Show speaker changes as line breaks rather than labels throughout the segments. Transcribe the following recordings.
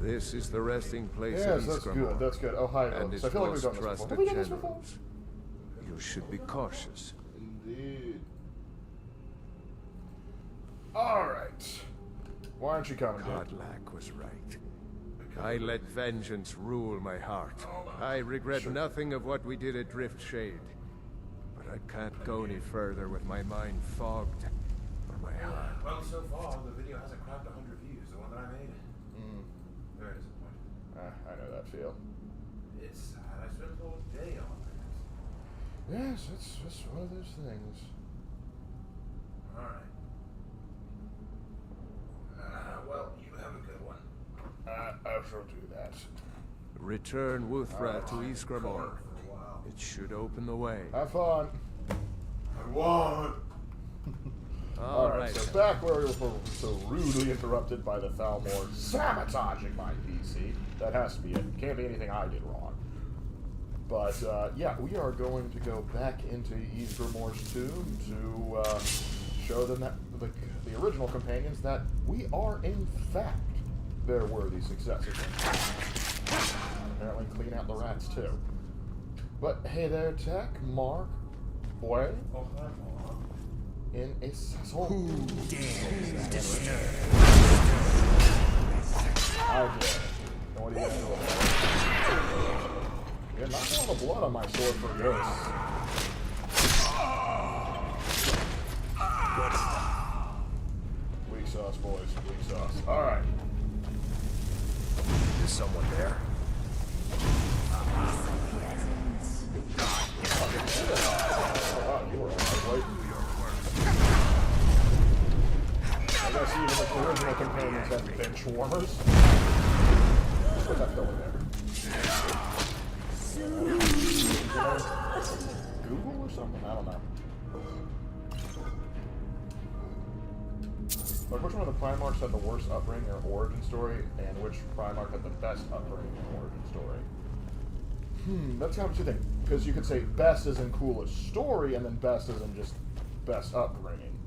This is the resting place
Yes,
of
that's
Eastgramor,
good. That's good. Ohio.
and its
So I feel like we've
most
done this before.
trusted
Have we done this before?
generals. You should be cautious.
Indeed. Alright. Why aren't you coming, dude?
Godlack was right. I let vengeance rule my heart. I regret nothing of what we did at Driftshade. But I can't go any further with my mind fogged or my heart.
Well, so far, the video hasn't cracked 100 views, the one that I made. Very disappointed.
I know that feel.
It's sad. I spent the whole day on that.
Yes, it's one of those things.
Alright. Well, you have a good one.
I shall do that.
Return Wuthra to Eastgramor.
For a while.
It should open the way.
Have fun.
I won!
Alright, so back where we were so rudely interrupted by the Thalmor sabotaging my PC. That has to be it. Can't be anything I did wrong. But, yeah, we are going to go back into Eastgramor's tomb to show them that the original companions that we are, in fact, their worthy successors. Apparently clean out the rats, too. But, hey there, Tech, Mark, boy.
Oh, hi, Mom.
In a saison.
Who dares disturb?
I did. And what are you gonna do about it? You're not going to blood on my sword for this. Weak sauce, boys. Weak sauce. Alright.
Is someone there?
Oh, wow, you were alright. I guess even the original companions had bench warmers. Put that fella there. Google or something? I don't know. Like, which one of the Primarchs had the worst upbringing or origin story, and which Primarch had the best upbringing and origin story? That's kind of two things. Because you could say best is in coolest story, and then best is in just best upbringing.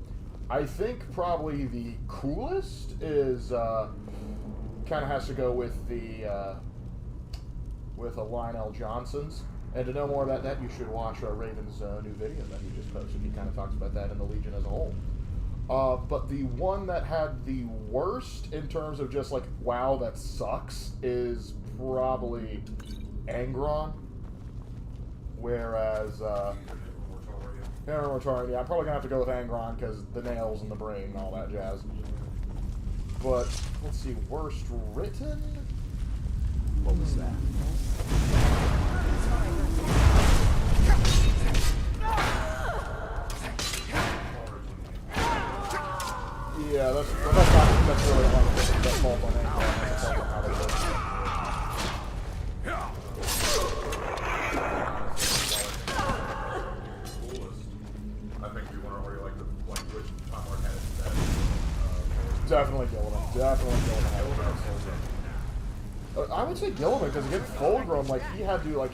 I think probably the coolest is kind of has to go with the with Lionel Johnson's. And to know more about that, you should watch Raven's new video that he just posted. He kind of talks about that in the Legion as a whole. But the one that had the worst in terms of just like, wow, that sucks, is probably Angron. Whereas, Mortarian, yeah, I'm probably going to have to go with Angron because the nails and the brain and all that jazz. But, let's see, worst written? What was that? Yeah, that's really one of the best fault on Angron. That's how they work. Definitely Gilliman. Definitely Gilliman. I would say Gilliman because again, Fulgrim, like he had to like,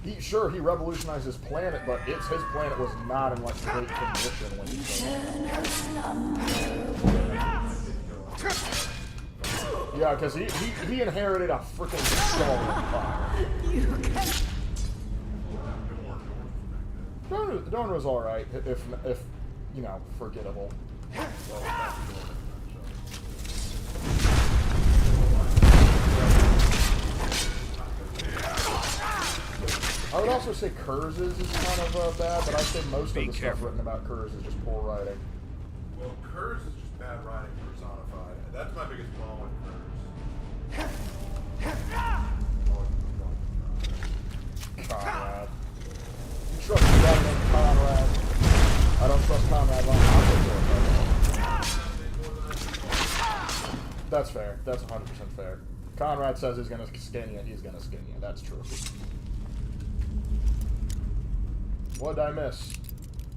he revolutionized his planet, but his planet was not in like great condition when he yeah, because he inherited a freaking skull. Dorn was all right, if you know, forgettable. I would also say Kurz's is kind of bad, but I'd say most of the stuff written about Kurz is just poor writing.
Well, Kurz is just bad writing personified. That's my biggest problem with Kurz.
Conrad. You trust me rather than Conrad. I don't trust Conrad long enough. That's fair. That's 100% fair. Conrad says he's going to skin you, he's going to skin you. That's true. What did I miss?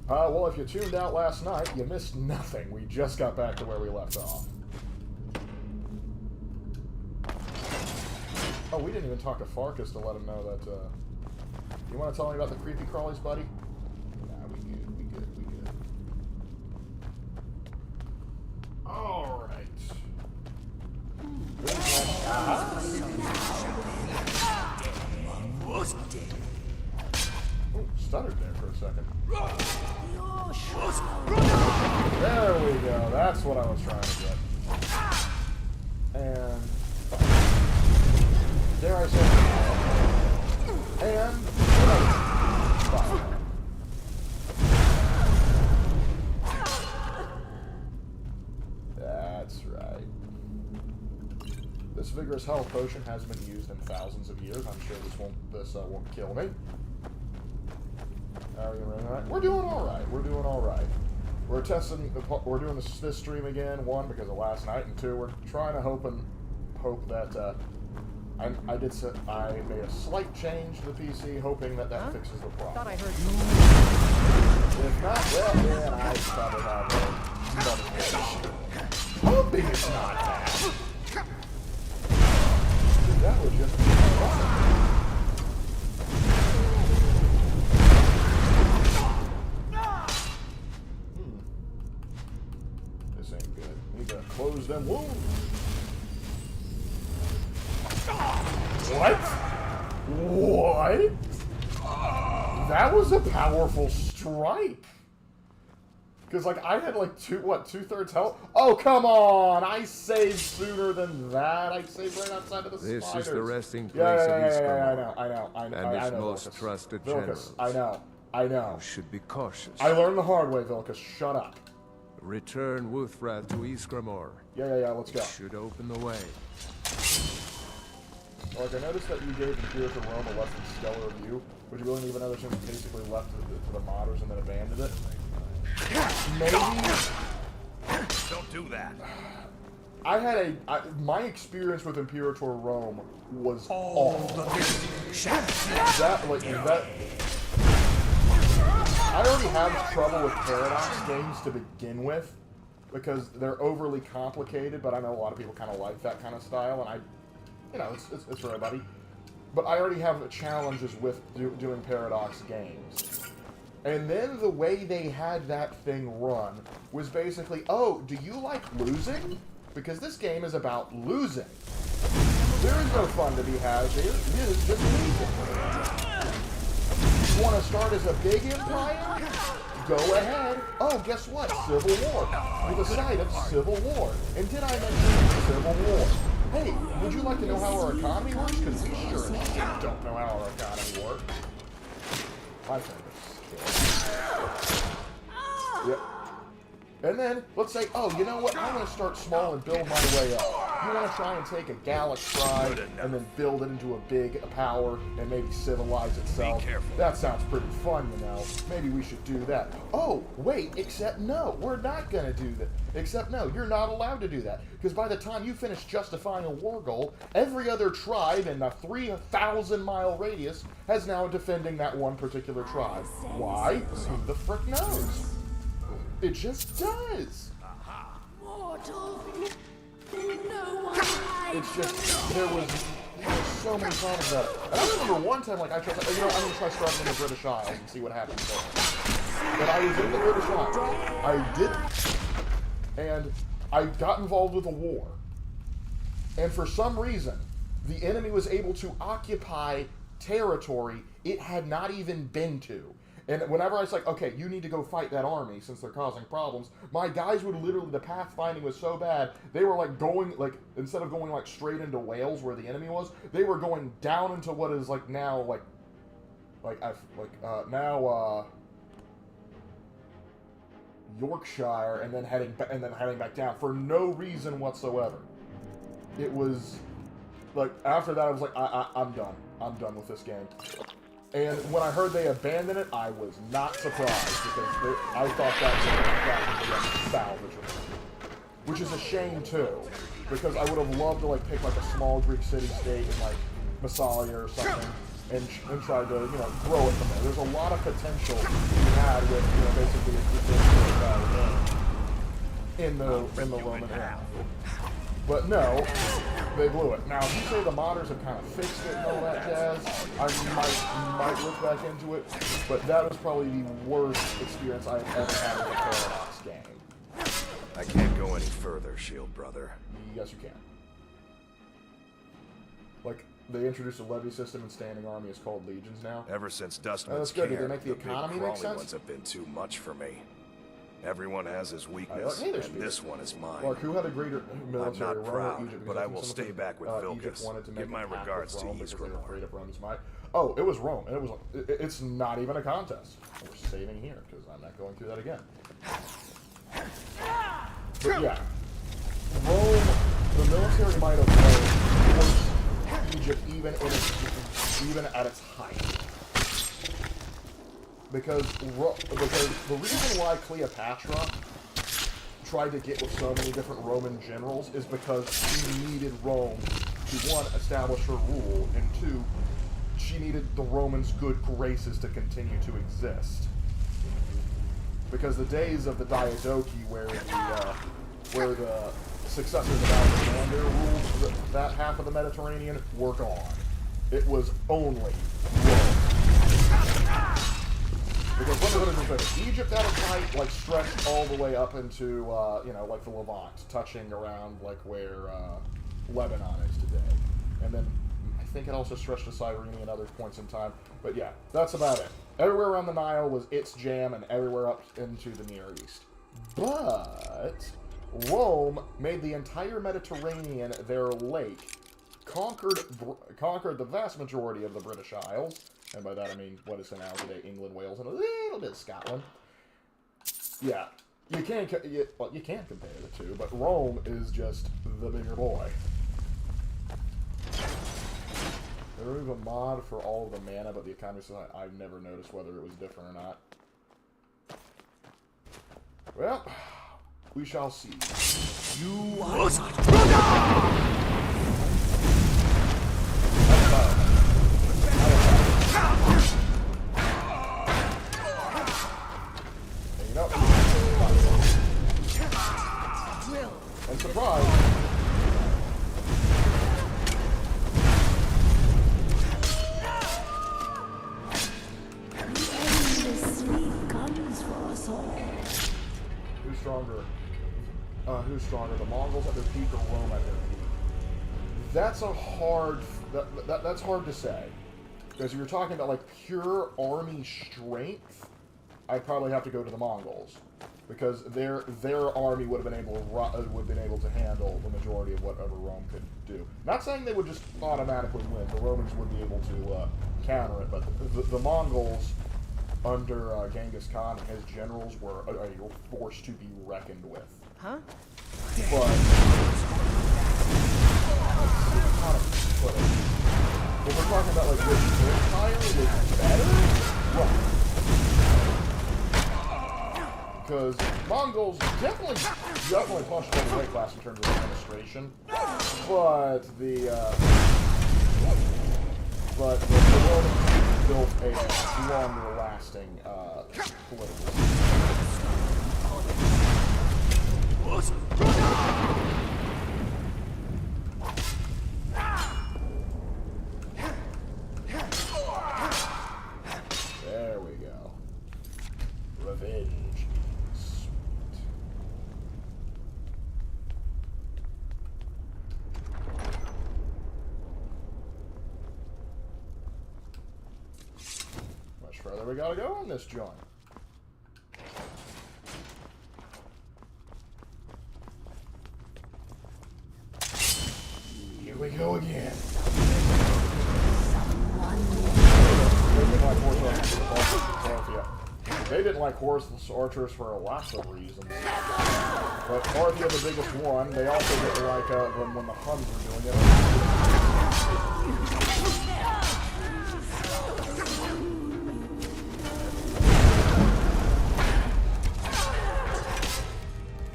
Well, if you tuned out last night, you missed nothing. We just got back to where we left off. Oh, we didn't even talk to Farkas to let him know that, You want to tell me about the creepy crawlies, buddy? Nah, we good. Alright. we go. That's what I was trying to get. And dare I say, and fire. That's right. This vigorous health potion hasn't been used in thousands of years. I'm sure this won't kill me. We're doing all right. We're doing all right. We're testing. We're doing this stream again. One, because of last night, and two, we're trying to hope that I made a slight change to the PC, hoping that fixes the problem.
Thought I heard you.
If not, well, then I probably have another issue. Hoping it's not bad. That would just be fun. This ain't good. Need to close them wounds. What? What? That was a powerful strike. Because, like, I had, like, two-thirds health? Oh, come on! I saved sooner than that. I saved right outside of the spiders.
This is the resting place of Skyrim.
I know.
And its most trusted generals.
I know.
You should be cautious.
I learned the hard way, Vilcus. Shut up.
Return Wuthrath to Ysgramor.
Yeah, let's go.
Should open the way.
Like, I noticed that you gave Imperial to Rome a less than stellar review. Would you really leave another chance basically left to the modders and then abandoned it? Maybe.
Don't do that.
I had my experience with Imperator Rome was awful. I already have trouble with Paradox games to begin with because they're overly complicated, but I know a lot of people kind of like that kind of style, and it's for everybody. But I already have challenges with doing Paradox games. And then the way they had that thing run was basically, oh, do you like losing? Because this game is about losing. There is no fun to be had here. It is just losing. You want to start as a big empire? Go ahead. Oh, guess what? Civil War. We decided Civil War. And did I mention Civil War? Hey, would you like to know how our economy works? Because we sure don't know how our economy works. My fingers. Yep. And then, let's say, oh, you know what? I'm going to start small and build my way up. You want to try and take a Gallic tribe and then build it into a big power and maybe civilize itself.
Be careful.
That sounds pretty fun, you know. Maybe we should do that. Oh, wait, except no, we're not going to do that. Except no, you're not allowed to do that. Because by the time you finish justifying a war goal, every other tribe in a 3,000-mile radius has now defending that one particular tribe. Why? Who the frick knows? It just does.
Mortal. No one hides.
It's just, there was so many times that, and I remember one time, like, I tried, I'm going to try starting in the British Isles and see what happens there. But I was in the British Isles. I didn't. And I got involved with a war. And for some reason, the enemy was able to occupy territory it had not even been to. And whenever I was like, okay, you need to go fight that army since they're causing problems, my guys would literally, the pathfinding was so bad, they were like going, like, instead of going like straight into Wales where the enemy was, they were going down into what is like now, Yorkshire, and then heading back down for no reason whatsoever. It was, like, after that I was like, I'm done. I'm done with this game. And when I heard they abandoned it, I was not surprised, because I thought that was salvageable. Which is a shame, too, because I would have loved to, like, pick, like, a small Greek city-state in, like, Massalia or something, and try to, you know, grow it from there. There's a lot of potential to be had with, you know, basically in the Roman era. But no, they blew it. Now, if you say the modders have kind of fixed it and all that jazz, I might look back into it, but that was probably the worst experience I've ever had with a Paradox game.
I can't go any further, Shield Brother.
Yes, you can. Like, they introduced a levy system and standing army is called legions now.
Ever since Dustman's
that's good. Did they
Care,
make the economy make
crawly
sense?
ones have been too much for me. Everyone has his weakness,
hey there,
and this one is mine.
Lark, who had a greater
I'm
military,
not
Rome or
proud,
Egypt?
but
Because
I
think
will
some
stay
of
back with
Egypt
Vilkas.
wanted to
Give
make
my
a pact
regards
with
to
Rome because they were
Ysgramor.
afraid of Rome's might. Oh, it was Rome, and it's not even a contest. We're saving here because I'm not going through that again. But yeah, Rome, the military might have forced Egypt even at its height. Because the reason why Cleopatra tried to get with so many different Roman generals is because she needed Rome to, one, establish her rule, and two, she needed the Romans' good graces to continue to exist. Because the days of the Diadochi, where the successors of Alexander ruled that half of the Mediterranean, were gone. It was only Rome. Because let me finish. Egypt at its height, like, stretched all the way up into, like the Levant, touching around, like, where Lebanon is today. And then I think it also stretched to Cyrene at other points in time. But yeah, that's about it. Everywhere around the Nile was its jam, and everywhere up into the Near East. But Rome made the entire Mediterranean their lake, conquered the vast majority of the British Isles, and by that I mean what is now today England, Wales, and a little bit of Scotland. Yeah, you can compare the two, but Rome is just the bigger boy. They remove a mod for all of the mana, but the economy says I've never noticed whether it was different or not. Well, we shall see.
You are
And you know, and surprise. Who's stronger, the Mongols at their peak or Rome at their peak? That's that's hard to say. Because if you're talking about like pure army strength, I'd probably have to go to the Mongols, because their army would have been able to handle the majority of whatever Rome could do. Not saying they would just automatically win. The Romans would be able to counter it, but the Mongols under Genghis Khan and his generals were a force to be reckoned with.
Huh?
But when we're talking about like which empire was better, well, because Mongols definitely punched above the weight class in terms of administration, but the Romans built a longer-lasting political system. There we go. Revenge. Sweet. Much further we gotta go on this joint. Here we go again. They didn't like horse archers for lots of reasons. But Parthia, the biggest one, they also didn't like them when the Huns were doing it.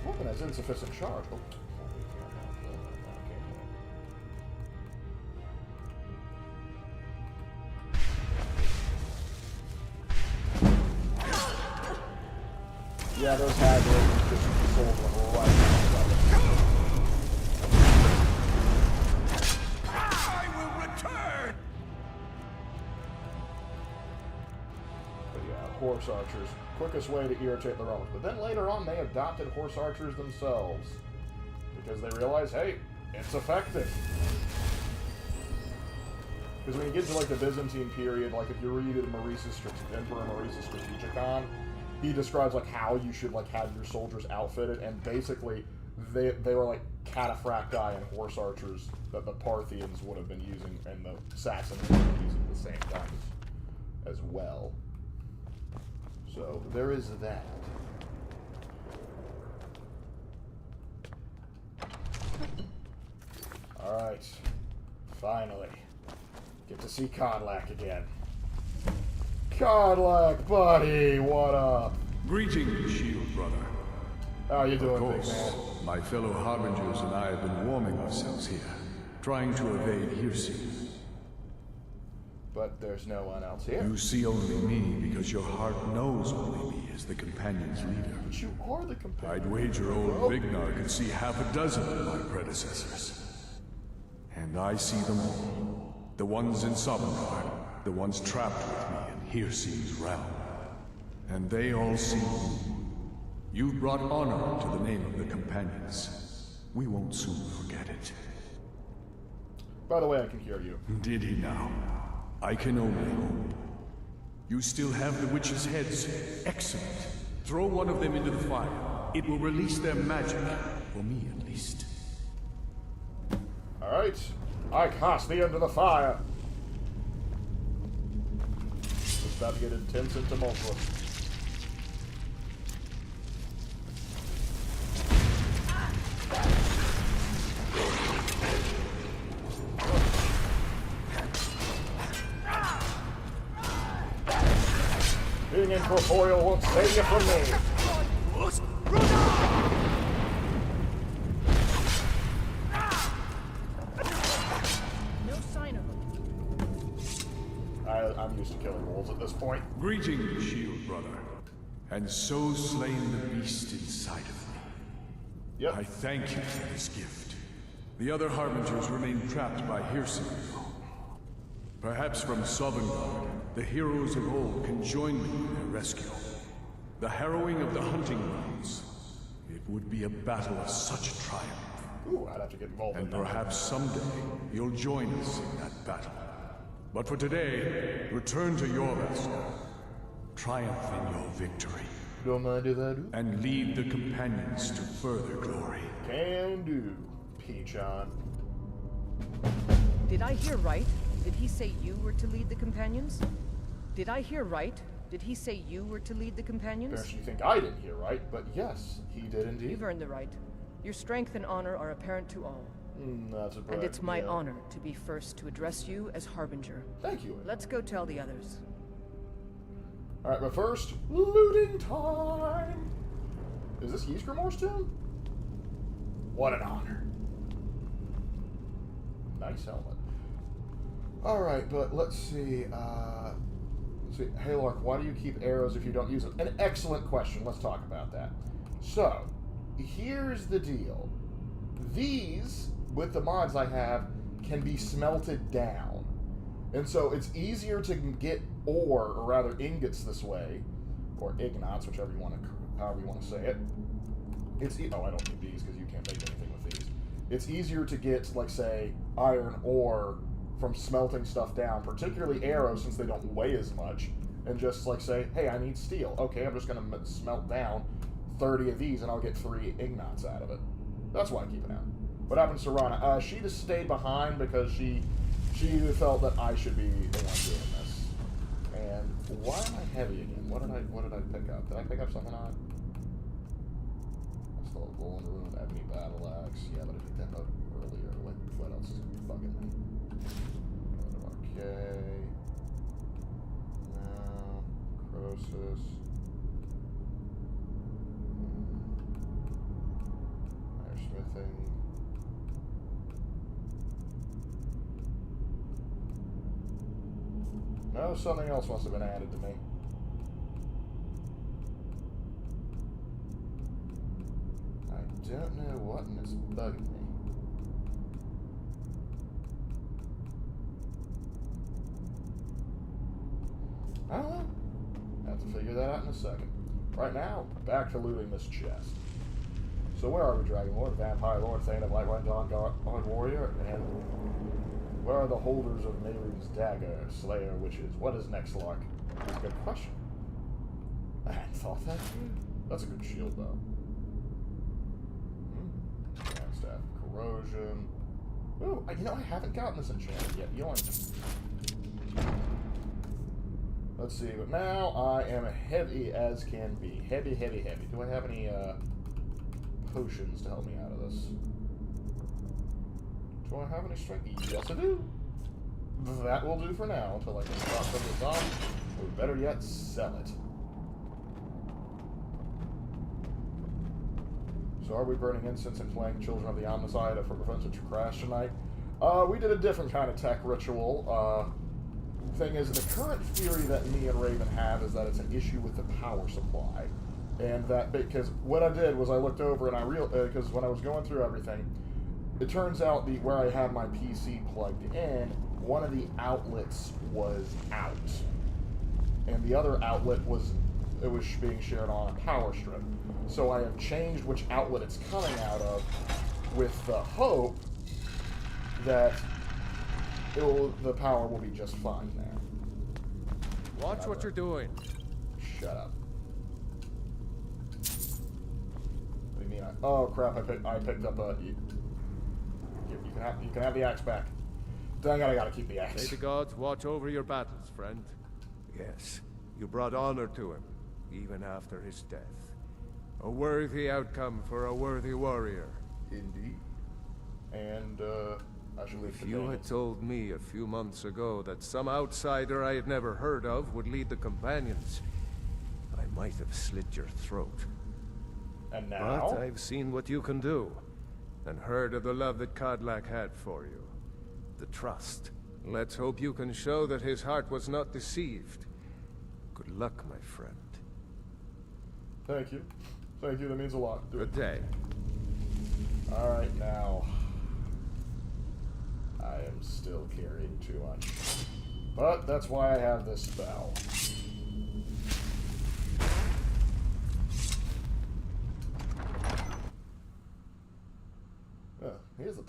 Weapon has insufficient charge. Oh. Yeah, those had just sold them right now.
I will return.
But yeah, horse archers. Quickest way to irritate the Romans. But then later on, they adopted horse archers themselves. Because they realized, hey, it's effective. Because when you get to like the Byzantine period, like if you read Emperor Maurice's Strategicon, he describes like how you should like have your soldiers outfitted, and basically they were like cataphracti and horse archers that the Parthians would have been using and the Saxons would have been using at the same time as well. So there is that. Alright. Finally. Get to see Kodlak again. Kodlak, buddy, what up?
Greetings, shield brother.
How you
Of
doing, big
course,
man?
my fellow harbingers and I have been warming ourselves here, trying to evade Hirsi.
But there's no one else here.
You see only me because your heart knows only me as the companion's leader.
But you are the companion.
I'd wager old Vignar could see half a dozen of my predecessors. And I see them all. The ones in Sovngarde, the ones trapped with me in Hirsi's realm. And they all see you. You've brought honor to the name of the companions. We won't soon forget it.
By the way, I can hear you.
Did he now? I can only hope. You still have the witches' heads. Excellent. Throw one of them into the fire. It will release their magic. For me, at least.
Alright. I cast thee into the fire. It's about to get intense and tumultuous. Being incorporeal won't save you from me.
No sign of them.
I'm used to killing wolves at this point.
Greetings, shield brother. And so slain the beast inside of me.
Yep.
I thank you for this gift. The other harbingers remain trapped by Hirsi. Perhaps from Sovngarde, the heroes of old can join me in their rescue. The harrowing of the hunting grounds. It would be a battle of such triumph.
Ooh, I'd have to get involved
And
in that.
perhaps someday you'll join us in that battle. But for today, return to your rest. Triumph in your victory.
Don't mind if I do.
And lead the companions to further glory.
Can do, Peachon.
Did I hear right? Did he say you were to lead the companions? Did I hear right? Did he say you were to lead the companions?
Perhaps you think I didn't hear right, but yes, he did indeed.
You've earned the right. Your strength and honor are apparent to all.
That's a brag.
And it's my
yeah.
honor to be first to address you as Harbinger.
Thank you.
Let's go tell the others.
Alright, but first, looting time! Is this Ysgrimor's tomb? What an honor. Nice helmet. Alright, but let's see, hey Lark, why do you keep arrows if you don't use them? An excellent question, let's talk about that. So, here's the deal. These, with the mods I have, can be smelted down. And so it's easier to get ore, or rather ingots this way, or ignots, however you want to say it. Oh, I don't need these because you can't make anything with these. It's easier to get, like, say, iron ore from smelting stuff down, particularly arrows since they don't weigh as much, and just, like, say, hey, I need steel. Okay, I'm just going to smelt down 30 of these and I'll get 3 ignots out of it. That's why I keep it out. What happened to Serana? She just stayed behind because she felt that I should be the one doing this. And why am I heavy again? What did I pick up? Did I pick up something odd? I still have Golden Rune, Ebony Battle Axe. Yeah, but I picked that up earlier. What else is bugging me? Okay. No. Croesus. Iron smithing. No, something else must have been added to me. I don't know what, and it's bugging me. I don't know. Have to figure that out in a second. Right now, back to looting this chest. So where are we, Dragon Lord, Vampire Lord, Thane of Lightwine, Dawn Warrior, and where are the holders of Mehrunes dagger, Slayer, witches? What is next, Lark? That's a good question. I hadn't thought that. That's a good shield, though. Staff corrosion. Ooh, you know, I haven't gotten this enchanted yet. You don't. Let's see, but now I am heavy as can be. Heavy, heavy, heavy. Do I have any potions to help me out of this? Do I have any strength? Yes, I do. That will do for now until I can drop some of this on. Or better yet, sell it. So are we burning incense and playing Children of the Omnicide for Prevention to Crash tonight? We did a different kind of tech ritual. Thing is, the current theory that me and Raven have is that it's an issue with the power supply. And that, because what I did was I looked over and I realized, because when I was going through everything, it turns out where I had my PC plugged in, one of the outlets was out. And the other outlet was being shared on a power strip. So I have changed which outlet it's coming out of with the hope that the power will be just fine there.
Watch what you're doing.
Shut up. What do you mean? Oh crap! I picked up a. You can have the axe back. Dang it! I gotta keep the axe.
May the gods watch over your battles, friend. Yes, you brought honor to him, even after his death. A worthy outcome for a worthy warrior.
Indeed. And I should leave.
If you had told me a few months ago that some outsider I had never heard of would lead the companions, I might have slit your throat.
And now?
But I've seen what you can do, and heard of the love that Kodlak had for you. The trust. Let's hope you can show that his heart was not deceived. Good luck, my friend.
Thank you. Thank you, that means a lot.
Good day.
Alright, now. I am still carrying too much. But that's why I have this spell. Oh, here's a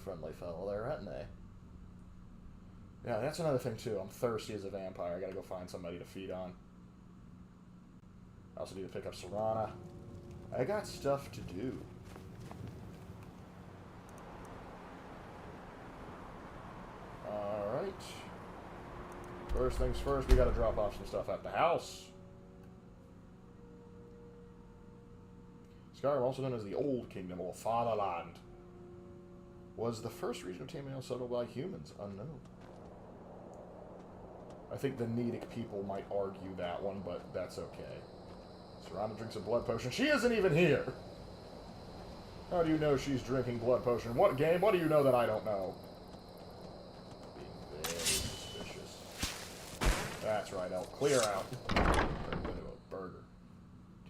friendly fellow there, isn't he? Yeah, that's another thing too. I'm thirsty as a vampire. I gotta go find somebody to feed on. I also need to pick up Serana. I got stuff to do. Alright. First things first, we gotta drop off some stuff at the house. Skyrim, also known as the Old Kingdom, or Fatherland, was the first region of Tamriel settled by humans, unknown. I think the Nedic people might argue that one, but that's okay. Serana drinks a blood potion. She isn't even here! How do you know she's drinking blood potion? What game? What do you know that I don't know? Being very suspicious. That's right, I'll clear out. Turn into a burger.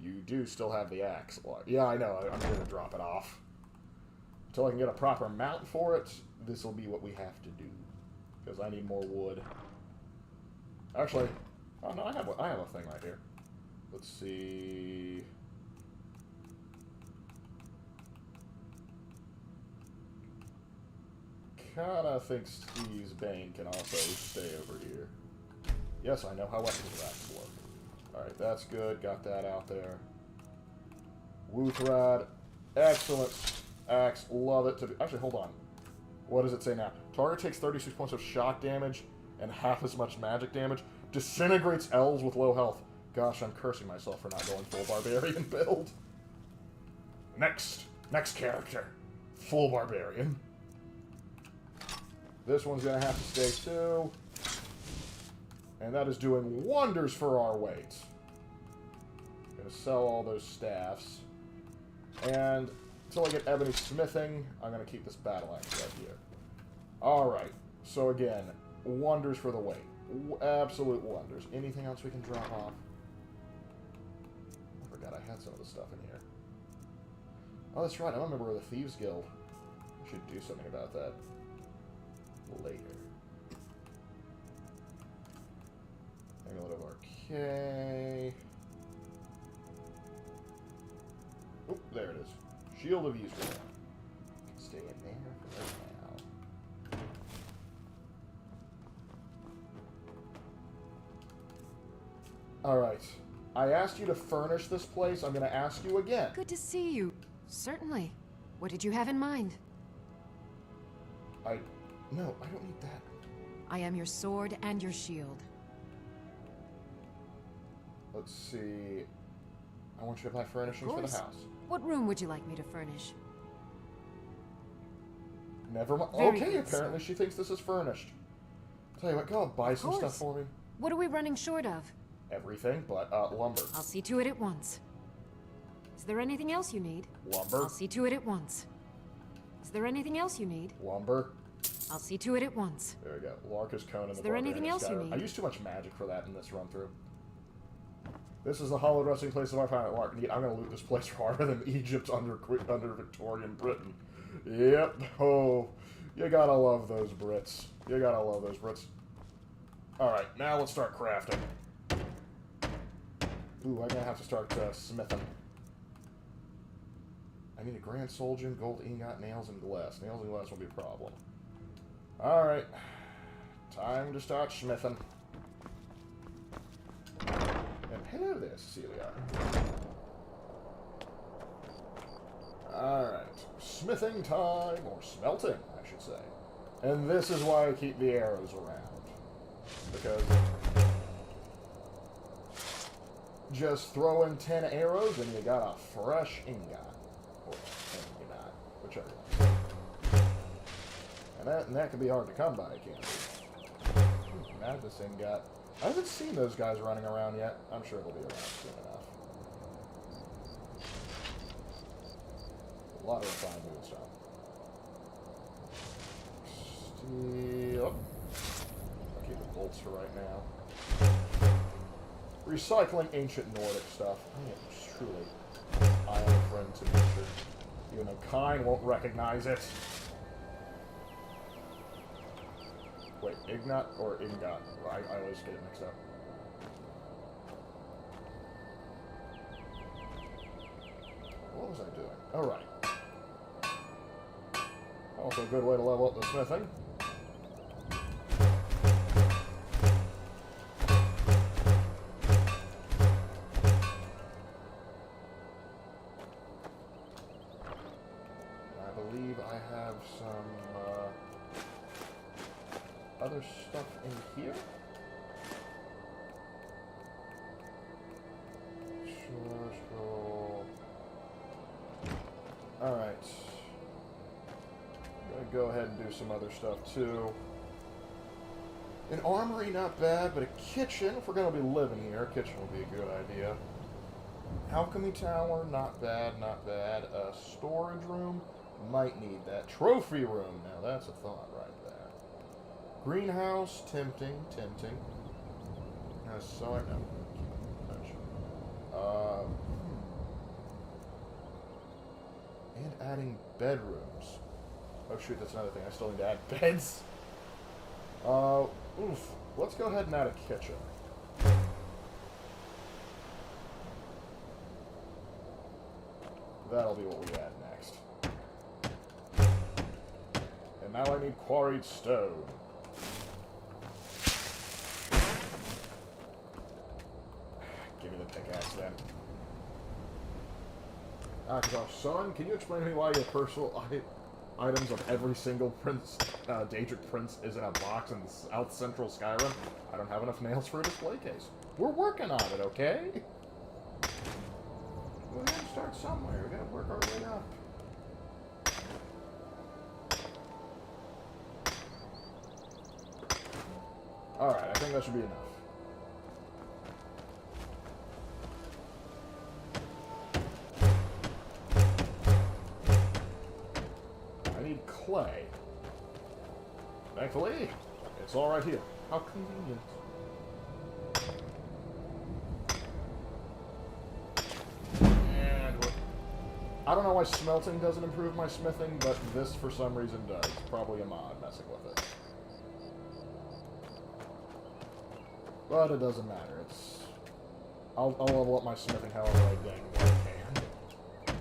You do still have the axe. Yeah, I know. I'm going to drop it off. Until I can get a proper mount for it, this will be what we have to do. Because I need more wood. Actually, oh no, I have a thing right here. Let's see. Kinda think Steve's Bane can also stay over here. Yes, I know how weapons of axe work. Alright, that's good. Got that out there. Wuthrad. Excellent axe. Love it. Actually, hold on. What does it say now? Target takes 36 points of shock damage and half as much magic damage. Disintegrates elves with low health. Gosh, I'm cursing myself for not going full barbarian build. Next character. Full barbarian. This one's going to have to stay too. And that is doing wonders for our weight. Going to sell all those staffs. And until I get ebony smithing, I'm going to keep this battle axe right here. Alright. So again, wonders for the weight. Absolute wonders. Anything else we can drop off? I forgot I had some of the stuff in here. Oh, that's right. I'm a member of the Thieves Guild. I should do something about that later. Amulet of Arcay. Oop, there it is. Shield of Israel. Can stay in there for right now. Alright. I asked you to furnish this place. I'm going to ask you again.
Good to see you. Certainly. What did you have in mind?
No, I don't need that.
I am your sword and your shield.
Let's see. I want you to buy furnishings for the house.
What room would you like me to furnish?
Never mind.
Very
Okay,
good,
apparently she thinks this is furnished. Tell you what, go buy some stuff
course.
for me.
What are we running short of?
Everything but lumber.
I'll see to it at once. Is there anything else you need?
Lumber.
I'll see to it at once. Is there anything else you need?
Lumber.
I'll see to it at once.
There we go. Lark is Conan the
there anything
Barbarian
else you
Skyrim.
need?
I used too much magic for that in this run through. This is the hollowed resting place of our planet, Lark. I'm gonna loot this place harder than Egypt under Victorian Britain. Yep. Oh, you gotta love those Brits. You gotta love those Brits. Alright, now let's start crafting. Ooh, I'm gonna have to start smithing. I need a grand soul gem, gold ingot, nails, and glass. Nails and glass will be a problem. Alright. Time to start smithing. And hello there, Cecilia. Alright. Smithing time, or smelting, I should say. And this is why I keep the arrows around. Because just throw in 10 arrows and you got a fresh ingot. Or ingot, whichever one. And that can be hard to come by, can't it? Madness ingot. I haven't seen those guys running around yet. I'm sure they'll be around soon enough. A lot of refined mood stuff. Steel. I'll keep the bolts for right now. Recycling ancient Nordic stuff. I am a friend to nature. Even though Kine won't recognize it. Wait, Ignat or Ingot? I always get it mixed up. What was I doing? Alright. Also a good way to level up the smithing. I believe I have some other stuff in here. Alright. I'm gonna go ahead and do some other stuff too. An armory, not bad, but a kitchen, if we're gonna be living here, a kitchen would be a good idea. Alchemy tower, not bad, not bad. A storage room, might need that. Trophy room, now that's a thought right there. Greenhouse, tempting, tempting. So I know. And adding bedrooms. Oh shoot, that's another thing. I still need to add beds. Oof. Let's go ahead and add a kitchen. That'll be what we add next. And now I need quarried stone. Give me the pickaxe then. Son, can you explain to me why your personal items of every single prince, Daedric prince is in a box in South Central Skyrim? I don't have enough nails for a display case. We're working on it, okay? We gotta start somewhere. We gotta work our way up. Alright, I think that should be enough. Clay. Thankfully, it's all right here. How convenient. And I don't know why smelting doesn't improve my smithing, but this for some reason does. It's probably a mod messing with it. But it doesn't matter. It's I'll level up my smithing however I dang well can.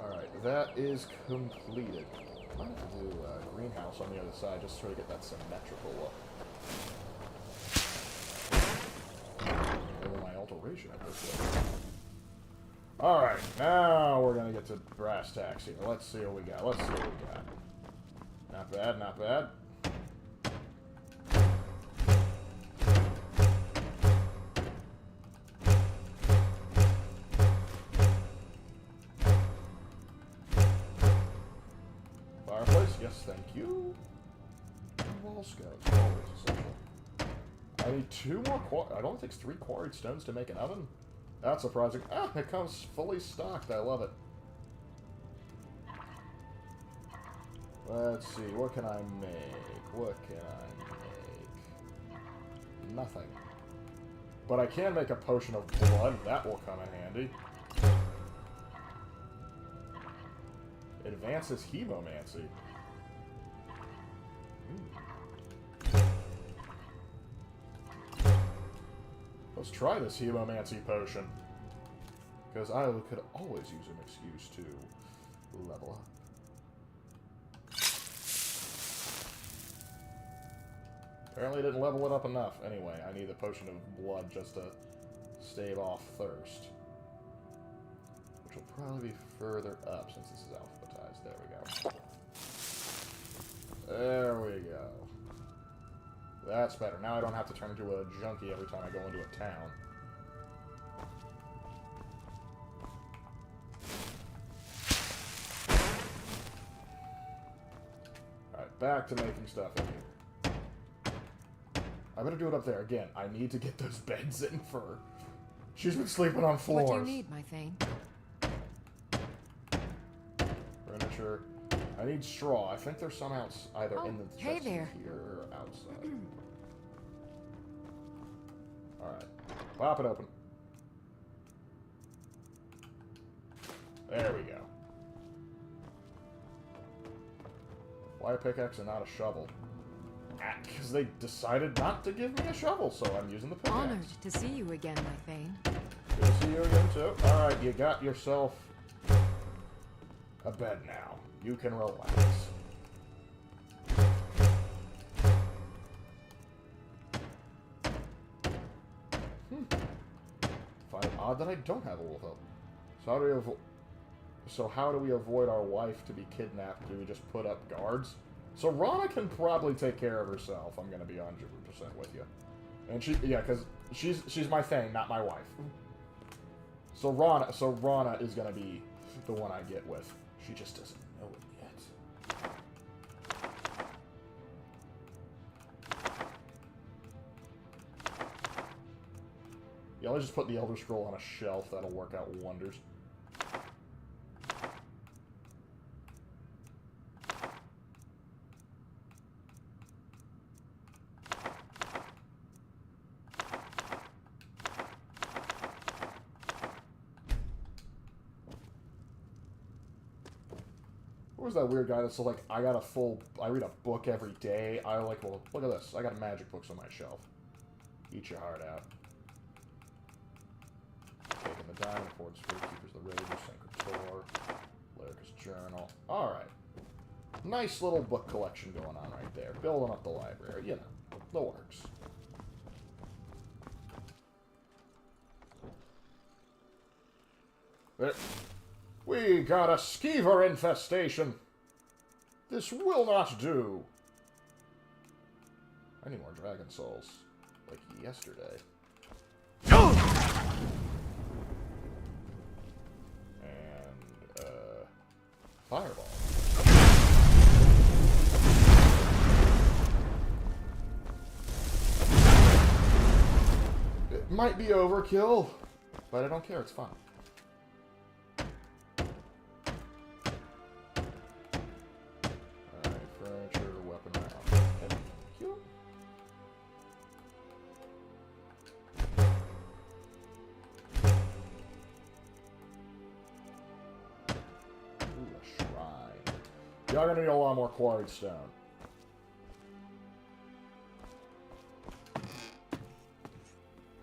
Alright, that is completed. I might have to do a greenhouse on the other side just to sort of get that symmetrical look. Over my alteration at this point. Alright, now we're gonna get to brass tacks here. Let's see what we got. Let's see what we got. Not bad, not bad. Fireplace, yes, thank you. Wall scouts, always essential. I need 2 more I don't think it takes 3 quarried stones to make an oven. That's surprising. Ah, it comes fully stocked. I love it. Let's see, what can I make? What can I make? Nothing. But I can make a potion of blood. That will come in handy. It advances hemomancy. Let's try this hemomancy potion. Because I could always use an excuse to level up. Apparently didn't level it up enough. Anyway, I need a potion of blood just to stave off thirst. Which will probably be further up since this is alphabetized. There we go. There we go. That's better. Now I don't have to turn into a junkie every time I go into a town. Alright, back to making stuff in here. I better do it up there. Again, I need to get those beds in for her. She's been sleeping on floors.
What do you need, my Thane?
Furniture. I need straw. I think there's some else either in the chest
hey there.
here or outside. Alright. Pop it open. There we go. Why a pickaxe and not a shovel? Because they decided not to give me a shovel, so I'm using the pickaxe.
Honored to see you again, my Thane.
Good to see you again, too. Alright, you got yourself a bed now. You can relax. Find it odd that I don't have a wolf help. So how do we avoid our wife to be kidnapped? Do we just put up guards? So Rana can probably take care of herself. I'm gonna be 100% with you. And because she's my thing, not my wife. So Rana is gonna be the one I get with. She just doesn't know it yet. Yeah, let's just put the Elder Scroll on a shelf. That'll work out wonders. Who's that weird guy that's like, I read a book every day. Well, look at this. I got magic books on my shelf. Eat your heart out. Taking the diamond, Ford's Fruit, Keepers the Rager, Sacred Tor, Lark's Journal. Alright. Nice little book collection going on right there. Building up the library, you know. The works. There. We got a skeever infestation. This will not do. I need more dragon souls. Like yesterday. And, fireball. It might be overkill, but I don't care, it's fun. Y'all gonna need a lot more quarried stone.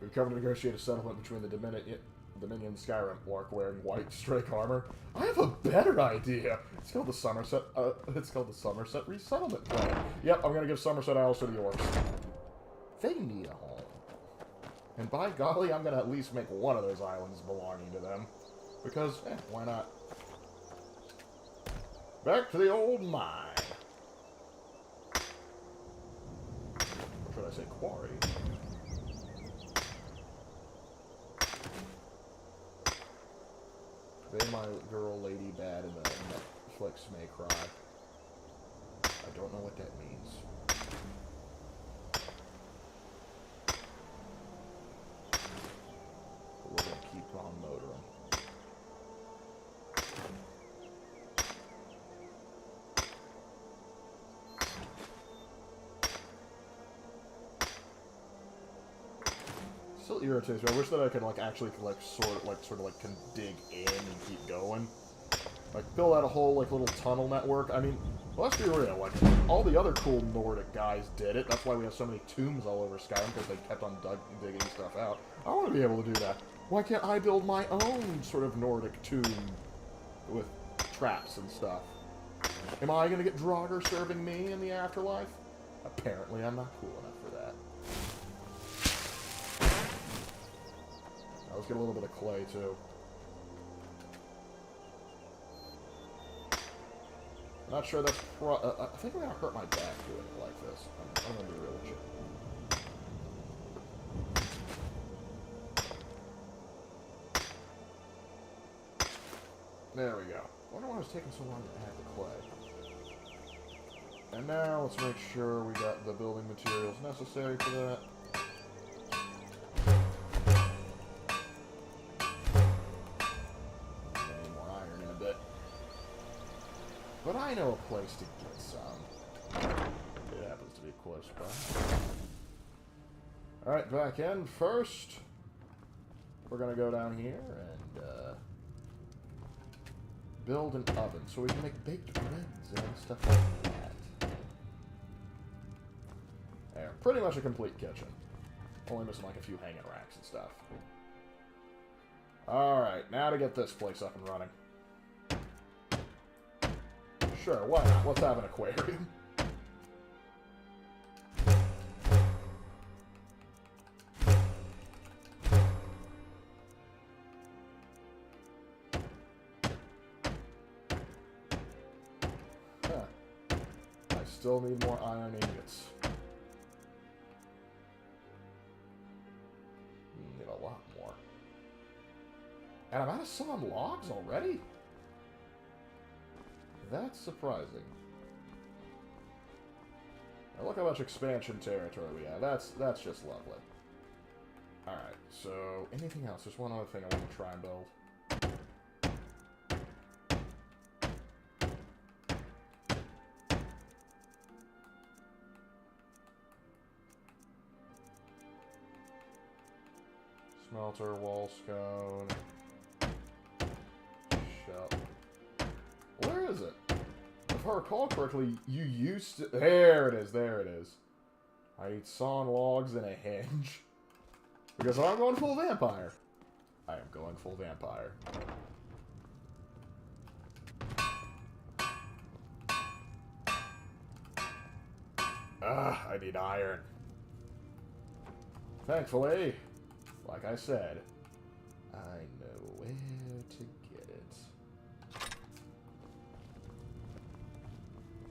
We've come to negotiate a settlement between the Dominion and Skyrim. Lark wearing white strake armor. I have a better idea. It's called the Somerset. It's called the Somerset Resettlement Plan. Yep, I'm gonna give Somerset Isles to the orcs. They need a home. And by golly, I'm gonna at least make one of those islands belonging to them. Because, why not? Back to the old mine. Or should I say quarry? They my girl lady bad in the Netflix may cry. I don't know what that means. But we're gonna keep on motoring. Still irritates me. I wish that I could actually sort of can dig in and keep going. Like build out a whole little tunnel network. I mean, well, let's be real. Like all the other cool Nordic guys did it. That's why we have so many tombs all over Skyrim, because they kept on digging stuff out. I want to be able to do that. Why can't I build my own sort of Nordic tomb with traps and stuff? Am I going to get Draugr serving me in the afterlife? Apparently, I'm not cool enough for that. Let's get a little bit of clay, too. Not sure that's I think I'm going to hurt my back doing it like this. I'm going to be real with you. There we go. I wonder why it was taking so long to add the clay. And now let's make sure we got the building materials necessary for that. But I know a place to get some. It happens to be close by. Alright, back in. First, we're going to go down here and build an oven so we can make baked breads and stuff like that. There, pretty much a complete kitchen. Only missing like a few hanging racks and stuff. Alright, now to get this place up and running. Sure, why not? Let's have an aquarium. Huh. I still need more iron ingots. Need a lot more. And I'm out of sawn logs already? That's surprising. Now look how much expansion territory we have. That's just lovely. Alright, so anything else? There's one other thing I want to try and build. Smelter, wall scone. Shut. Where is it? If I recall correctly, you used to... There it is, there it is. I need sawn logs and a hinge. Because I'm going full vampire. I am going full vampire. I need iron. Thankfully, like I said, I know where to get it.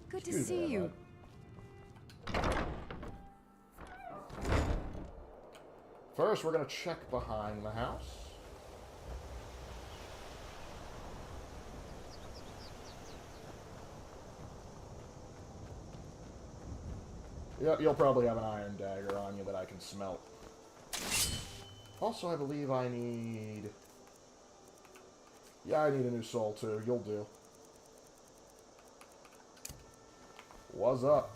Good to see you.
First, we're going to check behind the house. Yep, you'll probably have an iron dagger on you that I can smelt. Also, I believe I need... Yeah, I need a new soul, too. You'll do. What's up?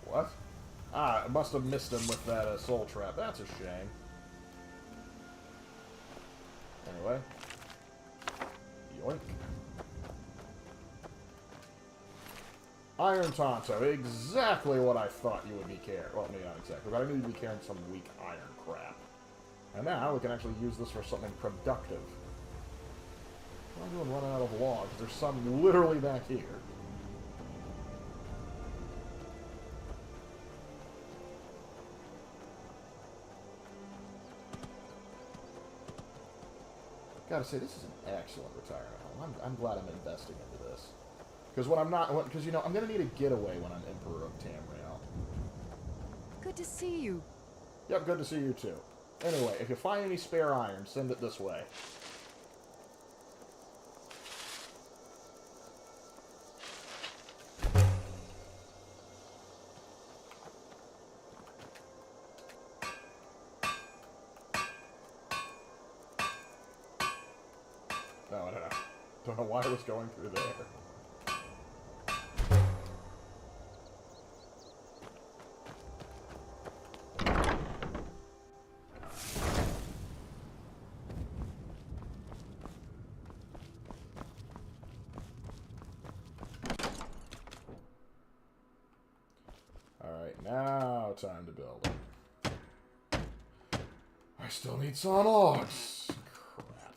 What? Ah, I must have missed him with that soul trap. That's a shame. Anyway. Yoink. Iron Tonto. Exactly what I thought you would be carrying. Well, maybe not exactly, but I knew you'd be carrying some weak iron crap. And now we can actually use this for something productive. I'm doing running out of logs. There's some literally back here. Gotta say, this is an excellent retirement home. I'm glad I'm investing into this. Because when I'm not, because you know, I'm gonna need a getaway when I'm Emperor of Tamriel.
Good to see you.
Yep, good to see you too. Anyway, if you find any spare iron, send it this way. No, I don't know why I was going through there. Alright, now time to build it. I still need sawn logs. Crap.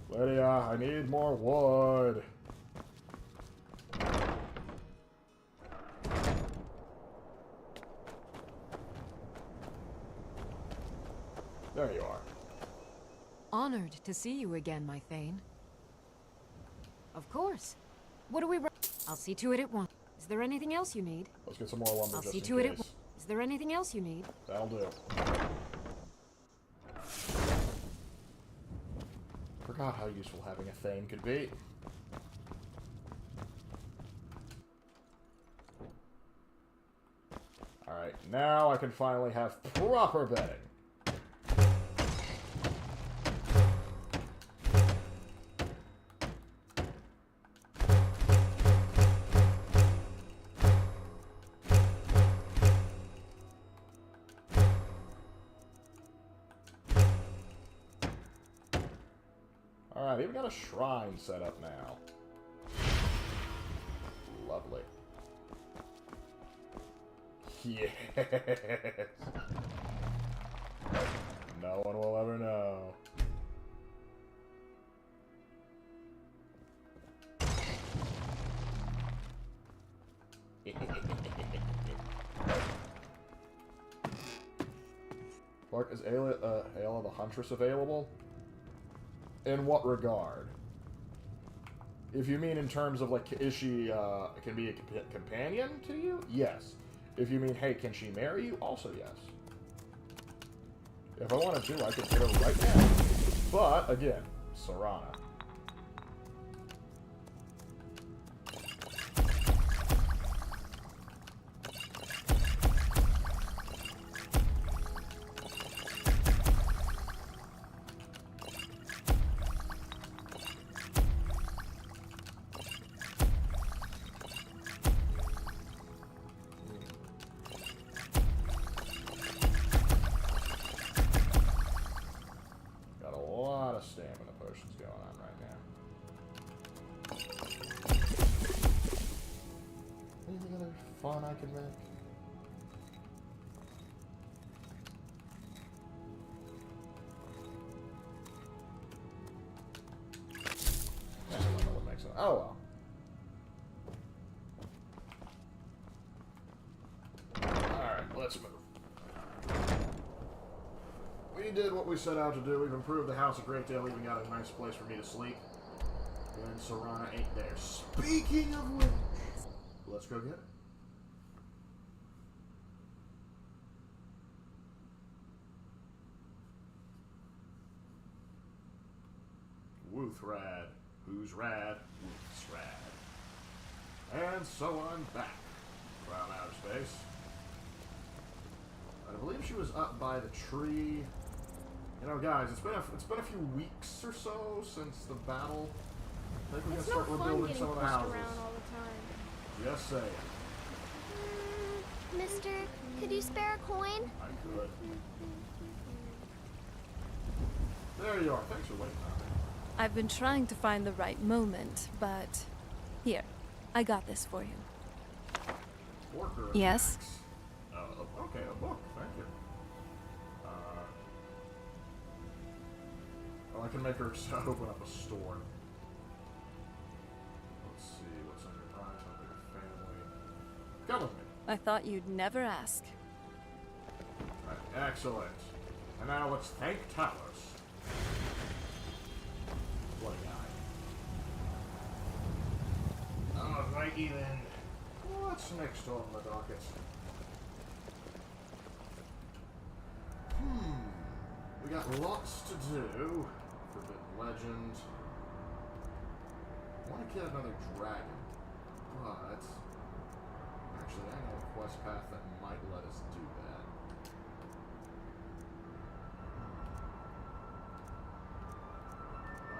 Lydia, I need more wood. There you are.
Honored to see you again, my Thane. Of course. What do we... I'll see to it at once. Is there anything else you need?
Let's get some more lumber
I'll
just
see
in
to it at
case.
once. Is there anything else you need?
That'll do. Forgot how useful having a Thane could be. Alright, now I can finally have proper bedding. Alright, even got a shrine set up now. Lovely. Yes! No one will ever know. Lark, is Ayla the Huntress available? In what regard? If you mean in terms of, like, is she, can be a companion to you? Yes. If you mean, hey, can she marry you? Also yes. If I wanted to, I could get her right now. But, again, Serana. Stamina potions going on right now. Anything other fun I can make? I don't know what makes it. Oh well. Alright, let's move. We did what we set out to do. We've improved the house a great deal. Even got a nice place for me to sleep. And Serana ain't there. Speaking of which, let's go get it. Wooth rad. Who's rad? Wooth's rad. And so I'm back from outer space. I believe she was up by the tree. You know, guys, it's been a few weeks or so since the battle. I think we're gonna start rebuilding some of the houses.
All the time.
Just saying.
Mister, could you spare a coin?
I could. There you are. Thanks for waiting on me.
I've been trying to find the right moment, but here, I got this for you.
Worker
Yes?
attacks. Okay, a book. Thank you. Oh, I can make her open up a store. Let's see, what's on your mind? Something your family. Come with me.
I thought you'd never ask.
Right, excellent. And now let's thank Talos. What a guy. Alrighty then. What's next on the docket? We got lots to do. Forbidden Legend. I want to get another dragon, but actually I know a quest path that might let us do that.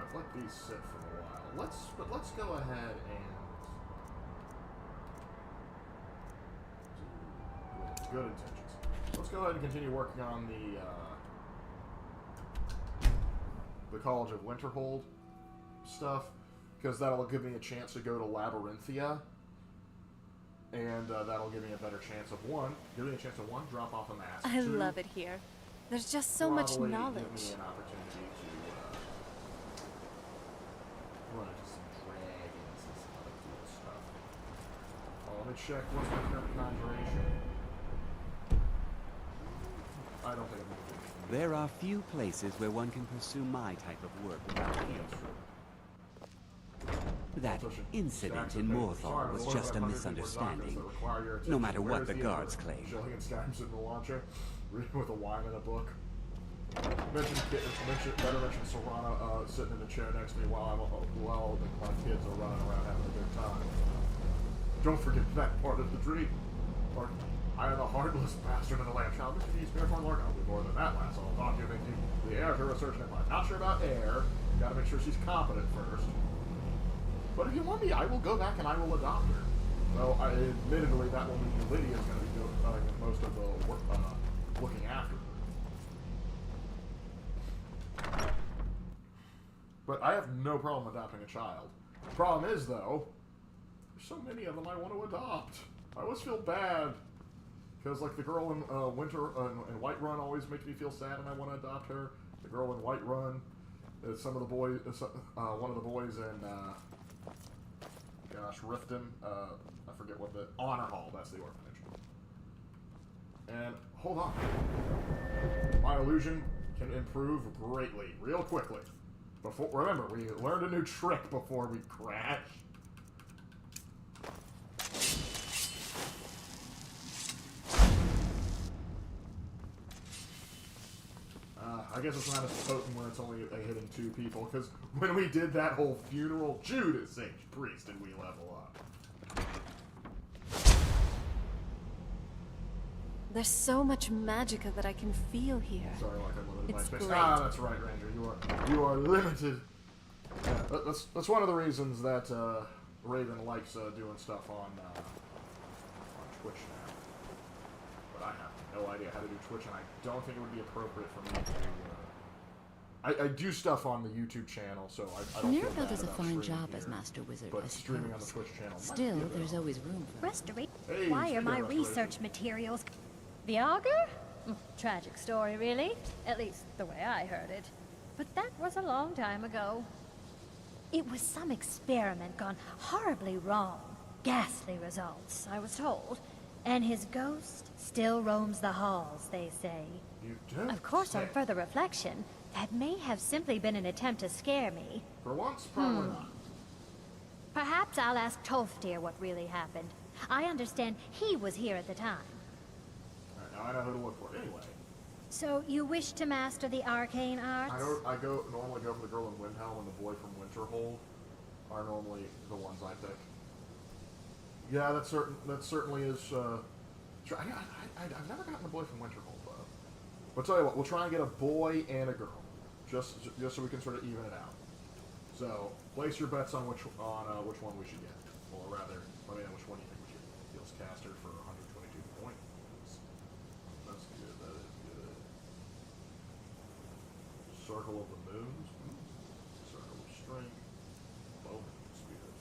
I've let these sit for a while. Let's go ahead and good intentions. Let's go ahead and continue working on the College of Winterhold stuff, because that'll give me a chance to go to Labyrinthia, and that'll give me a better chance of drop off a mask.
I love it here. There's just so much knowledge.
Give me an opportunity to run into some dragons and some other cool stuff. Oh, let me check what's my current conjuration. I don't think I'm going to do it.
There are few places where one can pursue my type of work without fear. That incident in Morthal was just a misunderstanding, no matter what the guards claim.
Showing in Skyrim sitting in the launcher, reading with a wine and a book. Better mention Serrano sitting in the chair next to me while my kids are running around having a good time. Don't forget that part of the dream. I am the heartless bastard in the lamb child. Mr. G, spare for Lark. I'll do more than that last. I'll document the heir to research and empire. Not sure about heir. Gotta make sure she's competent first. But if you want me, I will go back and I will adopt her. Well, admittedly, that will mean Lydia is going to be doing most of the work, looking after her. But I have no problem adopting a child. The problem is, though, there's so many of them I want to adopt. I always feel bad. Because, like, the girl in in Whiterun always makes me feel sad and I want to adopt her. The girl in Whiterun, some of the boys, one of the boys in, Riften, I forget what the, Honor Hall, that's the orphanage. And, hold on. My illusion can improve greatly, real quickly. Remember, we learned a new trick before we crash. I guess it's not as potent when it's only hitting 2 people, because when we did that whole funeral, Judas Sage Priest, did we level up.
There's so much magicka that I can feel here.
Sorry, like I'm limited by space.
Great.
Ah, that's right, Ranger. You are limited. Yeah, that's one of the reasons that Raven likes doing stuff on Twitch now. But I have no idea how to do Twitch, and I don't think it would be appropriate for me to. I do stuff on the YouTube channel, so I don't.
Nero does a fine job as Master Wizard,
but
I
streaming on the
suppose.
Twitch channel.
Still, there's always room for
Restoration?
Hey,
Why are my
restoration.
research materials?
The auger? Tragic story, really. At least the way I heard it. But that was a long time ago.
It was some experiment gone horribly wrong. Ghastly results, I was told. And his ghost still roams the halls, they say.
You don't
Of course,
say.
on further reflection, that may have simply been an attempt to scare me.
For once, probably not.
Perhaps I'll ask Tolfdir what really happened. I understand he was here at the time.
Alright, now I know who to look for. Anyway.
So, you wish to master the arcane arts?
I normally go for the girl in Windhelm and the boy from Winterhold are normally the ones I pick. Yeah, that certainly is. I've never gotten a boy from Winterhold though. But tell you what, we'll try and get a boy and a girl, just so we can sort of even it out. So place your bets on which one we should get, or rather, let me know which one you think we should. Heals caster for 122 points. That's good. That is good. Circle of the Moons. Circle of Strength. Bowman Spirit.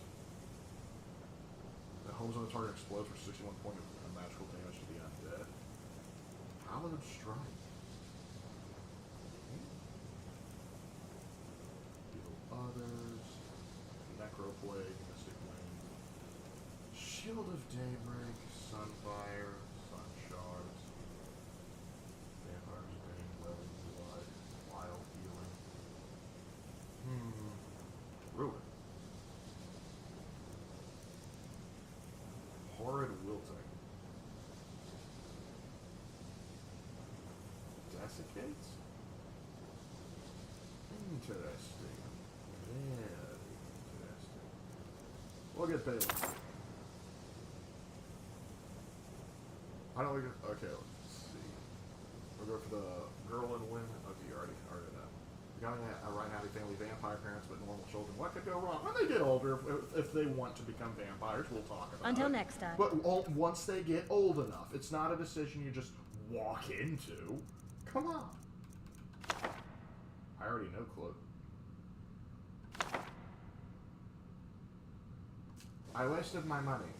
The homes on the target explodes for 61 points of magical damage to the undead. Paladin Strike. Plague, Mystic Wind, Shield of Daybreak, Sunfire, Sun Shards, Vampire's Bane, Welling Blood, Wild Healing. Ruin. Horrid Wilting. Desiccates? Interesting. Very interesting. We'll get Balin. I don't think it's... Okay, let's see. We'll go for the Girl and Win. Okay, you already did that. Young, right happy family, vampire parents, but normal children. What could go wrong? When they get older, if they want to become vampires, we'll talk about it.
Until next time.
But once they get old enough, it's not a decision you just walk into. Come on. I already know Clue. I wasted my money.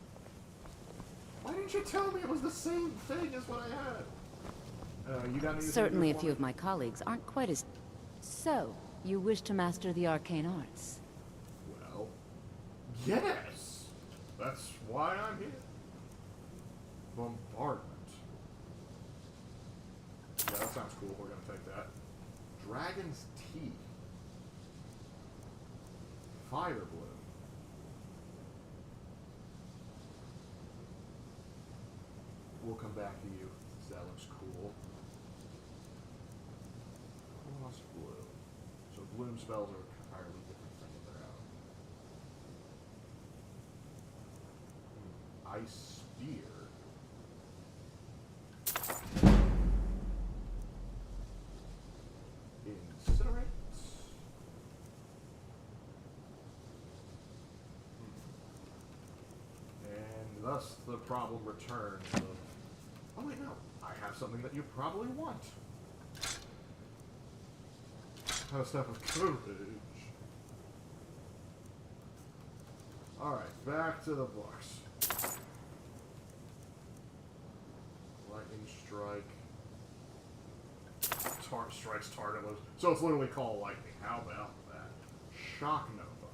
Why didn't you tell me it was the same thing as what I had? You got anything?
Certainly a few of my colleagues aren't quite as... So, you wish to master the arcane arts?
Well, yes. That's why I'm here. Bombardment. Yeah, that sounds cool. We're gonna take that. Dragon's Teeth. Fire Bloom. We'll come back to you. That looks cool. Frost Bloom. So bloom spells are an entirely different thing of their own. Ice Spear. Incinerate. And thus the problem returns of... Oh wait, no. I have something that you probably want. Have a step of courage. Alright, back to the books. Lightning Strike. Strikes target. So it's literally called lightning. How about that? Shock Nova.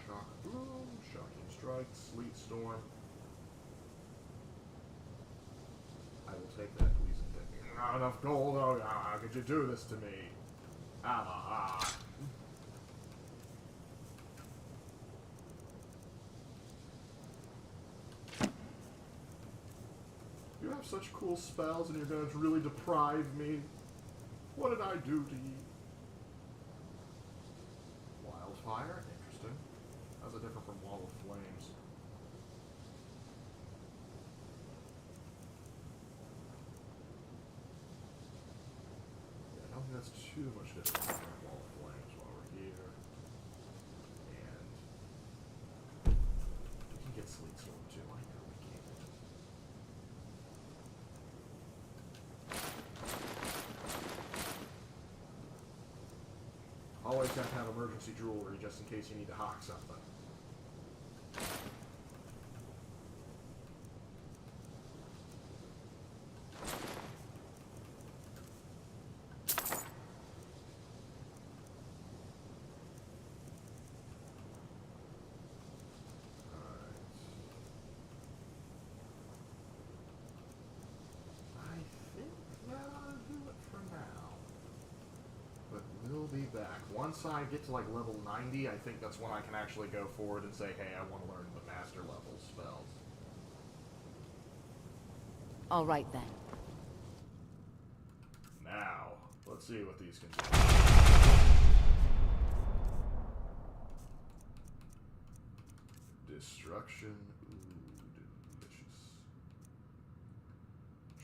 Shock Bloom. Shocking Strike. Sleet Storm. I will take that, please. Not enough gold. Oh, how could you do this to me? Ah. You have such cool spells and you're going to really deprive me. What did I do to you? Wildfire? Interesting. How's it different from Wall of Flames? Yeah, I don't think that's too much different from Wall of Flames while we're here. And we can get Sleet Storm too. I know we can. Always have to have emergency jewelry just in case you need to hawk something. Be back. Once I get to like level 90, I think that's when I can actually go forward and say, hey, I want to learn the master level spells.
All right then.
Now, let's see what these can do. Destruction. Ooh, delicious.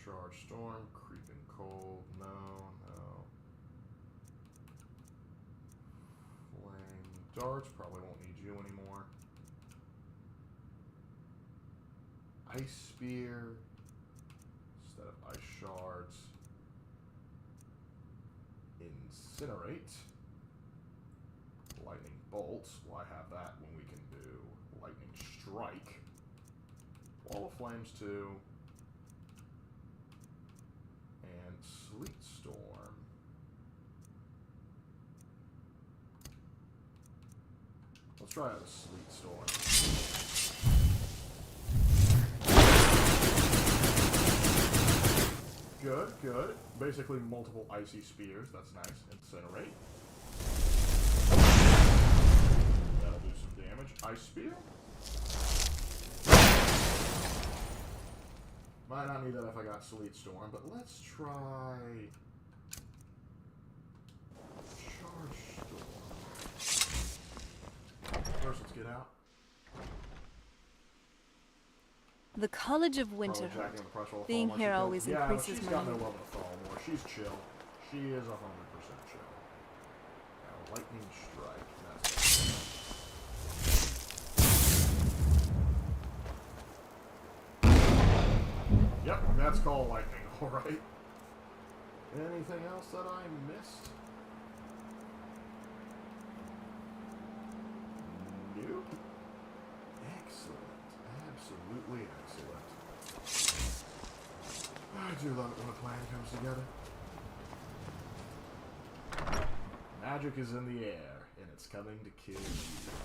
Charge Storm. Creeping Cold. No. Darts, probably won't need you anymore. Ice Spear instead of Ice Shards. Incinerate. Lightning Bolt. Why have that when we can do Lightning Strike? Wall of Flames 2. And Sleet Storm. try out a Sleet Storm. Good, good. Basically multiple icy spears. That's nice. Incinerate. That'll do some damage. Ice spear. Might not need that if I got Sleet Storm, but let's try Charge Storm. First, let's get out.
The College of Winterhold. Being here always increases
she's
my
got no
mood.
love in the fall more. She's chill. She is 100% chill. Now, Lightning Strike. That's it. Yep, that's called lightning, alright. Anything else that I missed? Nope. Excellent. Absolutely excellent. I do love it when a plan comes together. Magic is in the air, and it's coming to kill you.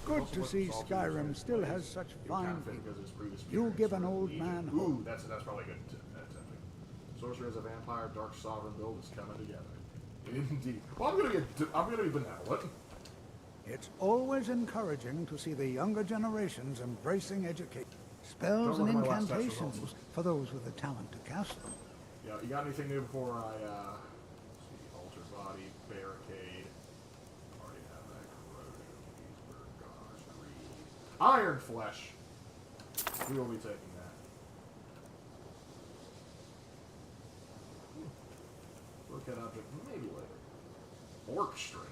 Good to see Skyrim still has such fine people. You give an old man hope.
Ooh, that's probably good. Tempting. Sorcerer as a vampire, Dark Sovereign build is coming together. Indeed. Well, I'm gonna be benevolent.
It's always encouraging to see the younger generations embracing education. Spells and incantations for those with the talent to cast them.
Yeah, you got anything new before I, see, Alter Body, Barricade. Already have that. Corrosion, Gosh, Greed. Iron Flesh! We will be taking that. Look at object maybe later. Orc String.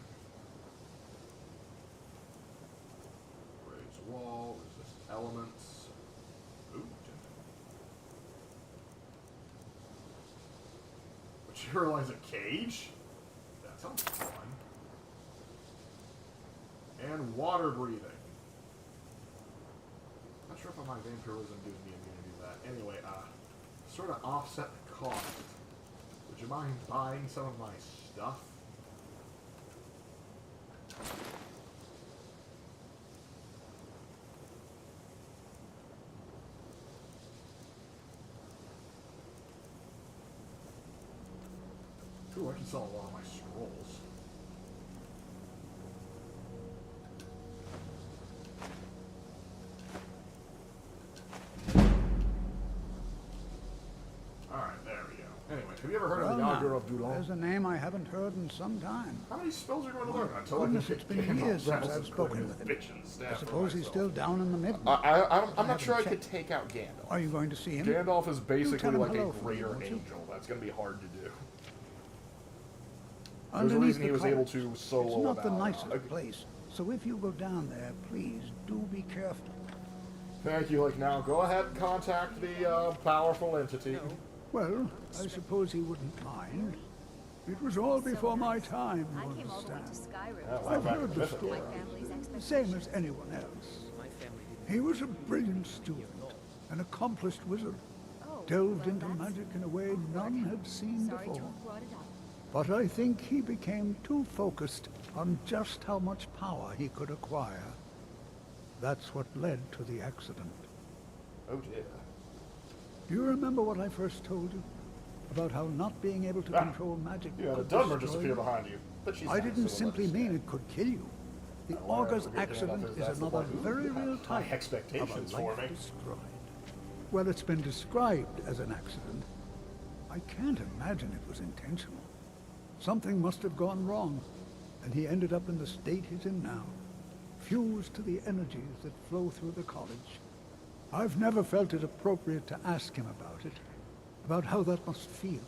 Raise wall, resist elements. Ooh, materialize a cage? That sounds fun. And water breathing. Not sure if my vampirism gives me immunity to that. Anyway, sort of offset the cost. Would you mind buying some of my stuff? Ooh, I can sell a lot of my scrolls. Alright, there we go. Anyway, have you ever heard of the Augur of Dulon?
There's a name I haven't heard in some time.
How many spells are you going to learn? Until
Goodness, it's been years since I've spoken with him. I suppose he's still down in the mid.
I'm not sure I could take out Gandalf.
Are you going to see him?
Gandalf is basically like a
hello for me,
greater
won't you?
angel. That's going to be hard to do. There's a
Underneath
reason he
the
was able
college.
to solo
It's not the
about
nicest place, so if you go down there, please do be careful.
Thank you. Like now, go ahead and contact the powerful entity.
Well, I suppose he wouldn't mind. It was all before my time, you
I came all the way
understand.
to Skyrim.
Yeah,
I've
back
heard
to
the
this
story,
My family's
the same as anyone else. He was a brilliant student, an accomplished wizard, delved into magic in a way none had seen
Sorry to
before.
have brought it up.
But I think he became too focused on just how much power he could acquire. That's what led to the accident.
Oh dear.
Do you remember what I first told you? About how not being able to control magic
You had a
could
Dunmer
destroy
disappear
you?
behind you. But she's
I
nice,
didn't
so we'll
simply
let her
mean
stay.
it could kill you. The
Now, why
Augur's
are we getting
accident
Gandalf?
is
That's the
another
one who
very
you have
real
high
type
expectations
of a
for
life
me.
destroyed. Well, it's been described as an accident. I can't imagine it was intentional. Something must have gone wrong, and he ended up in the state he's in now, fused to the energies that flow through the college. I've never felt it appropriate to ask him about it, about how that must feel.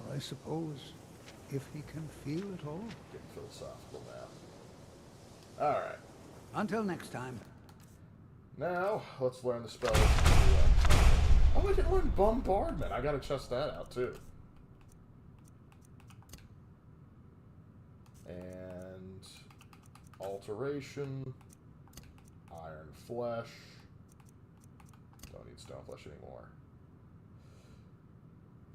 Or I suppose, if he can feel it all.
Getting philosophical now. Alright.
Until next time.
Now, let's learn the spell. Oh, I didn't learn Bombardment. I gotta test that out, too. And Alteration. Iron Flesh. Don't need Stone Flesh anymore.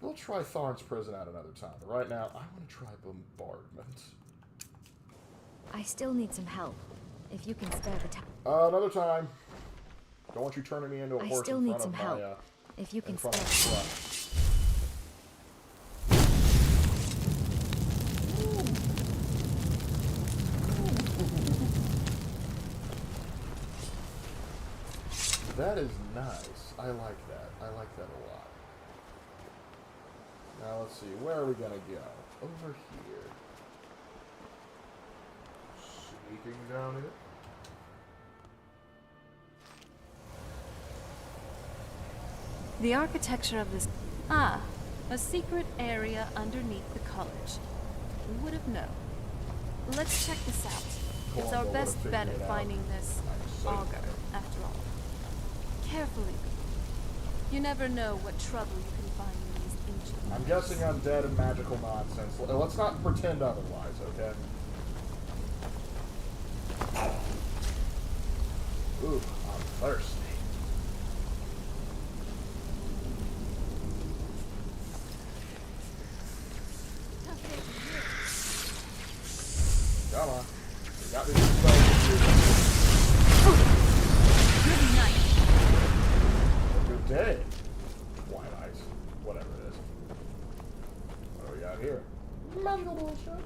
We'll try Tharn's Prison out another time, but right now, I want to try Bombardment.
I still need some help.
If you can spare the time.
Another time. Don't want you turning me into a horse
still
in
need
front
some
of
help.
my,
If you can
in front
spare.
of the truck. That is nice. I like that. I like that a lot. Now let's see. Where are we gonna go? Over here. Sneaking down here.
The architecture of this... Ah, a secret area underneath the college. Who would have known? Let's check this out. It's our best bet at finding this auger, after all. Carefully. You never know what trouble you can find in these ancient...
I'm guessing undead and magical nonsense. Let's not pretend otherwise, okay? Ooh, I'm thirsty. Come on. We got these spells.
Good night.
Good day. White ice. Whatever it is. What do we got here? Magical bullshit.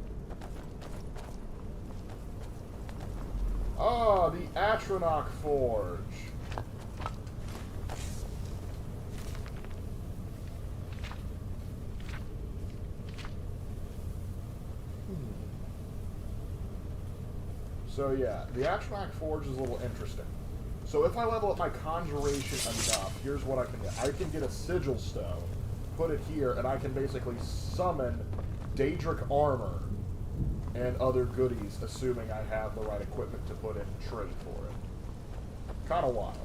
Ah, the Atronach Forge. So yeah, the Atronach Forge is a little interesting. So if I level up my conjuration enough, here's what I can get. I can get a sigil stone, put it here, and I can basically summon Daedric armor and other goodies, assuming I have the right equipment to put in trade for it. Kinda wild.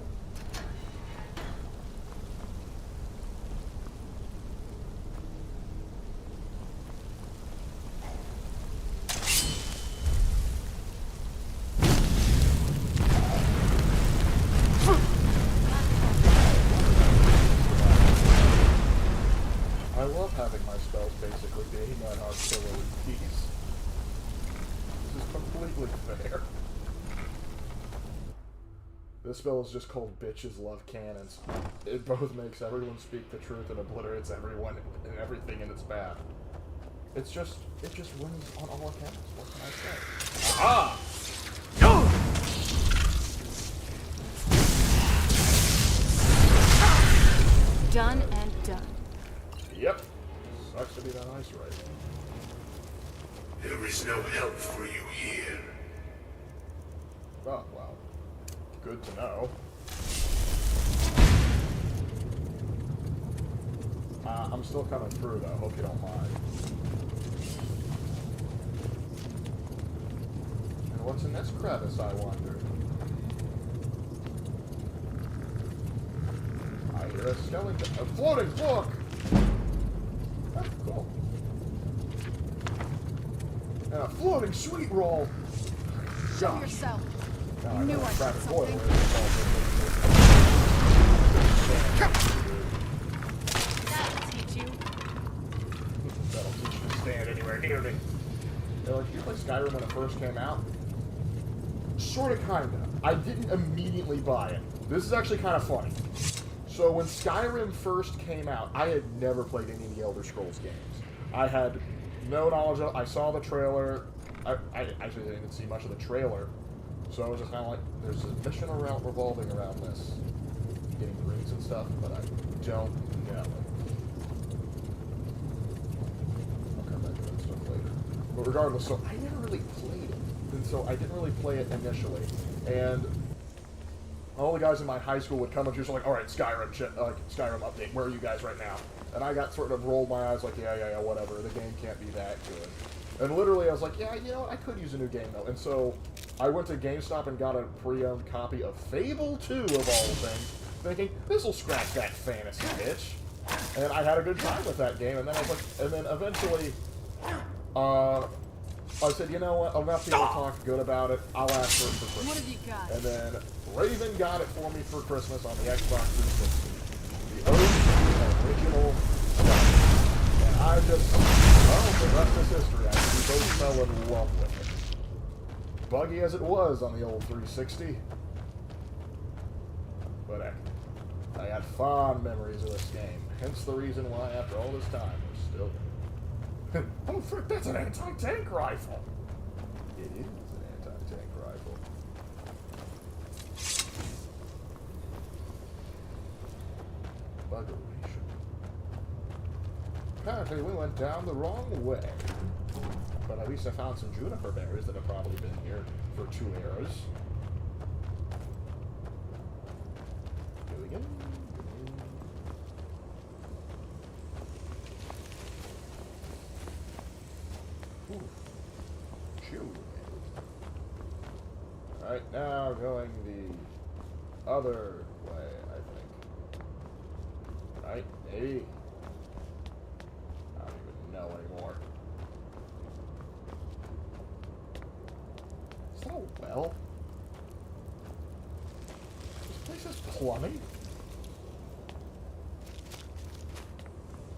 I love having my spells basically being an artillery piece. This is completely fair. This spell is just called Bitches Love Cannons. It both makes everyone speak the truth and obliterates everyone and everything in its path. It just wins on all accounts. What can I say? Aha!
Done and done.
Yep. Sucks to be that ice right.
There is no help for you here.
Oh, well. Good to know. I'm still coming through, though. Hope you don't mind. And what's in this crevice, I wonder? I hear a skeleton. A floating book! Oh, cool. And a floating sweet roll!
Show
Gosh.
yourself.
No,
You knew I
said
said something. That'll teach you.
That'll teach you to stand anywhere near me. They're like, you play Skyrim when it first came out? Sorta, kinda. I didn't immediately buy it. This is actually kind of funny. So when Skyrim first came out, I had never played any of the Elder Scrolls games. I had no knowledge of it. I saw the trailer. I actually didn't even see much of the trailer. So I was just kind of like, there's a mission revolving around this. Getting rings and stuff, but I don't know. I'll come back to that stuff later. But regardless, so I never really played it. And so I didn't really play it initially. And all the guys in my high school would come and just like, all right, Skyrim Skyrim update. Where are you guys right now? And I got sort of rolled my eyes like, yeah, whatever. The game can't be that good. And literally, I was like, yeah, you know, I could use a new game though. And so I went to GameStop and got a pre-owned copy of Fable 2 of all things, thinking this will scratch that fantasy itch. And I had a good time with that game. And then I was like, and then eventually, I said, you know what? Enough people talk good about it. I'll ask for it for Christmas.
What have you got?
And then Raven got it for me for Christmas on the Xbox 360. The original stuff. And I just, well, the rest is history. I think we both fell in love with it. buggy as it was on the old 360. But I got fond memories of this game. Hence the reason why, after all this time, we're still... Oh, frick, that's an anti-tank rifle! It is an anti-tank rifle. Buggeration. Apparently we went down the wrong way. But at least I found some juniper berries that have probably been here for 2 eras. Going in. Alright, now going the other way, I think. Right? Maybe. I don't even know anymore. Is that a well? This place is plumbing?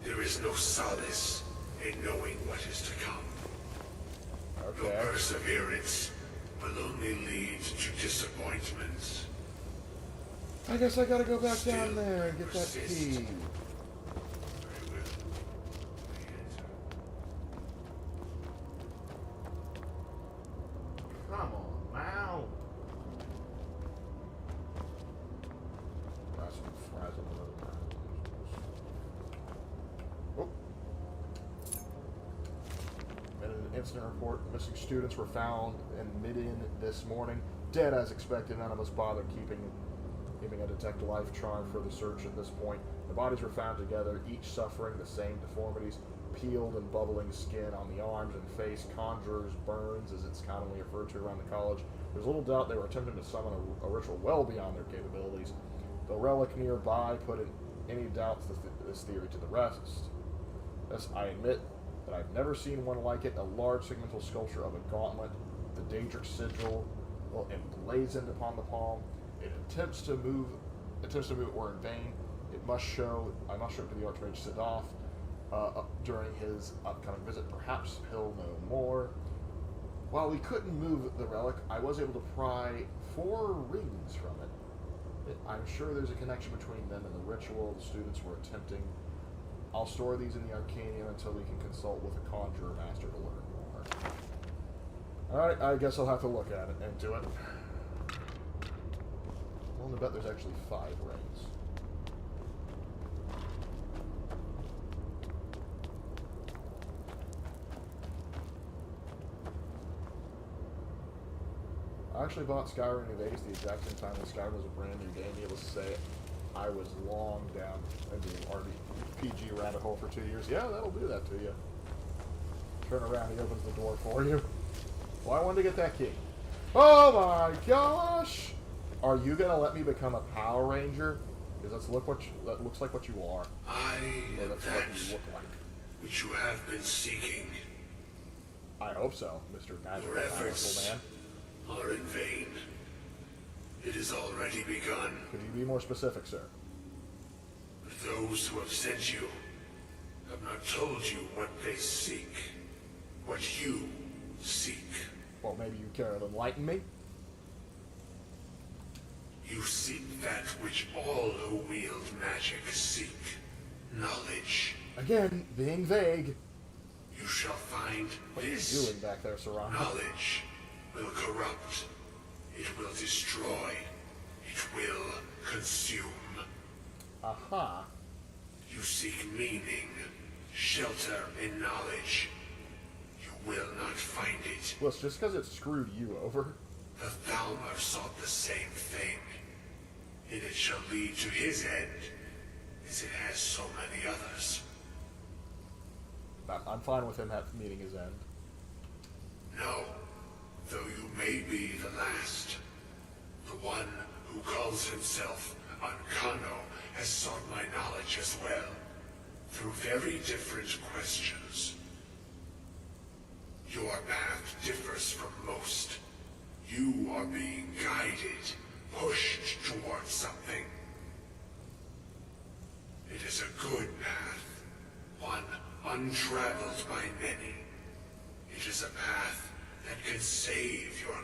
There is no solace in knowing what is to come.
Okay.
No perseverance will only lead to disappointments.
I guess I gotta go back down there and get that key. Come on now. Oh. In an incident report, missing students were found in Midian this morning. Dead as expected. None of us bothered giving a detect life charm for the search at this point. The bodies were found together, each suffering the same deformities: peeled and bubbling skin on the arms and face, conjurer's burns, as it's commonly referred to around the college. There's little doubt they were attempting to summon a ritual well beyond their capabilities. The relic nearby put in any doubts this theory to the rest. Yes, I admit that I've never seen one like it. A large segmental sculpture of a gauntlet, the Daedric sigil emblazoned upon the palm. It attempts to move it or in vain. I must show it to the Archmage Sidolf during his upcoming visit. Perhaps he'll know more. While we couldn't move the relic, I was able to pry 4 rings from it. I'm sure there's a connection between them and the ritual the students were attempting. I'll store these in the Arcanium until we can consult with a conjurer master to learn more. Alright, I guess I'll have to look at it and do it. I'm willing to bet there's actually 5 rings. I actually bought Skyrim New Vegas the exact same time when Skyrim was a brand new game. Needless to say, I was long down into the RPG rabbit hole for 2 years. Yeah, that'll do that to you. Turn around, he opens the door for you. Well, I wanted to get that key. Oh my gosh! Are you gonna let me become a Power Ranger? Because that looks like what you are.
I am
that's
that
what you look like.
which you have been seeking.
I hope so, Mr. Magical
Your efforts
Man.
are in vain. It has already begun.
Could you be more specific, sir?
Those who have sent you have not told you what they seek. What you seek.
Well, maybe you care to enlighten me?
You seek that which all who wield magic seek. Knowledge.
Again, being vague.
You shall find
What are you
this.
doing back there, Sarah?
Knowledge will corrupt. It will destroy. It will consume.
Aha.
You seek meaning, shelter in knowledge. You will not find it.
Well, it's just because it screwed you over.
The Thalmor sought the same thing, and it shall lead to his end, as it has so many others.
I'm fine with him meeting his end.
No, though you may be the last. The one who calls himself Ancano has sought my knowledge as well, through very different questions. Your path differs from most. You are being guided, pushed towards something. It is a good path, one untraveled by many. It is a path that can save your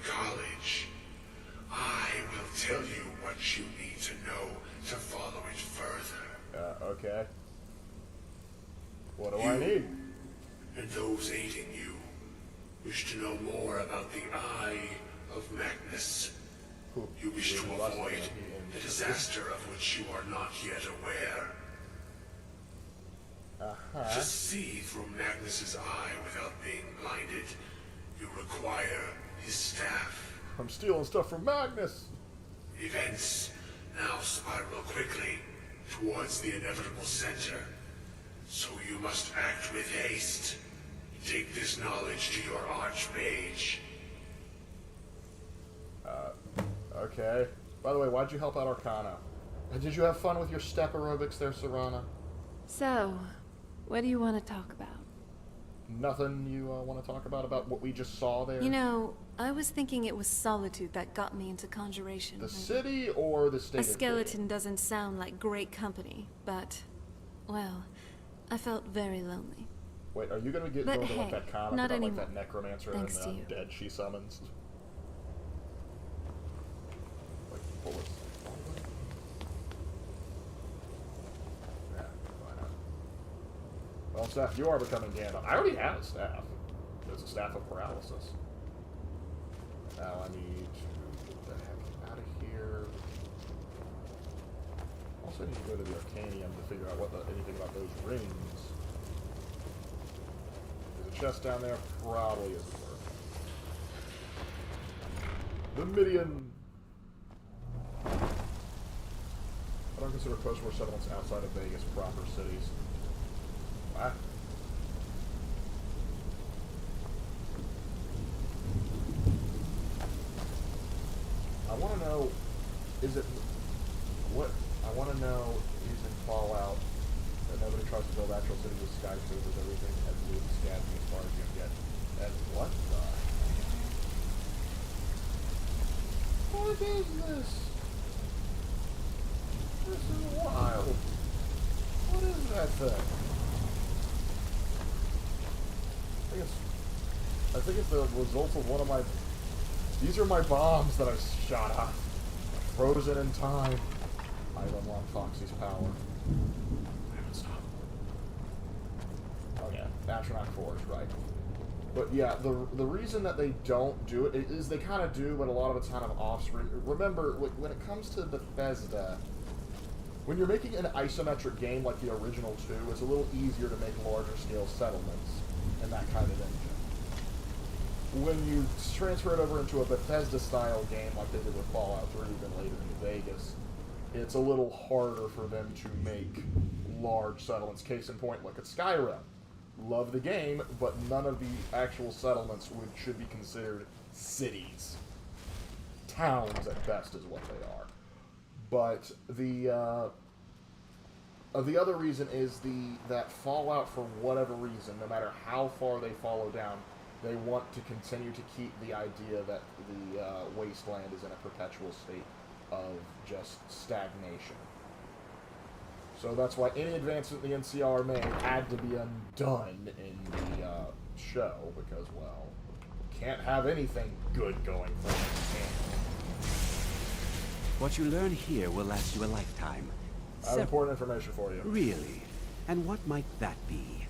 tell you what you need to know to follow it further.
Okay. What do I need?
And those aiding you wish to know more about the Eye of Magnus. You wish to avoid the disaster of which you are not yet aware. To see through Magnus's eye without being blinded, you require his staff.
I'm stealing stuff from Magnus.
Events now spiral quickly towards the inevitable center. So you must act with haste. Take this knowledge to your archmage.
Okay. By the way, why'd you help out Arcana? And did you have fun with your step aerobics there, Serana?
So, what do you want to talk about?
Nothing you want to talk about what we just saw there?
You know, I was thinking it was solitude that got me into conjuration.
The city or the state?
A skeleton doesn't sound like great company, but, well, I felt very lonely.
Wait, are you going to
But
go to
hey,
like that comic
not
about
anymore.
like that necromancer
Thanks
and
to you.
dead she summons? Like bullets. Yeah, why not? Well, staff, you are becoming Gandalf. I already have a staff. There's a staff of paralysis. Now I need to get the heck out of here. Also need to go to the Arcanium to figure out anything about those rings. There's a chest down there, probably isn't worth it. The Midian! I don't consider post-war settlements outside of Vegas proper cities. What? I want to know, I want to know is in Fallout that nobody tries to build actual cities with skyscrapers, everything has to do with scavenging as far as you can get. And what the heck? What is this? This is wild. What is that thing? I think it's the result of one of my... These are my bombs that I shot off. Frozen in time. I've unlocked Foxy's power. I haven't stopped. Oh yeah, Astronaut Forge, right. But yeah, the reason that they don't do it is they kind of do, but a lot of it's kind of off-screen. Remember, when it comes to Bethesda, when you're making an isometric game like the original 2, it's a little easier to make larger scale settlements and that kind of engine. When you transfer it over into a Bethesda-style game like they did with Fallout 3, even later in Vegas, it's a little harder for them to make large settlements. Case in point, look at Skyrim. Love the game, but none of the actual settlements should be considered cities. Towns, at best, is what they are. But the other reason is that Fallout, for whatever reason, no matter how far they follow down, they want to continue to keep the idea that the wasteland is in a perpetual state of just stagnation. So that's why any advancement the NCR made had to be undone in the show, because, well, can't have anything good going for it.
What you learn here will last you a lifetime.
I have important information for you.
Really? And what might that be?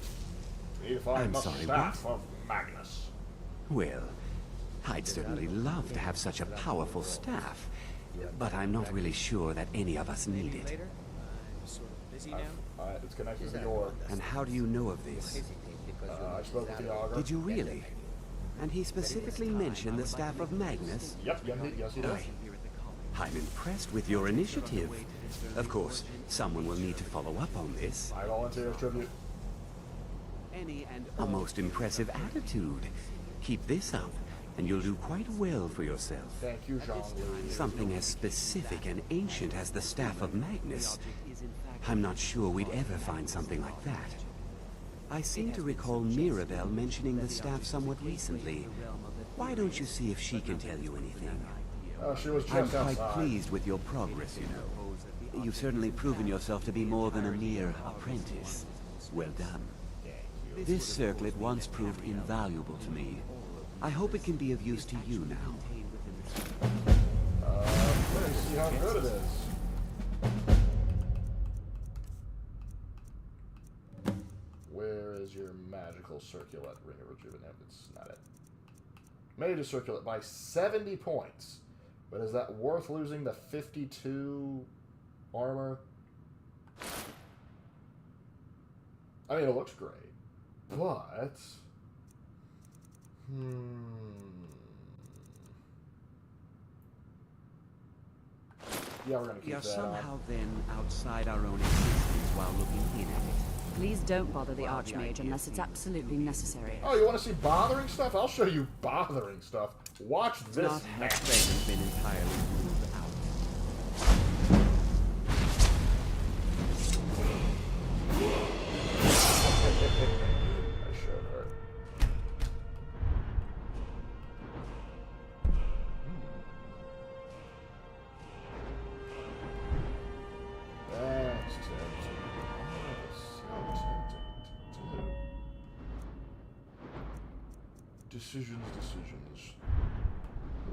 I'm sorry, staff of Magnus.
Well, I'd certainly love to have such a powerful staff, but I'm not really sure that any of us need it.
It's connected to the orb.
And how do you know of this?
I spoke with the augur.
Did you really? And he specifically mentioned the staff of Magnus?
Yep, yes he does.
I'm impressed with your initiative. Of course, someone will need to follow up on this.
I volunteer as tribute.
A most impressive attitude. Keep this up, and you'll do quite well for yourself.
Thank you, Jean-Louis.
Something as specific and ancient as the staff of Magnus. I'm not sure we'd ever find something like that. I seem to recall Mirabelle mentioning the staff somewhat recently. Why don't you see if she can tell you anything?
She was just
I'm quite
outside.
pleased with your progress, you know. You've certainly proven yourself to be more than a mere apprentice. Well done. This circlet once proved invaluable to me. I hope it can be of use to you now.
Let me see see how good it is. Where is your magical circlet? Ring of Rejuvenate. It's not it. Made a circlet by 70 points. But is that worth losing the 52 armor? I mean, it looks great. But... Yeah, we're gonna keep
We are
that
somehow
on.
then outside our own existence while looking in at it.
Please don't bother the Archmage unless it's absolutely necessary.
Oh, you want to see bothering stuff? I'll show you bothering stuff. Watch this.
Not have things been entirely ruled out.
I showed her. That's tempting. Oh, so tempting to do. Decisions.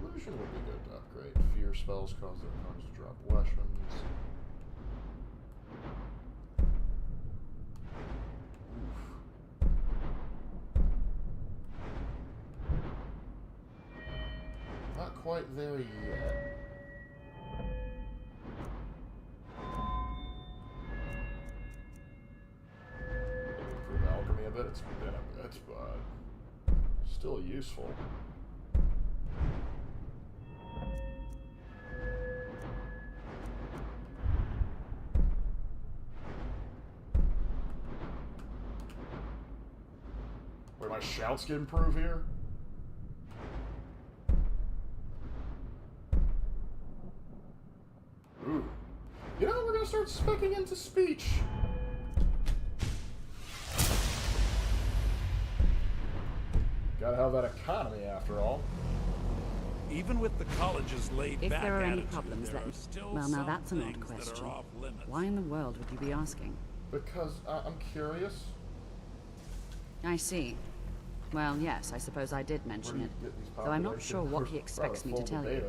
Illusion would be good to upgrade. Fear spells cause their opponents to drop weapons. Not quite there yet. Improve alchemy a bit. It's been a bit, but still useful. Wait, my shouts get improved here? Ooh. You know, we're gonna start speccing into speech. Gotta have that economy after all.
Even with the college's laid
If
back
there are any
attitude,
problems,
there
let
are still
well, now
some
that's an odd
things that
question.
are off limits.
Why in the world would you be asking?
Because I'm curious.
I see. Well, yes, I suppose I did mention it, though I'm not sure what he expects me to tell you.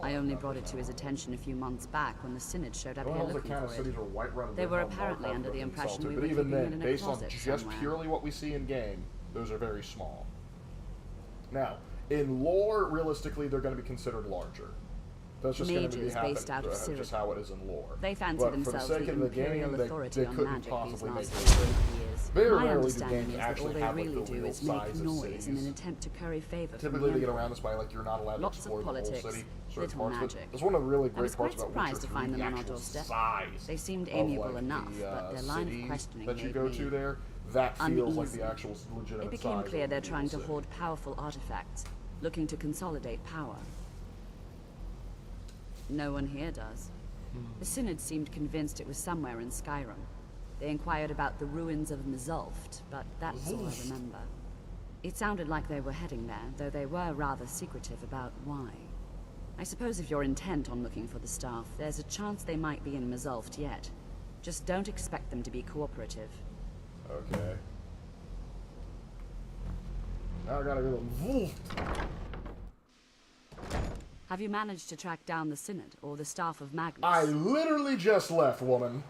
I only brought it to his attention a few months back when the Synod showed up here looking for it. They were apparently under the impression we were
but even
keeping it
then,
in a
based on
closet
just
somewhere.
purely what we see in game, those are very small. Now, in lore, realistically, they're going to be considered larger. That's just going to be
Mages based out of
just how it is in lore.
They fancy
but
themselves
for the sake
the
of the
imperial
game,
authority
they
on
couldn't
magic
possibly
these
make
last
it
few
big.
years.
Very
My
rarely do
understanding
games
is that all
actually
they
have like
really
the
do
real
is make
size of
noise in
cities.
an attempt to curry favor from
Typically,
the
they get
Emperor.
around this by like you're not allowed
Lots
to
of
explore the whole
politics,
city. Certain
little
parts of it.
magic.
That's one of the really
I
great
was
parts
quite
about Witcher
surprised to
3,
find
the
them on our
actual
doorstep.
size
They seemed
of,
amiable
like,
enough,
the,
but their line of
city
questioning
that you
made
go
me
to there, that feels like
uneasy.
the actual legitimate
It became
size
clear
of
they're
the
trying to
city.
hoard powerful artifacts, looking to consolidate power. No one here does. The Synod seemed convinced it was somewhere in Skyrim. They inquired about the ruins of Mzulft, but that's all I remember. It sounded like they were heading there, though they were rather secretive about why. I suppose if you're intent on looking for the staff, there's a chance they might be in Mzulft yet. Just don't expect them to be cooperative.
Okay. Now I gotta go to Wolf.
Have you managed to track down the Synod, or the staff of Magnus?
I literally just left, woman.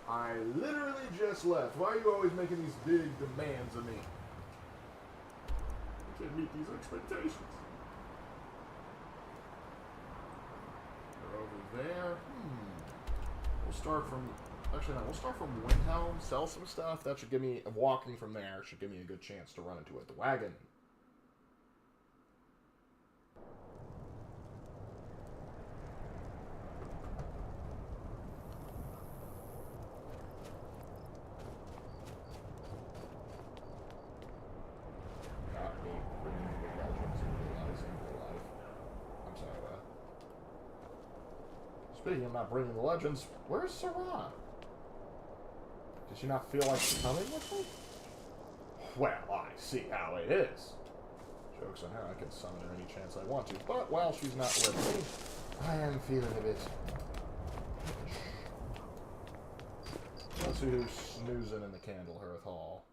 I literally just left. Why are you always making these big demands of me? I can't meet these expectations. They're over there. We'll start from... Actually, no. We'll start from Windhelm, sell some stuff. That should give me... Walking from there should give me a good chance to run into it. The wagon. Not me bringing the legends and realizing real life. I'm sorry, what? Speaking of not bringing the legends, where's Sarah? Does she not feel like coming with me? Well, I see how it is. Joke's on her, I can summon her any chance I want to, but while she's not with me, I am feeling a bit... Let's see who's snoozing in the Candlehearth Hall.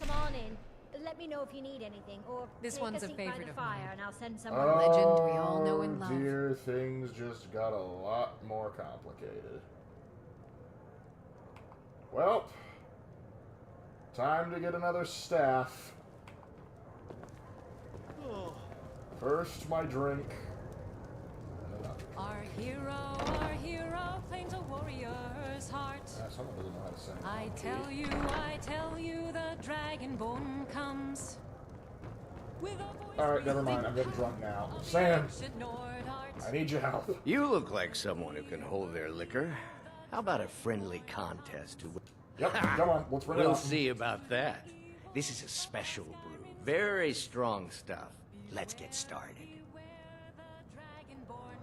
Come on in. let me know if you need anything, or
This
take
one's
a
a
seat by
favorite
the
of
fire,
mine.
and I'll send someone.
Legend we all know and love.
Dear, things just got a lot more complicated. Well, time to get another staff. First, my drink. And another.
Our hero claims a warrior's heart.
Someone doesn't know how to sing.
I tell you, the dragonborn comes.
Alright, never mind. I'm getting drunk now. Sam! I need your help.
You look like someone who can hold their liquor. How about a friendly contest to...
Yep, come on. Let's bring it
We'll
on.
see about that. This is a special brew. Very strong stuff. Let's get started.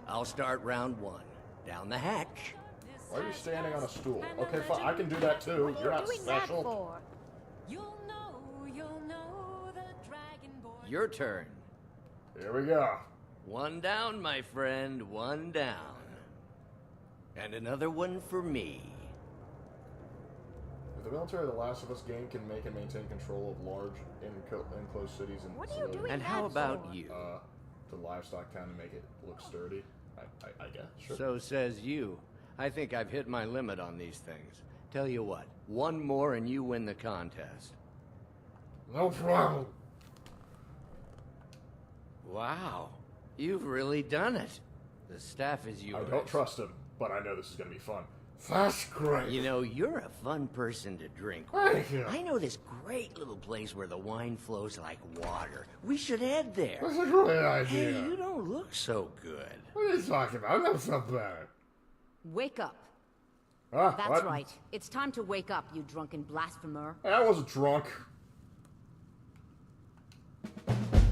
I'll start round one. Down the hatch.
Why are you standing on a stool? Okay, fine. I can do that too. You're not special.
For?
You'll know the dragonborn.
Your turn.
Here we go.
One down, my friend. One down. And another one for me.
If the military of The Last of Us game can make and maintain control of large enclosed cities and
What are you doing
And how about you?
The livestock town to make it look sturdy, I guess. Sure.
So says you. I think I've hit my limit on these things. Tell you what, one more and you win the contest.
No problem.
Wow, you've really done it. The staff is yours.
I don't trust him, but I know this is going to be fun. That's great.
You know, you're a fun person to drink
Thank
with.
you.
I know this great little place where the wine flows like water. We should head there.
That's a great idea.
Hey, you don't look so good.
What are you talking about? I'm not so bad.
Wake up.
Ah,
That's
what?
right. It's time to wake up, you drunken blasphemer.
I wasn't drunk.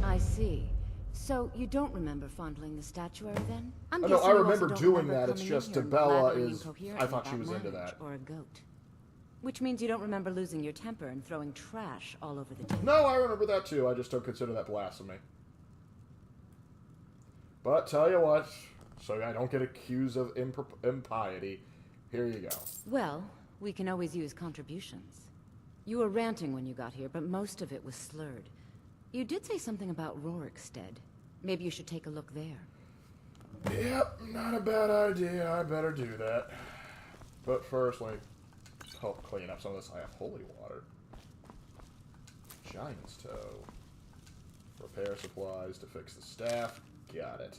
I see. So you don't remember fondling the statuary then? I'm
Oh, no,
guessing
I
you also
remember
don't
doing
remember
that. It's
coming
just
in here and
Bella
blathering
is.
incoherently
I thought she
about
was into
marriage
that.
Or a goat. Which means you don't remember losing your temper and throwing trash all over the table.
No, I remember that too. I just don't consider that blasphemy. But tell you what, so I don't get accused of impiety, here you go.
Well, we can always use contributions. You were ranting when you got here, but most of it was slurred. You did say something about Rorikstead. Maybe you should take a look there.
Yep, not a bad idea. I better do that. But first, let me help clean up some of this. I have holy water. Giant's toe. Repair supplies to fix the staff. Got it.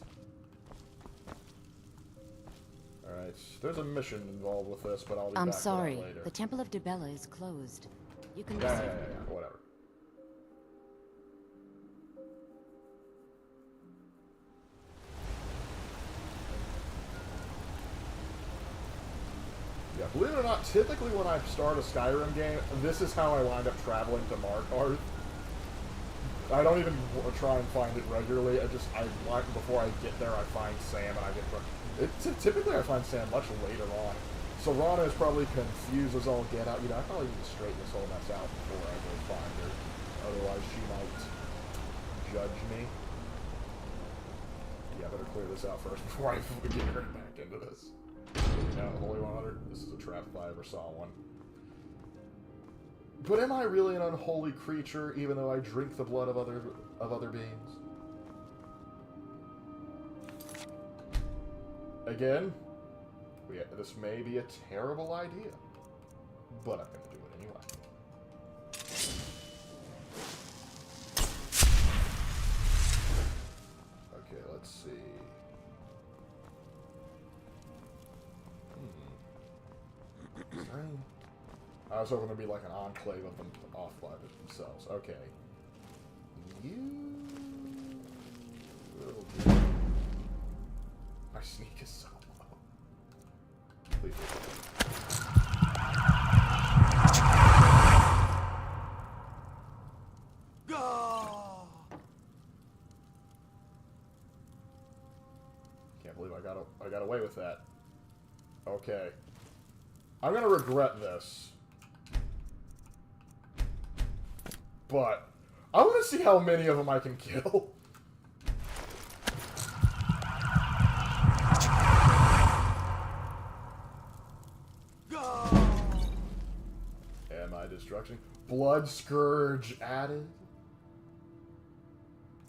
Alright, there's a mission involved with this, but I'll be
I'm
back
sorry.
to that later.
The Temple of Dibella is closed. You can
Yeah,
visit.
whatever. Yeah, believe it or not, typically when I start a Skyrim game, this is how I wind up traveling to Markarth. I don't even try and find it regularly. Before I get there, I find Sam and I get. Typically, I find Sam much later on. So Rana is probably confused as all get out. You know, I probably need to straighten this whole mess out before I go find her. Otherwise, she might judge me. Yeah, I better clear this out first before I get her back into this. Now, holy water. This is a trap if I ever saw one. But am I really an unholy creature, even though I drink the blood of other beings? Again, this may be a terrible idea, but I'm going to do it anyway. Okay, let's see. I was hoping there'd be like an enclave of them off by themselves. Okay. You will do. My sneak is so low. Please do. Can't believe I got away with that. Okay. I'm gonna regret this. But I want to see how many of them I can kill. Am I destruction? Blood Scourge added.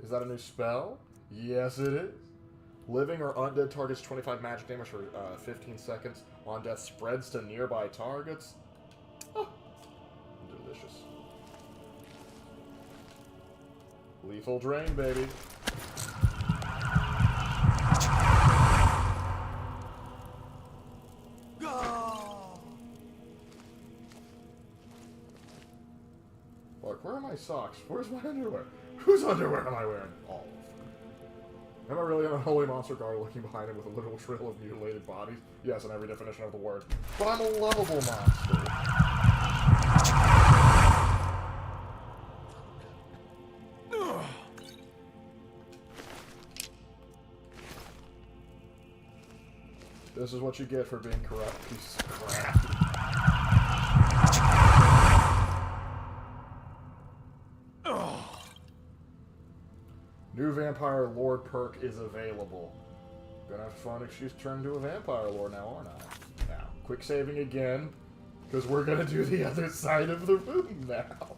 Is that a new spell? Yes, it is. Living or undead targets 25 magic damage for 15 seconds. On death spreads to nearby targets. Oh, delicious. Lethal drain, baby. Lark, where are my socks? Where's my underwear? Whose underwear am I wearing? All of them. Am I really an unholy monster guard looking behind him with a literal trail of mutilated bodies? Yes, in every definition of the word. But I'm a lovable monster. This is what you get for being corrupt, piece of crap. New Vampire Lord perk is available. Gonna have to find an excuse to turn into a Vampire Lord now, aren't I? Now, quick saving again, because we're gonna do the other side of the room now.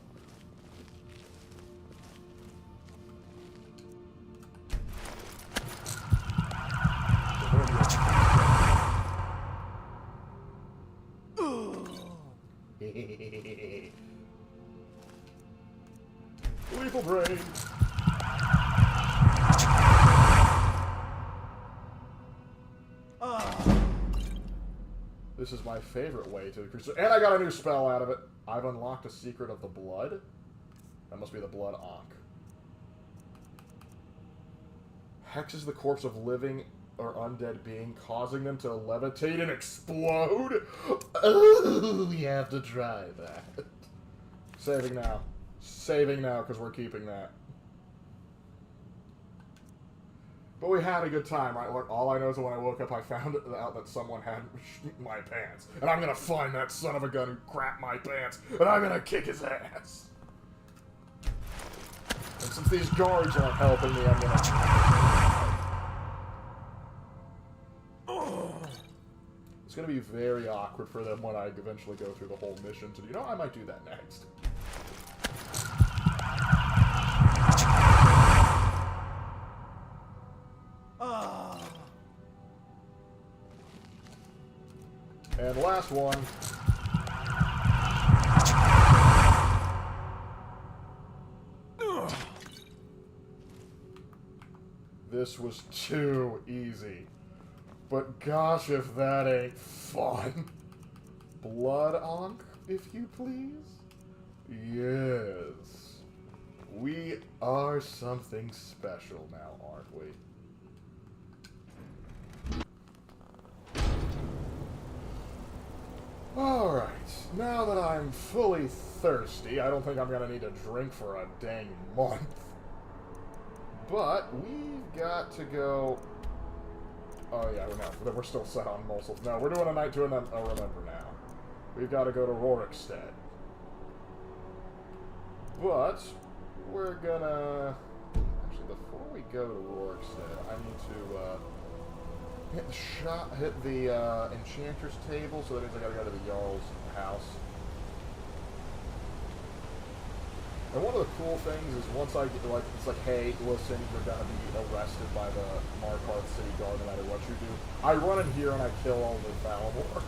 Lethal brain. This is my favorite way to increase it. And I got a new spell out of it. I've unlocked a secret of the blood. That must be the blood Ankh. Hexes the corpse of living or undead being, causing them to levitate and explode. Oh, we have to try that. Saving now. Saving now, because we're keeping that. But we had a good time, right? Look, all I know is that when I woke up, I found out that someone had my pants. And I'm gonna find that son of a gun who crapped my pants, and I'm gonna kick his ass. And since these guards aren't helping me, I'm gonna... It's gonna be very awkward for them when I eventually go through the whole mission to do... You know, I might do that next. And last one. This was too easy. But gosh, if that ain't fun. Blood Ankh, if you please? Yes. We are something special now, aren't we? Alright, now that I'm fully thirsty, I don't think I'm gonna need a drink for a dang month. But we've got to go... Oh yeah, no, we're still set on Mosul. No, we're doing a night to remember now. We've got to go to Rorikstead. But we're gonna... Actually, before we go to Rorikstead, I need to... hit the enchanter's table, so that means I gotta go to the Jarl's house. And one of the cool things is once I get, like, it's like, hey, listen, you're gonna be arrested by the Markarth City Guard no matter what you do. I run in here and I kill all the Valimor.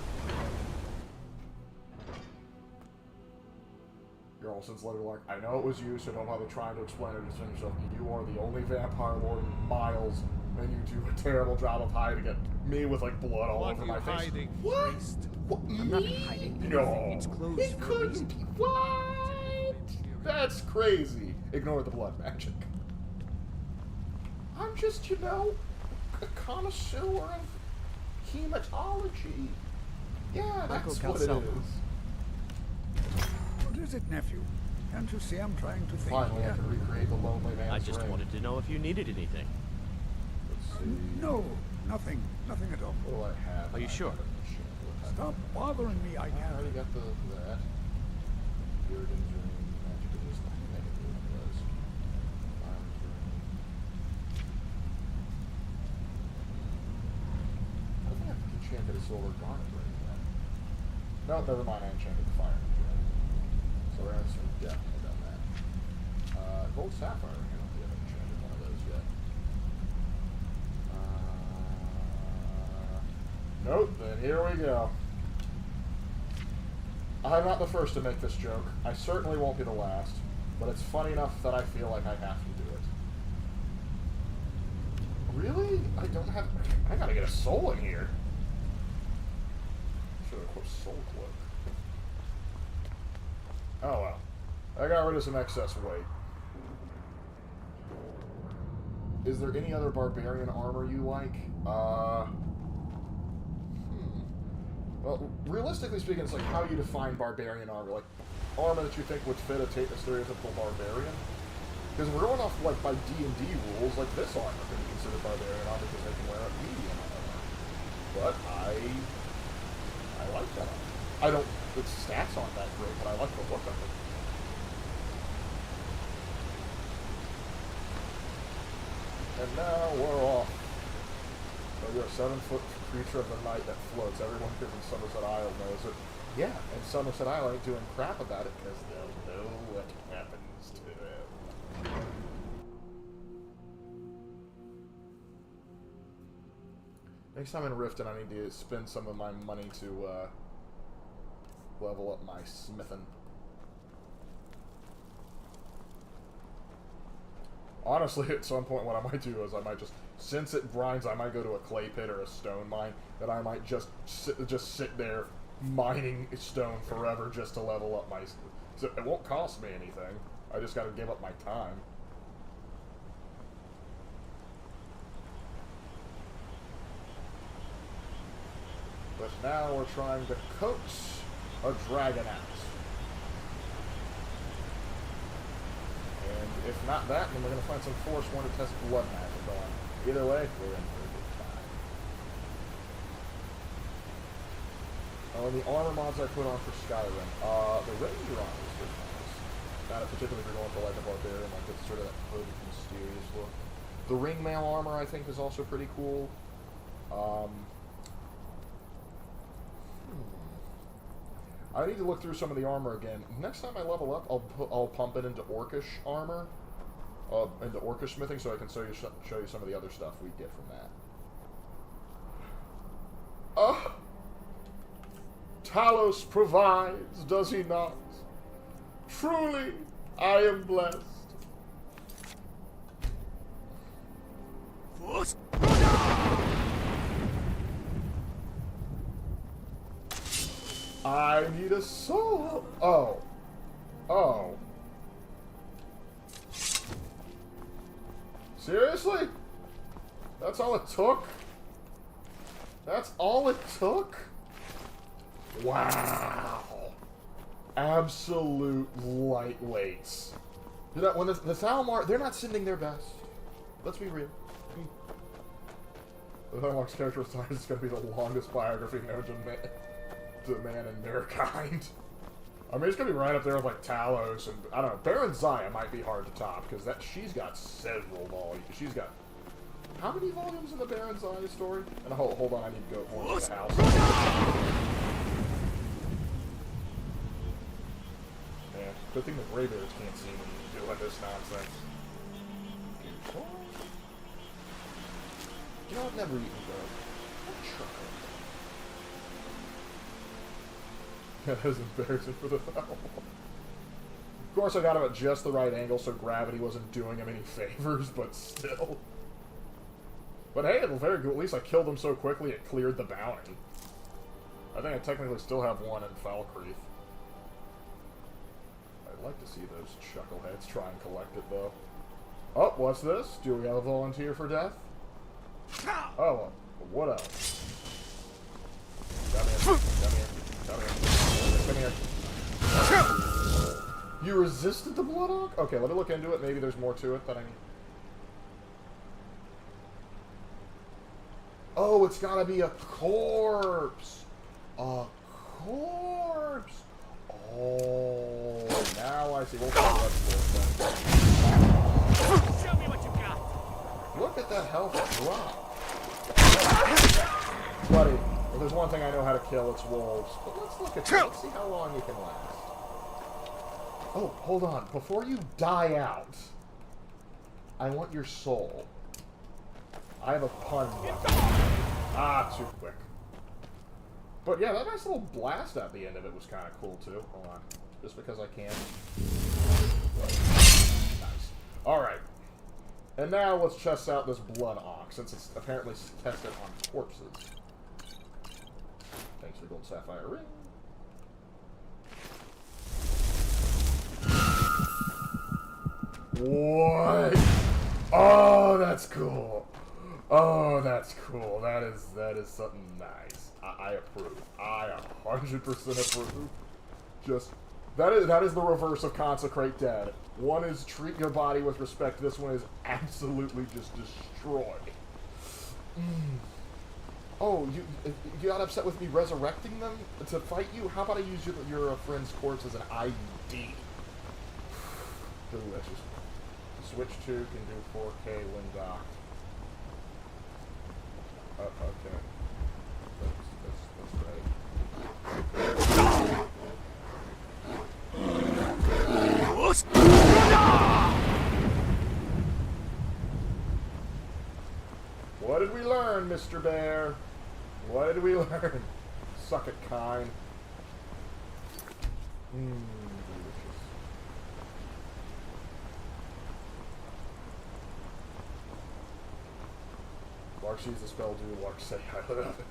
Jarlson's literally like, I know it was you, so don't bother trying to explain it to yourself. You are the only vampire lord in miles. And you do a terrible job of hiding it. Me with like blood all over my face. What? What?
I'm not hiding anything.
No.
It's closed
It
for a reason.
couldn't be. What? That's crazy. Ignore the blood magic. I'm just, you know, a connoisseur of hematology. Yeah, that's what it is.
What is it, nephew? Can't you see I'm trying to think?
Finally, I can recreate the lonely man's
I just
ring.
wanted to know if you needed anything.
No, nothing. Nothing at all.
What do I have?
Are you sure?
Stop bothering me, I
I
can't.
already got that. Bearded dream, magic of this thing, negative was. Fire's dream. I think I enchanted a silver garnet right then. No, never mind, I enchanted the fire dream. So we're answering definitely done that. Gold sapphire ring, I don't think I've enchanted one of Nope, then here we go. I'm not the first to make this joke. I certainly won't be the last. But it's funny enough that I feel like I have to do it. Really? I don't have... I gotta get a soul in here. Should have put soul clip. Oh well. I got rid of some excess weight. Is there any other barbarian armor you like? Well, realistically speaking, it's like how you define barbarian armor. Like, armor that you think would fit a stereotypical barbarian. Because we're going off, like, by D&D rules, like, this armor could be considered barbarian armor because they can wear a medium armor. But I like that armor. I don't... Its stats aren't that great, but I like the look of it. And now we're off. So you're a 7-foot creature of the night that floats. Everyone here in Somerset Isle knows it. Yeah, and Somerset Isle ain't doing crap about it because they'll know what happens to them. Next time in Riften, I need to spend some of my money to level up my smithing. Honestly, at some point, what I might do is I might just, since it grinds, I might go to a clay pit or a stone mine, that I might just sit there mining stone forever just to level up my... So it won't cost me anything. I just got to give up my time. But now we're trying to coax a dragon out. And if not that, then we're going to find some forest one to test blood magic on. Either way, we're in for a good time. Oh, and the armor mods I put on for Skyrim. The Ranger armor is pretty nice. Not particularly if you're going for like a barbarian, like it's sort of that hooded, mysterious look. The ringmail armor I think is also pretty cool. I need to look through some of the armor again. Next time I level up, I'll pump it into Orcish armor, into Orcish smithing, so I can show you some of the other stuff we get from that. Talos provides, does he not? Truly, I am blessed. I need a soul. Oh. Seriously? That's all it took? That's all it took? Wow. Absolute lightweights. You know, when the Thalmar, they're not sending their best. Let's be real. The Thalmar's character design is going to be the longest biography known to man in mankind. I mean, it's gonna be right up there with like Talos and I don't know. Baron Zaya might be hard to top because she's got several volumes. She's got how many volumes in the Baron Zaya story? And hold on, I need to go more to the house. Man, good thing the Greybeards can't see me doing this nonsense. You know, I've never eaten goat. I'll try it. That is embarrassing for the Thalmor. Of course, I got him at just the right angle so gravity wasn't doing him any favors, but still. But hey, at least I killed him so quickly it cleared the bounty. I think I technically still have one in Falkreath. I'd like to see those chuckleheads try and collect it, though. Oh, what's this? Do we have a volunteer for death? Oh, what else? Come here. Come here. You resisted the Bloodhawk? Okay, let me look into it. Maybe there's more to it that I need. Oh, it's gotta be a corpse. A corpse. Oh, now I see. We'll find that then. Show me what you got. Look at that health drop. Buddy. If there's one thing I know how to kill, it's wolves. But let's look at you. Let's see how long you can last. Oh, hold on. Before you die out, I want your soul. I have a pun. Ah, too quick. But yeah, that nice little blast at the end of it was kind of cool too. Hold on. Just because I can. Nice. Alright. And now let's test out this blood ox, since it's apparently tested on corpses. Thanks for the gold sapphire ring. What? Oh, that's cool. Oh, that's cool. That is something nice. I approve. I 100% approve. Just that is the reverse of consecrate dead. One is treat your body with respect. This one is absolutely just destroy. Oh, you got upset with me resurrecting them to fight you? How about I use your friend's corpse as an IUD? Delicious. Switch 2 can do 4K when docked. Okay. That's What did we learn, Mr. Bear? What did we learn? Suck it, kind. Delicious. Lark sees the spell do, Lark say I love it.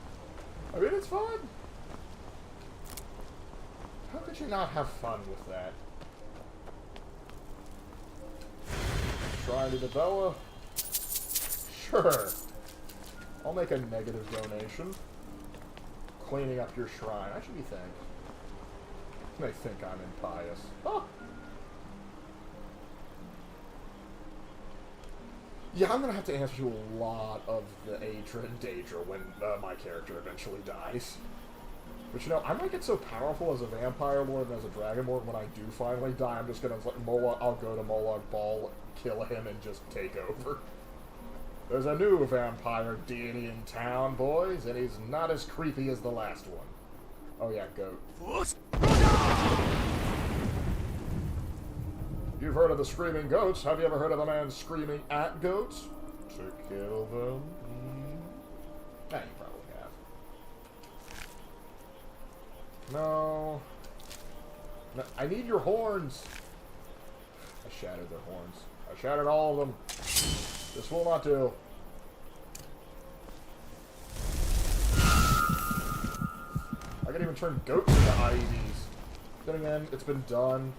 I mean, it's fun. How could you not have fun with that? Shrine to Devella? Sure. I'll make a negative donation. Cleaning up your shrine. I should be thanked. They think I'm impious. Oh. Yeah, I'm gonna have to answer to a lot of the Aedra and Daedra when my character eventually dies. But you know, I might get so powerful as a vampire lord and as a dragonborn when I do finally die, I'm just gonna like I'll go to Moloch Ball, kill him, and just take over. There's a new vampire deity in town, boys, and he's not as creepy as the last one. Oh yeah, goat. You've heard of the screaming goats. Have you ever heard of a man screaming at goats? To kill them? Yeah, you probably have. No. No. I need your horns. I shattered their horns. I shattered all of them. This will not do. I can even turn goats into IEDs. Then again, it's been done.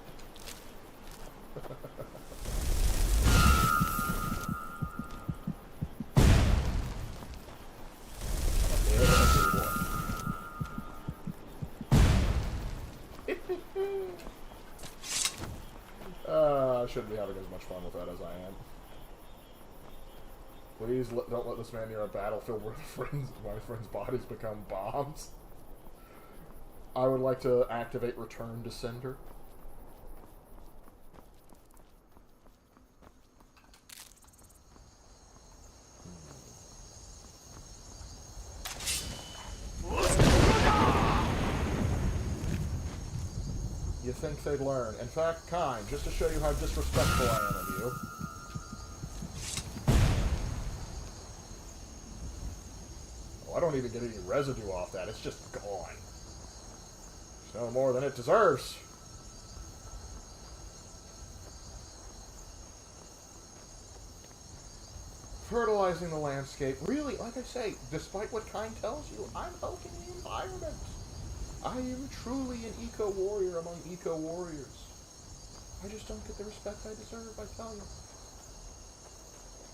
I shouldn't be having as much fun with that as I am. Please don't let this man near a battlefield where my friends' bodies become bombs. I would like to activate Return to Sender. You think they'd learn. In fact, kind, just to show you how disrespectful I am of you. Oh, I don't even get any residue off that. It's just gone. It's no more than it deserves. Fertilizing the landscape. Really, like I say, despite what kind tells you, I'm helping the environment. I am truly an eco-warrior among eco-warriors. I just don't get the respect I deserve, I tell you.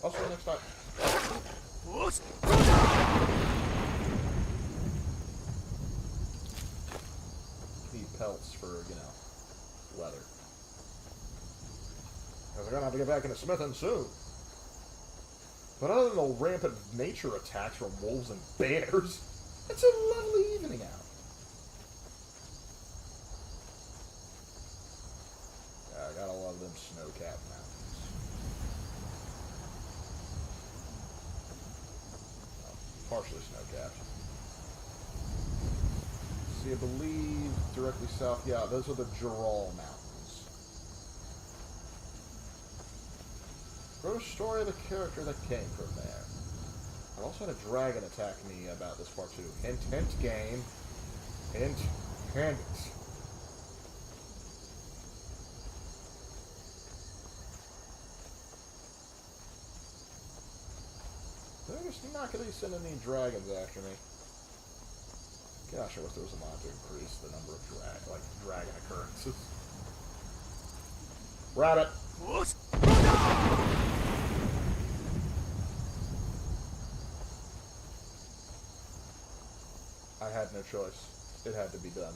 I'll see you next time. Need pelts for, you know, leather. Because I'm gonna have to get back into smithing soon. But other than the rampant nature attacks from wolves and bears, it's a lovely evening out. I gotta love them snow-capped mountains. Well, partially snow-capped. See, I believe directly south. Yeah, those are the Jural Mountains. Wrote a story of the character that came from there. I also had a dragon attack me about this part too. Hint, hint, game. Hint, hint. They're just not going to be sending any dragons after me. Gosh, I wish there was a mod to increase the number of dragon occurrences. Rabbit! I had no choice. It had to be done.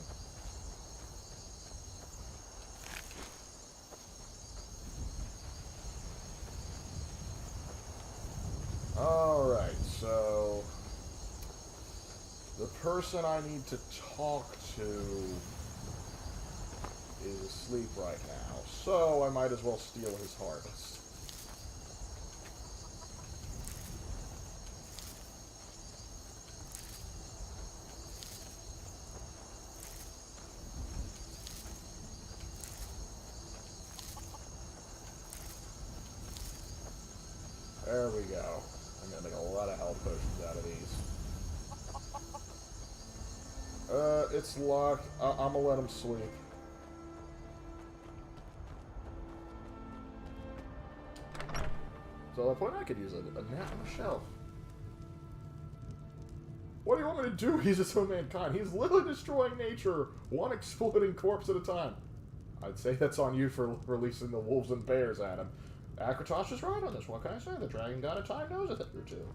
Alright, so the person I need to talk to is asleep right now, so I might as well steal his harvest. There we go. I'm gonna make a lot of health potions out of these. It's Lark. I'm gonna let him sleep. So at that point I could use a nap on the shelf. What do you want me to do? He's just so mankind. He's literally destroying nature, one exploding corpse at a time. I'd say that's on you for releasing the wolves and bears at him. Akratosh is right on this. What can I say? The dragon god of time knows a thing or two.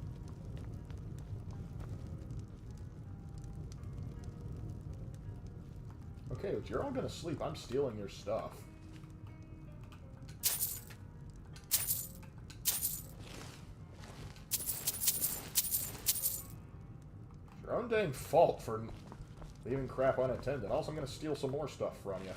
Okay, but you're all gonna sleep. I'm stealing your stuff. It's your own dang fault for leaving crap unattended. Also, I'm gonna steal some more stuff from you.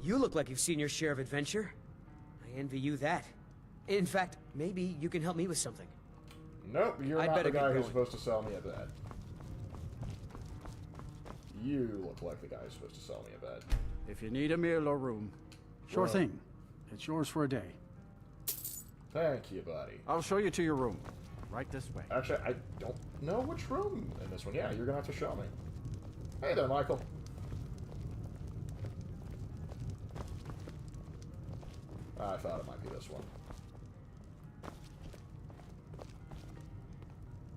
You look like you've seen your share of adventure. I envy you that. In fact, maybe you can help me with something.
Nope, you're not the guy who's supposed to sell me a bed. You look like the guy who's supposed to sell me a bed.
If you need a meal or room, sure thing. It's yours for a day.
Thank you, buddy.
I'll show you to your room. Right this way.
Actually, I don't know which room in this one. Yeah, you're gonna have to show me. Hey there, Michael. I thought it might be this one.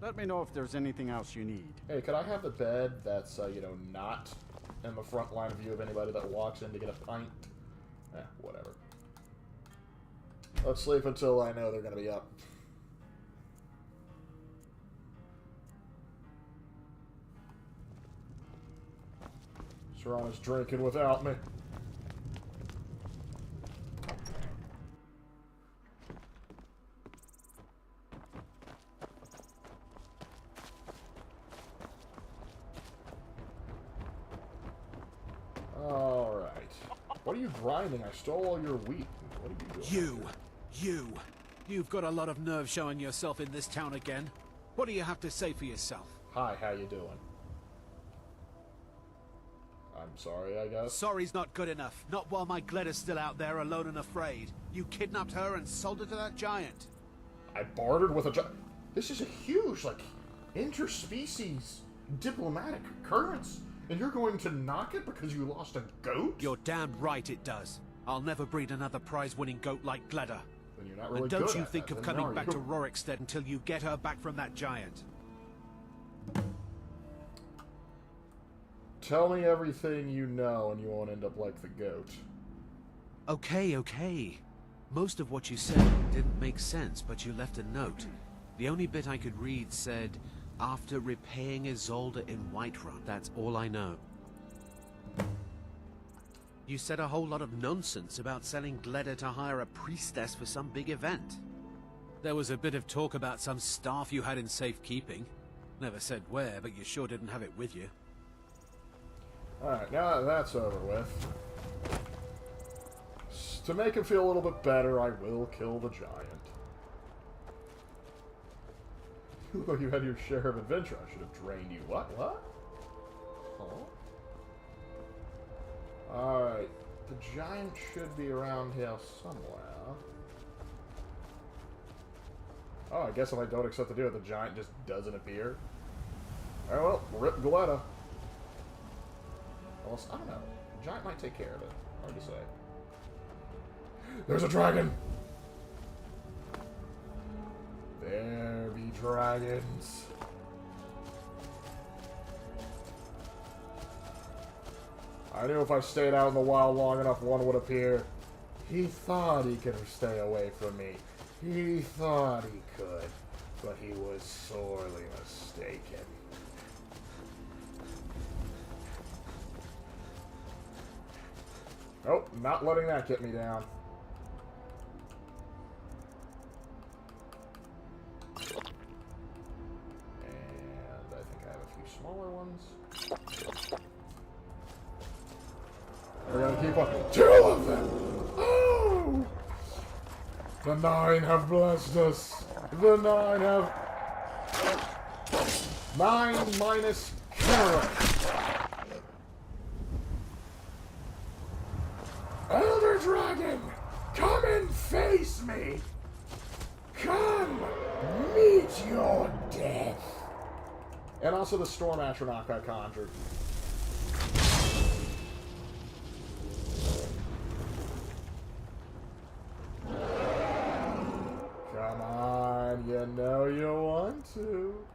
Let me know if there's anything else you need.
Hey, could I have the bed that's, you know, not in the front line of view of anybody that walks in to get a pint? Whatever. Let's sleep until I know they're gonna be up. Serrano's drinking without me. Alright. What are you grinding? I stole all your wheat. What are you doing?
You've got a lot of nerve showing yourself in this town again. What do you have to say for yourself?
Hi, how you doing? I'm sorry, I guess.
Sorry's not good enough. Not while my Gleda's still out there alone and afraid. You kidnapped her and sold her to that giant.
I bartered with a giant. This is a huge, like, interspecies diplomatic occurrence. And you're going to knock it because you lost a goat?
You're damn right it does. I'll never breed another prize-winning goat like Gleda.
Then you're not really
and
good
don't you
at
think
that,
of
then,
coming
are
back
you?
to Rorikstead until you get her back from that giant.
Tell me everything you know and you won't end up like the goat.
Okay. Most of what you said didn't make sense, but you left a note. The only bit I could read said, after repaying Isolde in Whiterun. That's all I know. You said a whole lot of nonsense about selling Gleda to hire a priestess for some big event. There was a bit of talk about some staff you had in safekeeping. Never said where, but you sure didn't have it with you.
Alright, now that that's over with, to make him feel a little bit better, I will kill the giant. You look like you had your share of adventure. I should have drained you. What? Huh? Alright, the giant should be around here somewhere. Oh, I guess if I don't accept the deal, the giant just doesn't appear. Oh well, rip Gletta. Well, I don't know. The giant might take care of it. Hard to say. There's a dragon! There be dragons. I knew if I stayed out in the wild long enough, one would appear. He thought he could stay away from me. He thought he could, but he was sorely mistaken. Oh, not letting that get me down. And I think I have a few smaller ones. We're gonna keep on. 2 of them! Oh! The 9 have blessed us. The 9 have... 9 minus Karen. Elder Dragon, come and face me. Come, meet your death. And also the Storm Atronach I conjured. Come on, you know you want to. You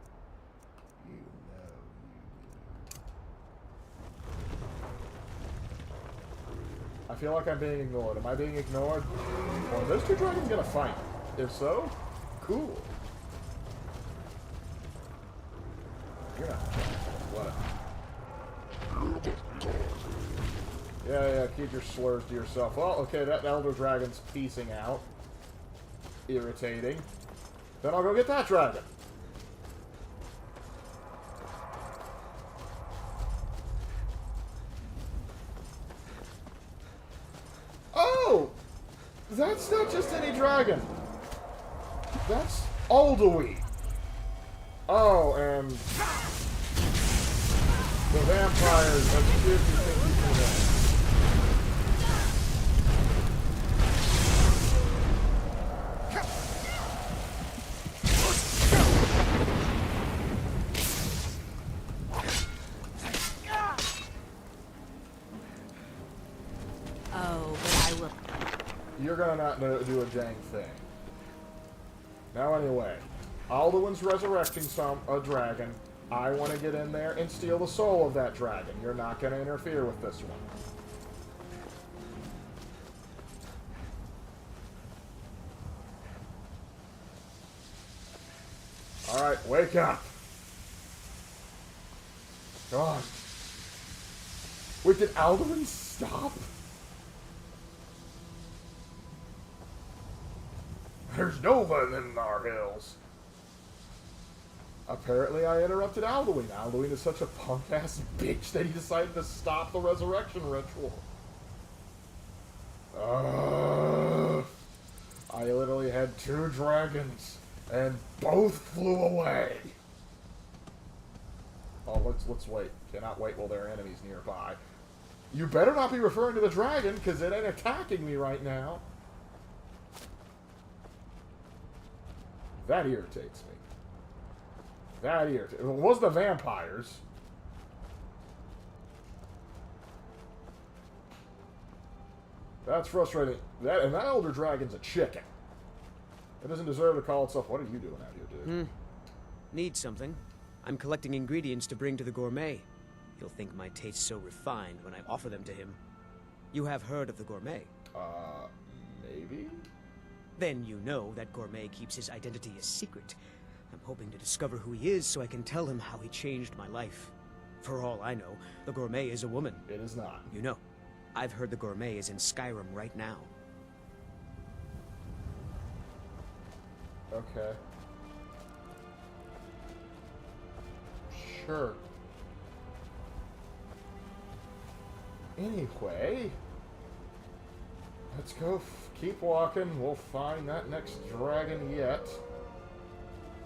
know I feel like I'm being ignored. Am I being ignored? Well, are those 2 dragons gonna fight? If so, cool. Yeah. What? Yeah, keep your slurs to yourself. Well, okay, that Elder Dragon's piecing out. Irritating. Then I'll go get that dragon. Oh! That's not just any dragon. That's Alduin. Oh, and the vampires have shit you think you can do. You're gonna not do a dang thing. Now anyway, Alduin's resurrecting a dragon. I want to get in there and steal the soul of that dragon. You're not gonna interfere with this one. Alright, wake up. Come on. Wait, did Alduin stop? There's Nova in our hills. Apparently I interrupted Alduin. Alduin is such a punk-ass bitch that he decided to stop the resurrection ritual. I literally had 2 dragons, and both flew away. Oh, let's wait. Cannot wait while there are enemies nearby. You better not be referring to the dragon, because it ain't attacking me right now. That irritates me. That irritates me. It was the vampires. That's frustrating. And that Elder Dragon's a chicken. It doesn't deserve to call itself. What are you doing out here, dude?
Need something. I'm collecting ingredients to bring to the gourmet. He'll think my tastes so refined when I offer them to him. You have heard of the gourmet?
Maybe?
Then you know that gourmet keeps his identity a secret. I'm hoping to discover who he is so I can tell him how he changed my life. For all I know, the gourmet is a woman.
It is not.
You know, I've heard the gourmet is in Skyrim right now.
Okay. Sure. Anyway, let's go keep walking. We'll find that next dragon yet.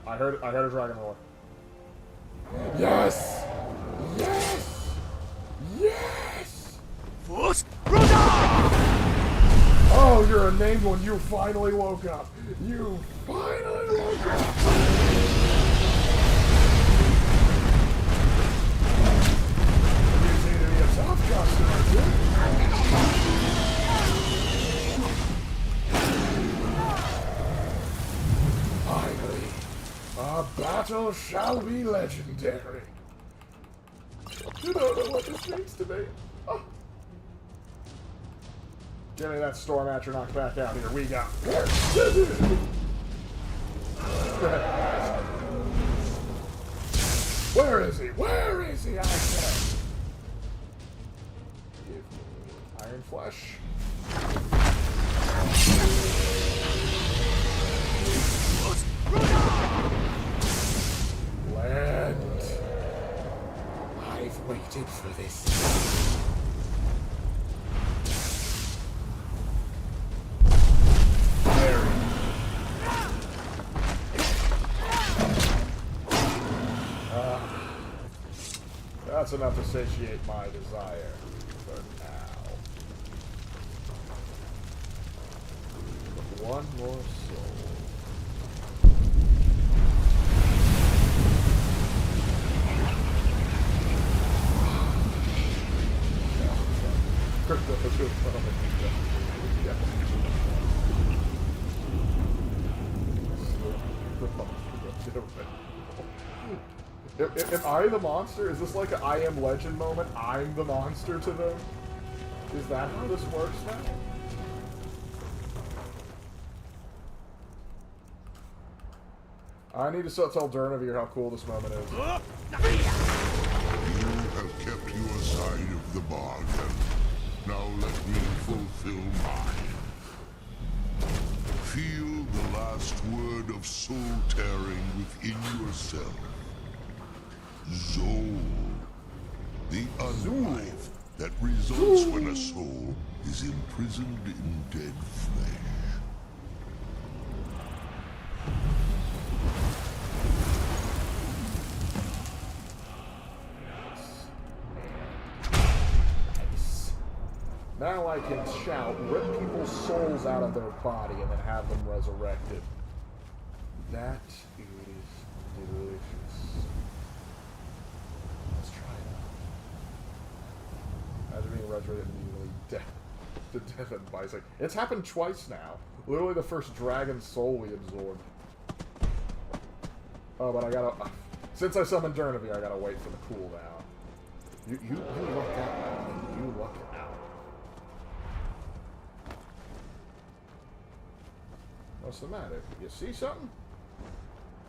I heard a dragon roar. Yes! Yes! Yes!
First, Roda!
Oh, you're a named one. You finally woke up. You finally woke up. You seem to be a tough customer, too. Finally, our battle shall be legendary. You don't know what this means to me. Oh. Give me that Storm Atronach back out here. We got. Where is he? Where is he? I said. Give me Iron Flesh. Land. I've waited for this. That's enough to satiate my desire for now. One more soul. Am I the monster? Is this like an I Am Legend moment? I'm the monster to them? Is that how this works now? I need to tell Durnavir how cool this moment is.
You have kept your side of the bargain. Now let me fulfill mine. Feel the last word of soul tearing within yourself. Zol. The unlife that results when a soul is imprisoned in dead flesh.
Nice. Now I can shout, rip people's souls out of their body, and then have them resurrected. That is delicious. Imagine being resurrected immediately to death and bicycle. It's happened twice now. Literally the first dragon soul we absorbed. Oh, but I gotta... Since I summoned Durnavir, I gotta wait for the cooldown. You lucked out, man. You lucked out. What's the matter? You see something?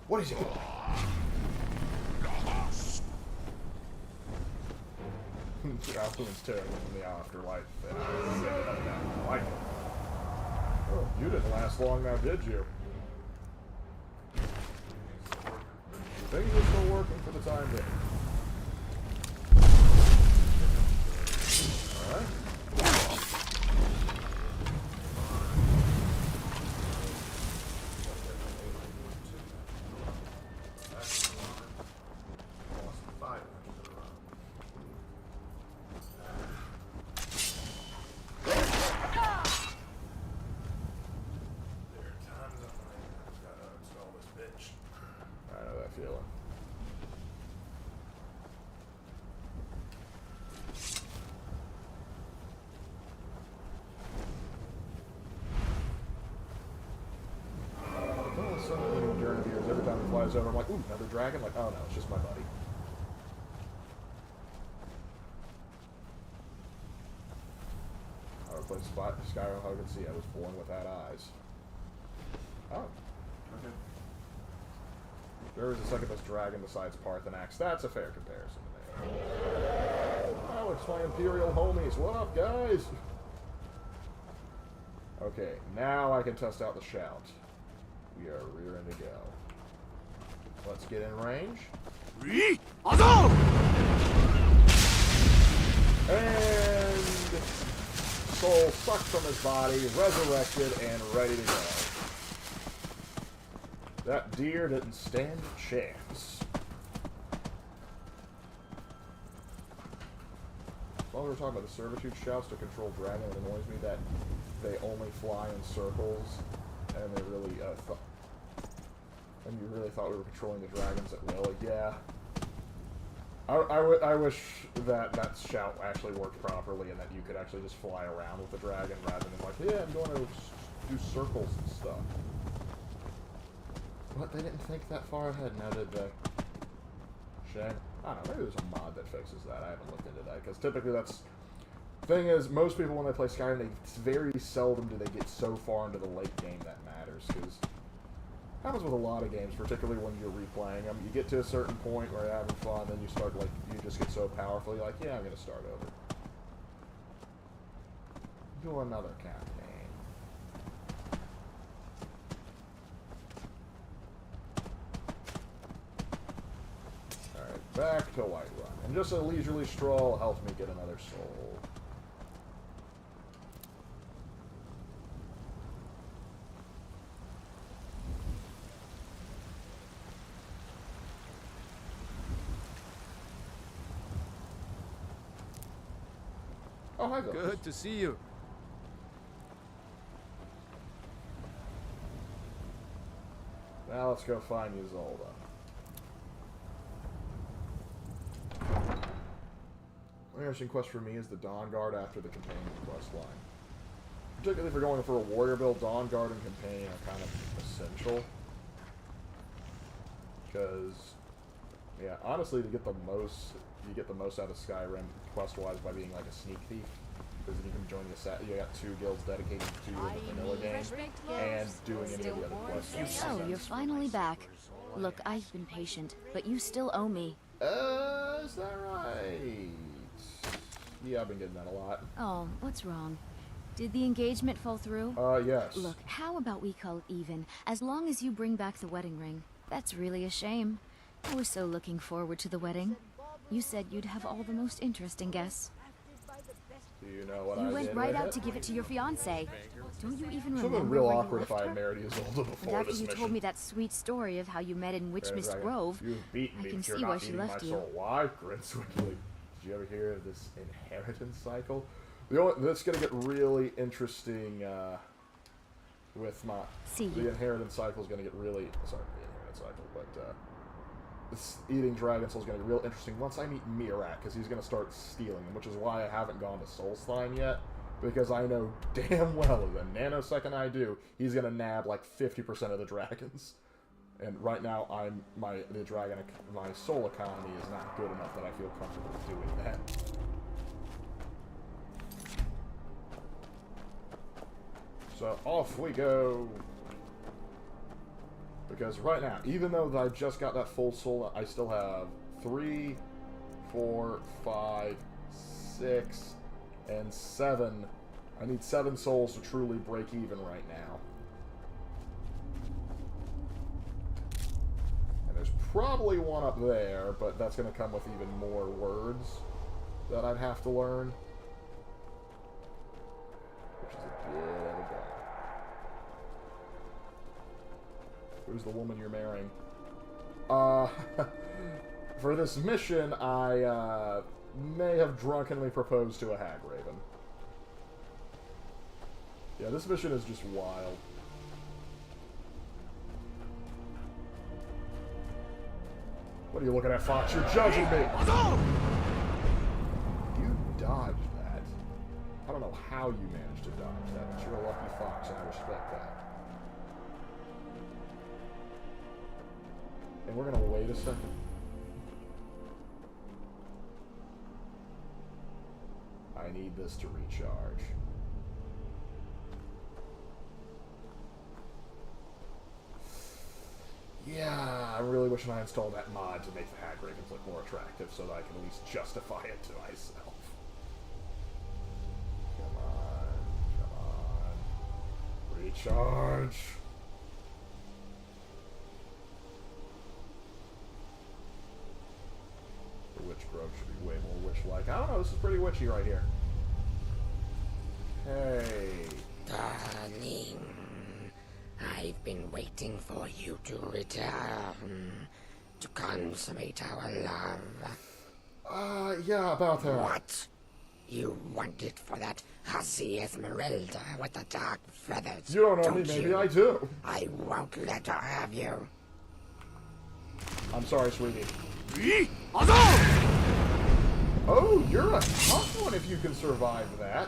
What is it? Alcuin's terrible in the afterlife. I like it. Oh, you didn't last long now, did you? Things are still working for the time being. Alright. Every time it flies over, I'm like, ooh, another dragon? Like, oh no, it's just my buddy. I replaced Skyrim Hug and See. I was born without eyes. Oh. Okay. There is a second best dragon besides Parthenax. That's a fair comparison to me. Oh, it's my Imperial homies. What up, guys? Okay, now I can test out the shout. We are rearing to go. Let's get in range. And soul sucked from his body, resurrected, and ready to go. That deer didn't stand a chance. As long while we were talking about the servitude shouts to control dragon, it annoys me that they only fly in circles, and they really, and you really thought we were controlling the dragons at will. Yeah. I wish that shout actually worked properly, and that you could actually just fly around with the dragon, rather than like, yeah, I'm going to do circles and stuff. But they didn't think that far ahead, now did they? Shame. I don't know, maybe there's a mod that fixes that. I haven't looked into that, because typically that's... Thing is, most people when they play Skyrim, very seldom do they get so far into the late game that matters, because... happens with a lot of games, particularly when you're replaying them. You get to a certain point where you're having fun, then you start, like, you just get so powerful, you're like, yeah, I'm gonna start over. Do another campaign. Alright, back to Whiterun. And just a leisurely stroll helps me get another soul. Oh, hi, Ghost.
Good to see you.
Now let's go find Ysolda. An interesting quest for me is the Dawn Guard after the companion quest line. Particularly if you're going for a warrior build, Dawn Guard and companion are kind of essential. Because, yeah, honestly, to get the most, you get the most out of Skyrim quest-wise by being like a sneak thief. Because then you can join the set. You got 2 guilds dedicated to you in the vanilla game, and doing any of the other quests.
Oh, you're finally back. Look, I've been patient, but you still owe me.
Is that right? Yeah, I've been getting that a lot.
Oh, what's wrong? Did the engagement fall through?
Yes.
Look, how about we call it even, as long as you bring back the wedding ring? That's really a shame. I was so looking forward to the wedding. You said you'd have all the most interesting guests.
Do you know what
You
I
went
did
right
with
out
it?
to give it to your fiancé. Don't you even
It would have
remember
been real
where
awkward
you
if
left
I
her?
had married Ysolda
And
before
after
this
you
mission.
told me that sweet story of how you met in Witchmist Grove,
You've beaten me,
I can
but you're
see
not
why she
eating
left
my
you.
soul. Why? Grin swiftly. Did you ever hear of this inheritance cycle? That's going to get really interesting with my... The inheritance cycle is going to get really... Sorry, the inheritance cycle, but... this eating dragon soul is going to be real interesting once I meet Mirak, because he's going to start stealing them, which is why I haven't gone to Soulslime yet, because I know damn well the nanosecond I do, he's going to nab like 50% of the dragons. And right now, my soul economy is not good enough that I feel comfortable doing that. So off we go. Because right now, even though I just got that full soul, I still have 3, 4, 5, 6, and 7. I need 7 souls to truly break even right now. And there's probably one up there, but that's going to come with even more words that I'd have to learn. Which is a bit of a bummer. Who's the woman you're marrying? For this mission, I may have drunkenly proposed to a hag raven. Yeah, this mission is just wild. What are you looking at, Fox? You're judging me! You dodged that. I don't know how you managed to dodge that, but you're a lucky fox, and I respect that. And we're gonna wait a second. I need this to recharge. Yeah, I'm really wishing I installed that mod to make the hag ravens look more attractive so that I can at least justify it to myself. Come on. Recharge. The Witch Grove should be way more witch-like. I don't know, this is pretty witchy right here. Hey.
Darling, I've been waiting for you to return to consummate our love.
Yeah, about that.
What? You want it for that hussy Esmeralda with the dark feathers.
You don't know me, maybe I do.
I won't let her have you.
I'm sorry, sweetie. Oh, you're a tough one if you can survive that.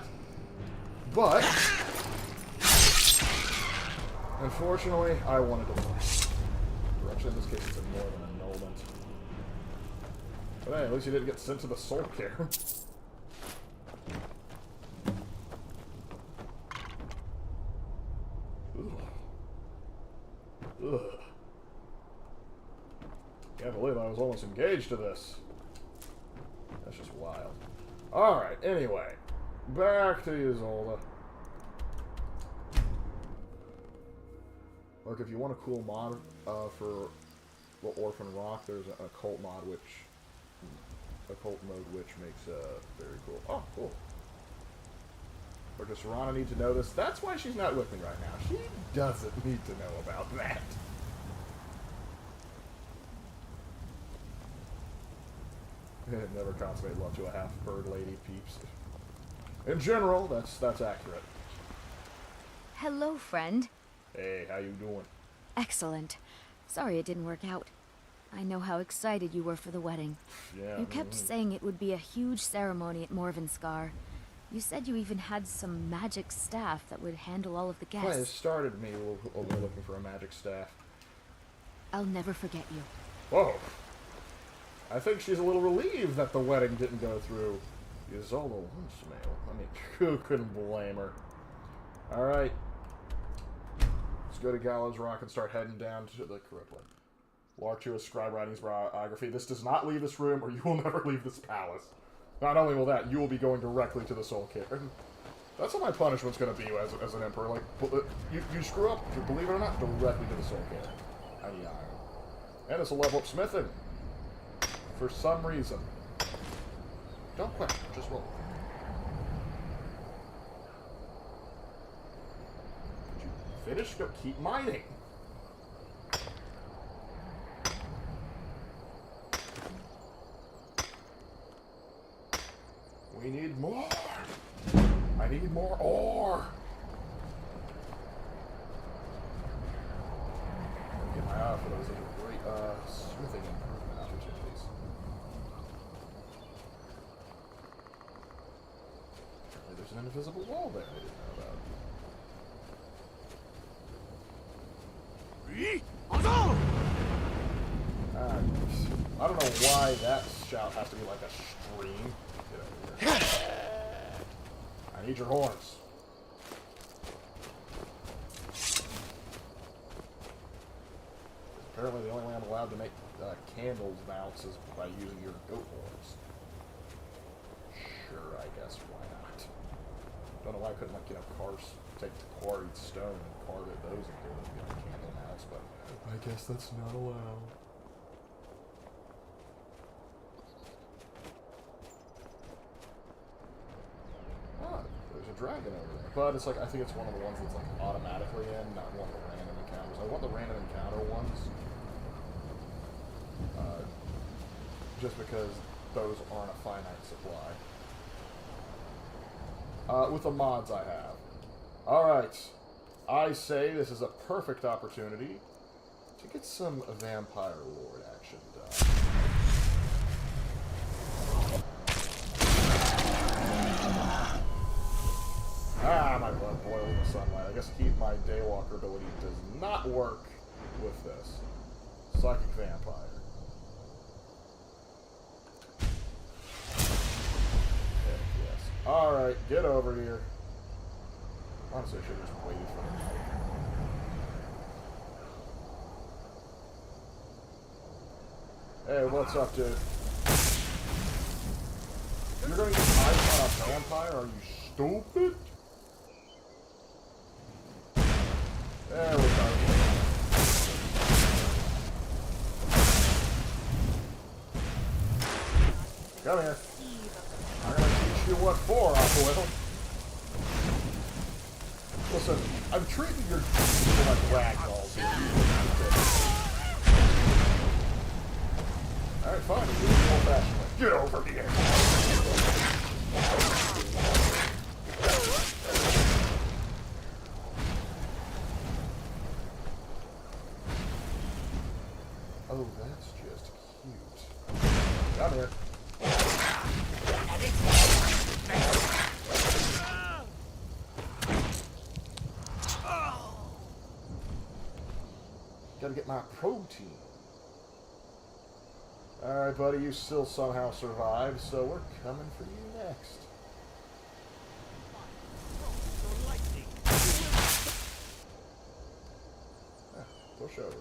But, unfortunately, I wanted to win. Actually, in this case, it's more than annulment. But hey, at least you didn't get sent to the soul care. Ugh. Can't believe I was almost engaged to this. That's just wild. Alright, anyway. Back to Isolde. Look, if you want a cool mod for Orphan Rock, there's an occult mod occult mode which makes very cool. Oh, cool. Or does Serana need to know this? That's why she's not with me right now. She doesn't need to know about that. Never consummate love to a half-bird lady, peeps. In general, that's accurate.
Hello, friend.
Hey, how you doing?
Excellent. Sorry it didn't work out. I know how excited you were for the wedding.
Yeah.
You kept saying it would be a huge ceremony at Morvenskar. You said you even had some magic staff that would handle all of the guests.
Well, it started me looking for a magic staff.
I'll never forget you.
Whoa. I think she's a little relieved that the wedding didn't go through. Isolde Huntsmail. I mean, who couldn't blame her? Alright. Let's go to Gallows Rock and start heading down to the Crippling. Lark to a scribe writing's biography. This does not leave this room, or you will never leave this palace. Not only will that, you will be going directly to the Soul Cairn. That's what my punishment's going to be as an emperor. Like, you screw up, believe it or not, directly to the Soul Cairn. And it's a level up smithing. For some reason. Don't question, just roll. Did you finish? Go keep mining. We need more. I need more ore. Get my eye for those great smithing improvement opportunities. There's an invisible wall there I didn't know about. I don't know why that shout has to be like a stream. Get over here. I need your horns. Apparently the only way I'm allowed to make candles bounce is by using your goat horns. Sure, I guess, why not? Don't know why I couldn't, like, take quarried stone and carve it those into candle mounts, but I guess that's not allowed. There's a dragon over there. But it's like, I think it's one of the ones that's like automatically in, not one of the random encounters. I want the random encounter ones. Just because those aren't a finite supply. With the mods I have. Alright. I say this is a perfect opportunity to get some Vampire Lord action done. My blood boiled in the sunlight. I guess my Daywalker ability does not work with this. Psychic Vampire. Heck yes. Alright, get over here. Honestly, I should have just waited for him. Hey, what's up, dude? You're gonna get eyes on a vampire? Are you stupid? There we go. Come here. I'm gonna teach you what for, Aquil. Listen, I'm treating your people like ragdolls here. Alright, fine. Get over here. Gotta get my protein. Alright, buddy, you still somehow survived, so we're coming for you next. Push over.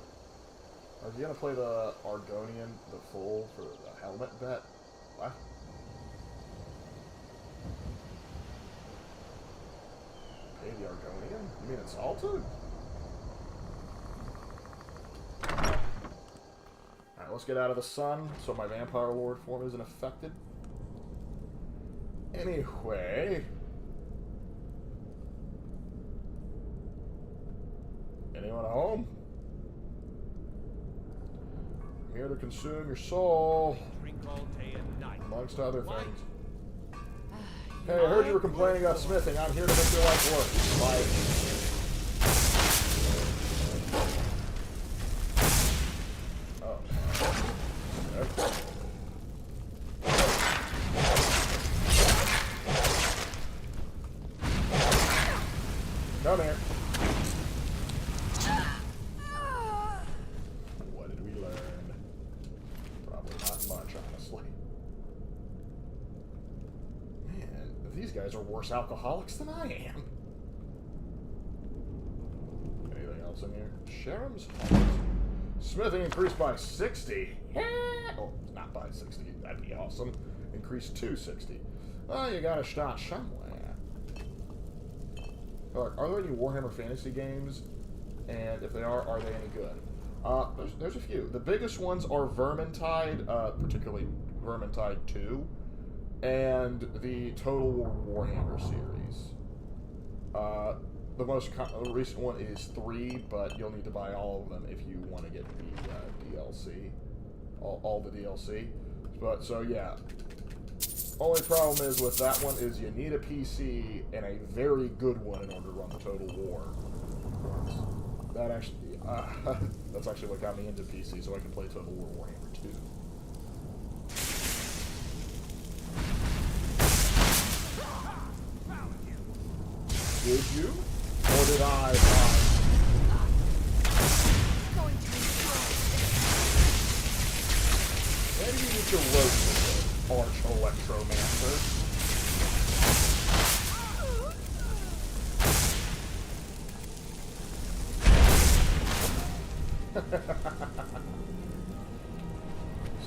Are you gonna play the Argonian, the full, for the helmet bet? What? Pay the Argonian? You mean it's altered? Alright, let's get out of the sun so my vampire lord form isn't affected. Anyway. Anyone home? I'm here to consume your soul. Amongst other things. Hey, I heard you were complaining about smithing. I'm here to make your life worse. Oh. Okay. Come here. What did we learn? Probably not much, honestly. Man, these guys are worse alcoholics than I am. Anything else in here? Sharon's Halls. Smithing increased by 60. Oh, not by 60. That'd be awesome. Increased to 60. Well, you gotta start somewhere. Are there any Warhammer Fantasy games? And if they are they any good? There's a few. The biggest ones are Vermintide, particularly Vermintide 2, and the Total War Warhammer series. The most recent one is 3, but you'll need to buy all of them if you want to get the DLC. All the DLC. But, so yeah. Only problem is with that one is you need a PC and a very good one in order to run the Total War. That actually, that's actually what got me into PC, so I can play Total War Warhammer 2. Did you? Or did I find? Maybe you need to roast it, Arch Electromancer.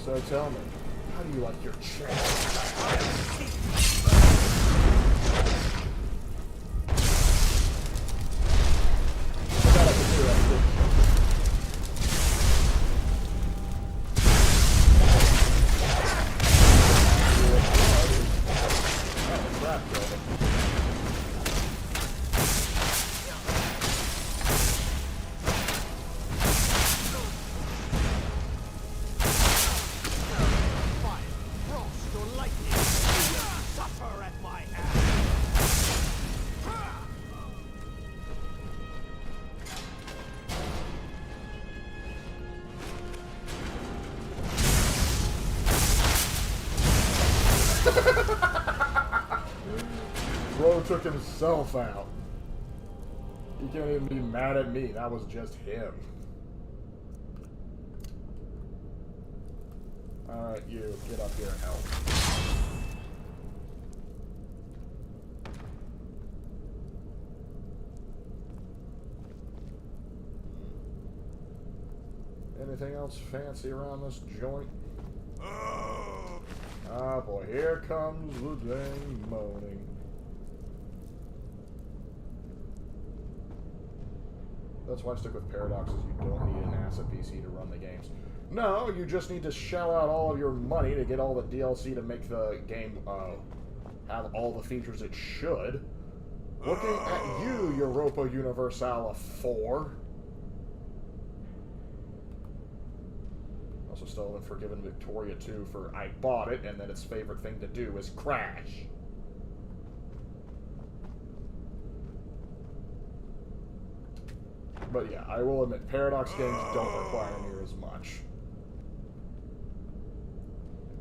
So tell me, how do you like your chance? Bro took himself out. You can't even be mad at me. That was just him. Alright, you. Get up here and help. Anything else fancy around this joint? Ah, boy. Here comes the dang moaning. That's why I stick with Paradox, is you don't need an asset PC to run the games. No, you just need to shell out all of your money to get all the DLC to make the game have all the features it should. Looking at you, Europa Universala 4. Also still haven't forgiven Victoria 2 for I bought it and then its favorite thing to do is crash. But yeah, I will admit, Paradox games don't require near as much.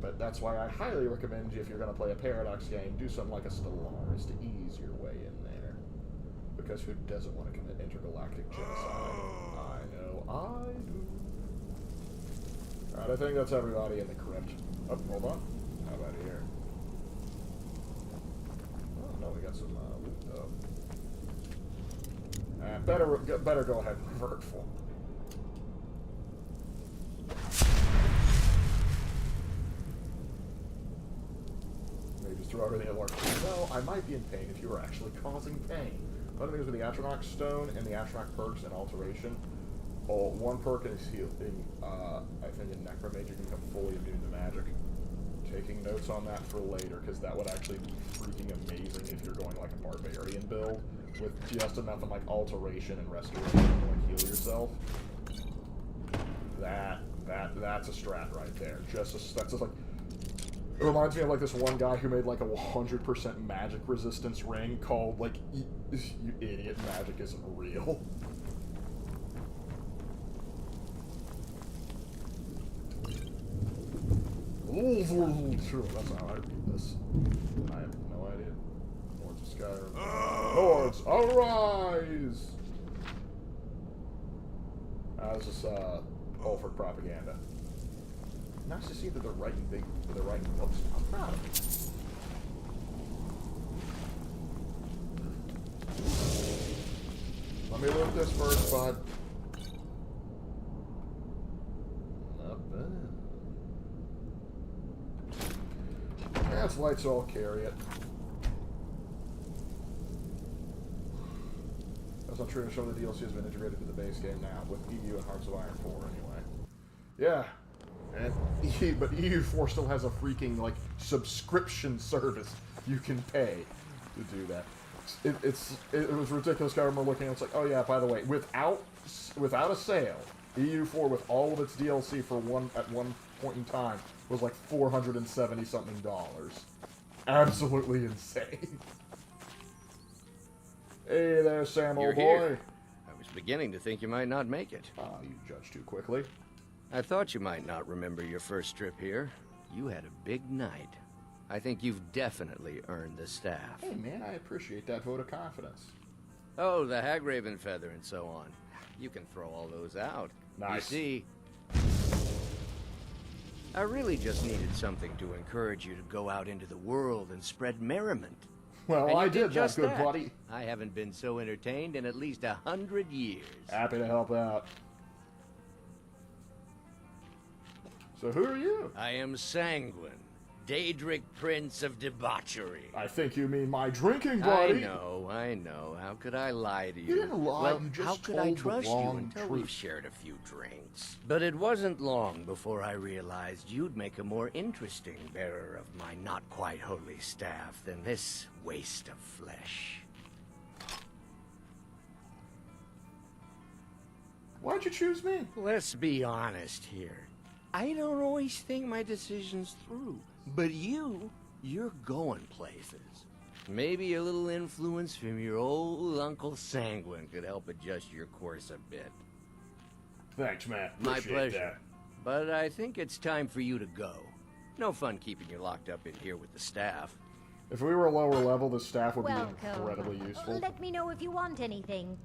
But that's why I highly recommend you, if you're going to play a Paradox game, do something like a Stellaris to ease your way in there. because who doesn't want to commit intergalactic genocide? I know, I do. Alright, I think that's everybody in the crypt. Oh, hold on. How about here? Oh, no, we got some loot, though. Better go ahead and revert full. Maybe just throw everything at Lark. No, I might be in pain if you were actually causing pain. One of the things with the Atronach Stone and the Atronach perks and Alteration, one perk is healing. I think in Necromage you can become fully immune to magic. Taking notes on that for later, because that would actually be freaking amazing if you're going like a barbarian build with just enough of like alteration and restoration to like heal yourself. That's a strat right there. That's just like, it reminds me of like this one guy who made like a 100% magic resistance ring called like, you idiot, magic isn't real. That's how I read this. I have no idea. Lords of Skyrim. Lords, arise! This is all for propaganda. Nice to see that they're writing books. I'm proud of them. Let me loot this first, bud. Not bad. That's light, so I'll carry it. That's not true. Some of the DLC has been integrated to the base game now, with EU and Hearts of Iron 4 anyway. Yeah. And but EU4 still has a freaking, like, subscription service you can pay to do that. It was ridiculous. I remember looking and it's like, oh yeah, by the way, without a sale, EU4 with all of its DLC for at one point in time was like $470-something. Absolutely insane. Hey there, Sam, old boy.
Here. I was beginning to think you might not make it.
You judge too quickly.
I thought you might not remember your first trip here. You had a big night. I think you've definitely earned the staff.
Hey, man, I appreciate that vote of confidence.
Oh, the Hagraven feather and so on. You can throw all those out.
Nice.
You see, I really just needed something to encourage you to go out into the world and spread merriment.
Well, I did
just
that, good buddy.
I haven't been so entertained in at least 100 years.
Happy to help out. So who are you?
I am Sanguine, Daedric Prince of Debauchery.
I think you mean my drinking buddy.
I know. How could I lie to you?
You didn't lie,
well,
you just
how could
told
I
the
trust you
wrong
until
truth.
we've shared a few drinks? But it wasn't long before I realized you'd make a more interesting bearer of my not-quite-holy staff than this waste of flesh.
Why'd you choose me?
Let's be honest here. I don't always think my decisions through. But you're going places. Maybe a little influence from your old Uncle Sanguine could help adjust your course a bit.
Thanks, man.
My
Appreciate
pleasure.
that.
But I think it's time for you to go. No fun keeping you locked up in here with the staff.
If we were a lower level, the staff would
Welcome.
be incredibly useful.
Let me know if you want anything.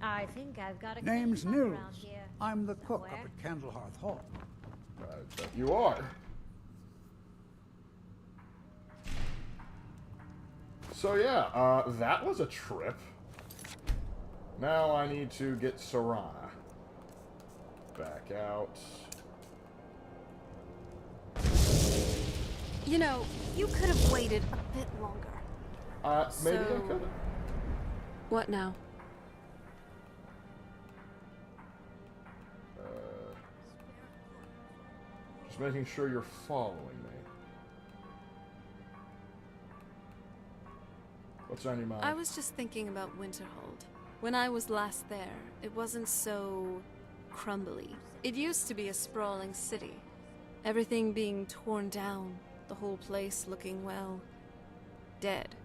I think I've got a
Name's
clean
Nils.
around here.
I'm the cook
Somewhere.
up at Candlehearth Hall.
I bet you are. So yeah, that was a trip. Now I need to get Serana back out.
You know, you could have waited a bit longer.
Maybe I could have.
What now?
Just making sure you're following me. What's on your mind?
I was just thinking about Winterhold. When I was last there, it wasn't so crumbly. It used to be a sprawling city. Everything being torn down, the whole place looking, well, dead.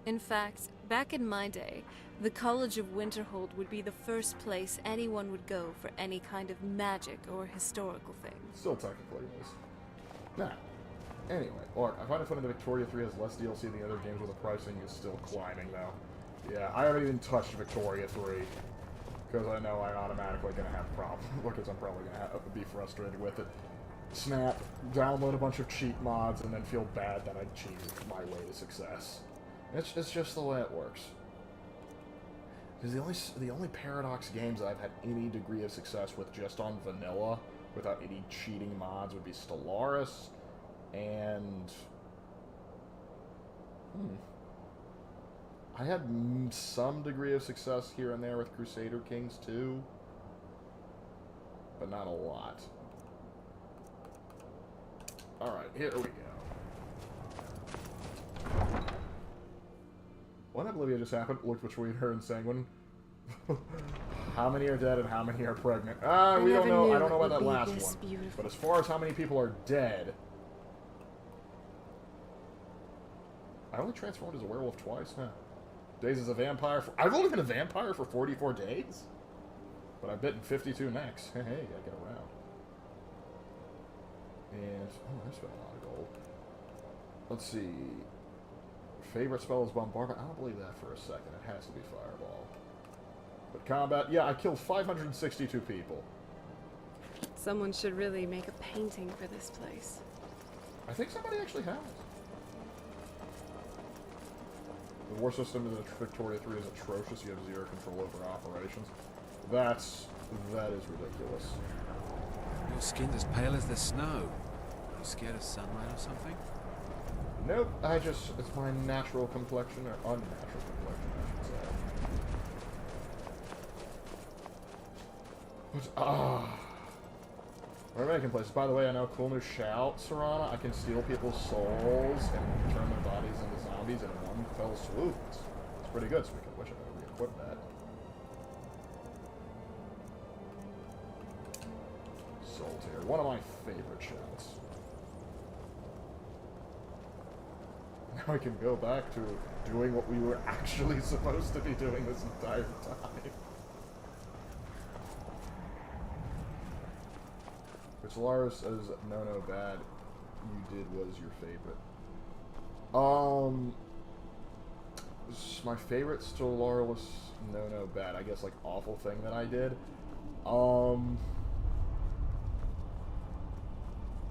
In fact, back in my day, the College of Winterhold would be the first place anyone would go for any kind of magic or historical thing.
Still technically is. Now, anyway, Lark, I find it funny that Victoria 3 has less DLC than the other games where the pricing is still climbing, though. Yeah, I haven't even touched Victoria 3. Because I know I'm automatically going to have problems. Because I'm probably going to be frustrated with it. Snap, download a bunch of cheat mods, and then feel bad that I cheated my way to success. It's just the way it works. Because the only Paradox games that I've had any degree of success with just on vanilla, without any cheating mods, would be Stellaris, and... I had some degree of success here and there with Crusader Kings 2, but not a lot. Alright, here we go. What I believe just happened? Looked between her and Sanguine. How many are dead and how many are pregnant? We don't know. I don't know about that last one. Beautiful. But as far as how many people are dead... I only transformed as a werewolf twice, huh? Days as a vampire for... I've only been a vampire for 44 days? But I've bitten 52 necks. Hey, gotta get around. And... oh, I spent a lot of gold. Let's see... Favorite spell is Bombardment. I don't believe that for a second. It has to be Fireball. But combat... yeah, I killed 562 people.
Someone should really make a painting for this place.
I think somebody actually has. The war system in Victoria 3 is atrocious. You have zero control over operations. That is ridiculous.
Your skin's as pale as the snow. Are you scared of sunlight or something?
Nope, it's my natural complexion, or unnatural complexion, I should say. We're making places. By the way, I know a cool new shout, Serana. I can steal people's souls and turn their bodies into zombies in one fell swoop. It's pretty good, so I wish I could re-equip that. Solitaire, one of my favorite shouts. Now I can go back to doing what we were actually supposed to be doing this entire time. Which Lars says, no bad, you did was your favorite. My favorite Stellaris no bad, I guess, like, awful thing that I did.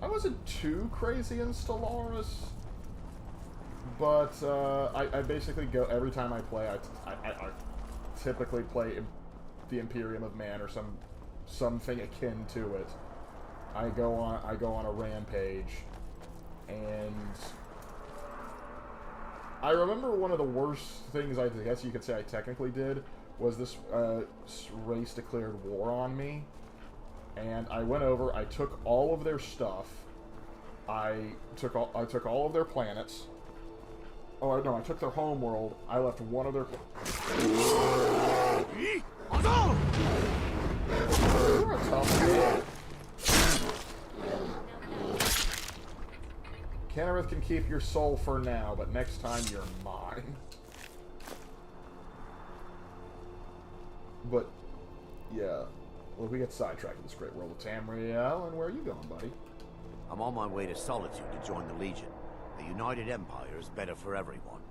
I wasn't too crazy in Stellaris, but I basically go, every time I play, I typically play the Imperium of Man or something akin to it. I go on a rampage, and I remember one of the worst things I guess you could say I technically did was this race declared war on me, and I went over, I took all of their stuff, I took all of their planets. Oh no, I took their home world. I left one of their. You're a tough man. Kennereth can keep your soul for now, but next time you're mine. But, yeah. Well, we get sidetracked in this great world of Tamriel, and where are you going, buddy?
I'm on my way to Solitude to join the Legion. The United Empire is better for everyone.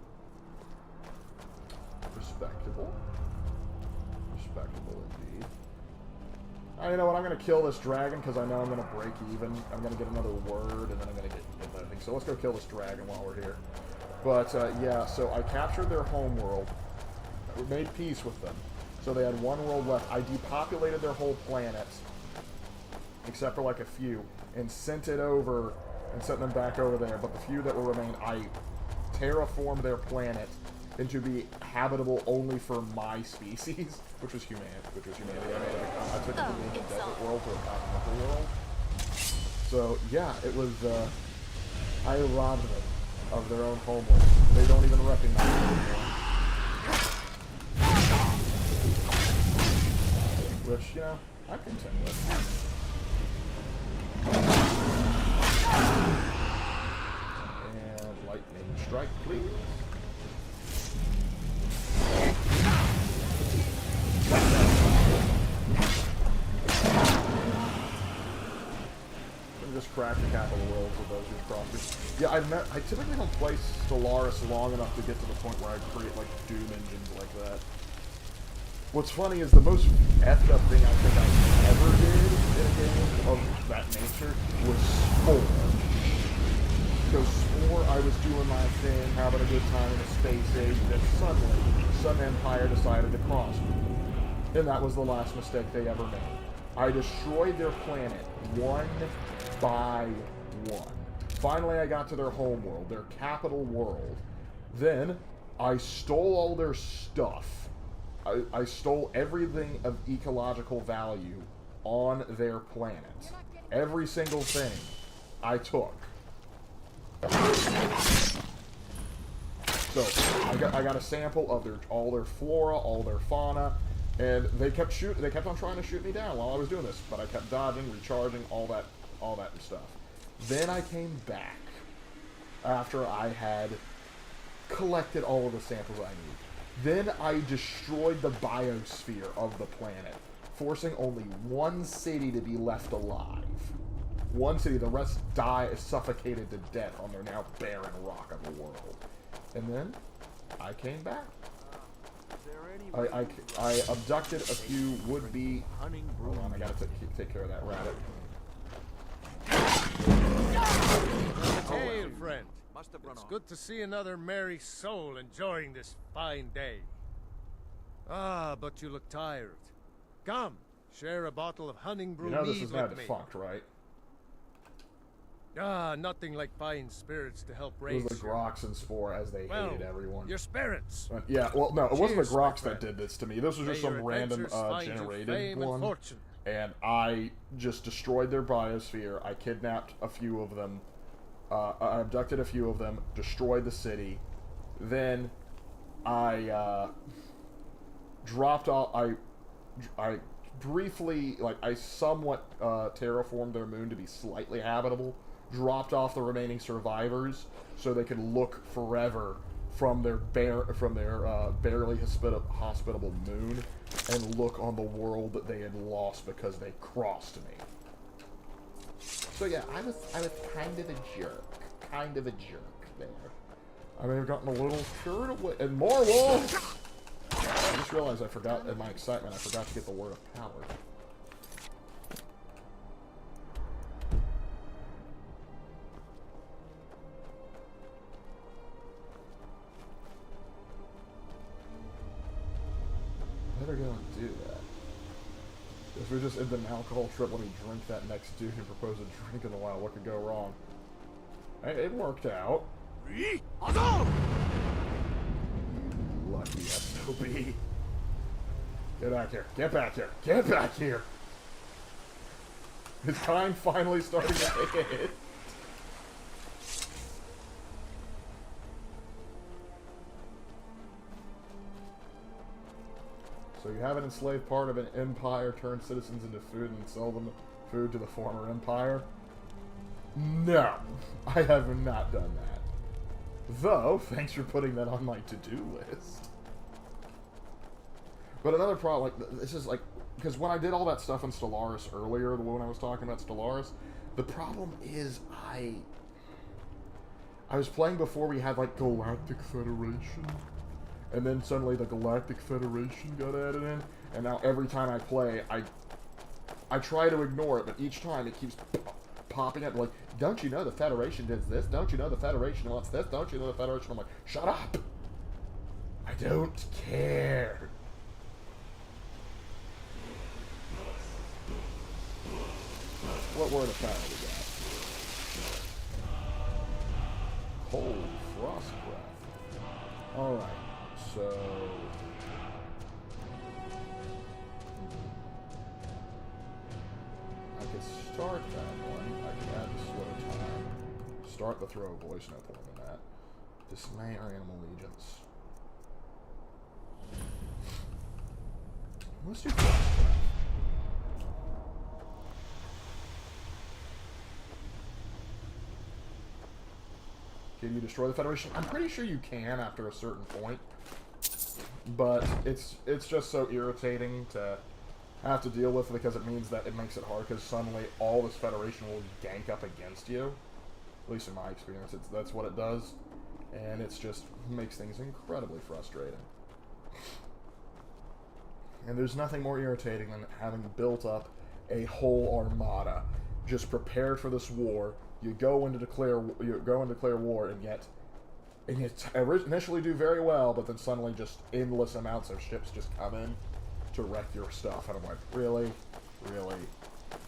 Respectable. Respectable indeed. You know what, I'm going to kill this dragon because I know I'm going to break even. I'm going to get another word, and then I'm going to get that thing. So let's go kill this dragon while we're here. But, yeah, so I captured their homeworld. Made peace with them. So they had one world left. I depopulated their whole planet, except for like a few, and sent it over, and sent them back over there. But the few that were remained, I terraformed their planet into be habitable only for my species, which was humanity. I took it from a desert world to a continental world. So yeah, it was. I robbed them of their own homeworld. They don't even recognize it anymore. Which, you know, I'm content with. And lightning strike, please. Just crack the capital worlds of those who's crossed. Yeah, I typically don't play Stellaris long enough to get to the point where I create like Doom engines like that. What's funny is the most effed up thing I think I ever did in a game of that nature was Spore. Because Spore, I was doing my thing, having a good time in a space age, then suddenly, some empire decided to cross me. And that was the last mistake they ever made. I destroyed their planet one by one. Finally, I got to their homeworld, their capital world. Then, I stole all their stuff. I stole everything of ecological value on their planet. Every single thing I took. So I got a sample of all their flora, all their fauna, and they kept on trying to shoot me down while I was doing this, but I kept dodging, recharging, all that stuff. Then I came back after I had collected all of the samples I need. Then I destroyed the biosphere of the planet, forcing only one city to be left alive. One city, the rest suffocated to death on their now barren rock of a world. And then, I came back. I abducted a few would-be... Hold on, I gotta take care of that rabbit.
Hey, friend. It's good to see another merry soul enjoying this fine day. Ah, but you look tired. Come, share a bottle of honey brew mead with me.
You know this is now defunct, right?
Ah, nothing like fine spirits to help raise.
It was the Grox and Spore as they hated everyone.
Your spirits.
Yeah, well, no, it wasn't the Grox that did this to me. This was just some random generated one. And I just destroyed their biosphere. I kidnapped a few of them. I abducted a few of them, destroyed the city. Then I dropped all. I briefly, I somewhat terraformed their moon to be slightly habitable. Dropped off the remaining survivors so they could look forever from their barely hospitable moon and look on the world that they had lost because they crossed me. So yeah, I was kind of a jerk. Kind of a jerk there. I may have gotten a little carried away. And more wolves! I just realized I forgot, in my excitement, I forgot to get the word of power. Better go and do that. If we just end an alcohol trip, let me drink that next dude and propose a drink in a while. What could go wrong? Hey, it worked out. Lucky SOB. Get back here. Get back here. Get back here. His kind finally starting to take a hit. So you have an enslaved part of an empire, turn citizens into food, and sell them food to the former empire? No, I have not done that. Though, thanks for putting that on my to-do list. But another problem, this is because when I did all that stuff in Stellaris earlier, when I was talking about Stellaris, the problem is I was playing before we had, Galactic Federation. And then suddenly the Galactic Federation got added in, and now every time I play, I try to ignore it, but each time it keeps popping up, don't you know the Federation does this? Don't you know the Federation wants this? Don't you know the Federation? I'm like, shut up! I don't care. What word of power we got? Cold Frost Breath. Alright. So, I could start that one. I can add the slow time. Start the throw voice, no point in that. Dismay our animal legions. Let's do Frost Breath. Can you destroy the Federation? I'm pretty sure you can after a certain point. But it's just so irritating to have to deal with because it means that it makes it hard because suddenly all this Federation will gank up against you. At least in my experience, that's what it does. And it's just makes things incredibly frustrating. And there's nothing more irritating than having built up a whole armada, just prepared for this war. You go and declare war, and yet initially do very well, but then suddenly just endless amounts of ships just come in to wreck your stuff. And I'm like, really? Really?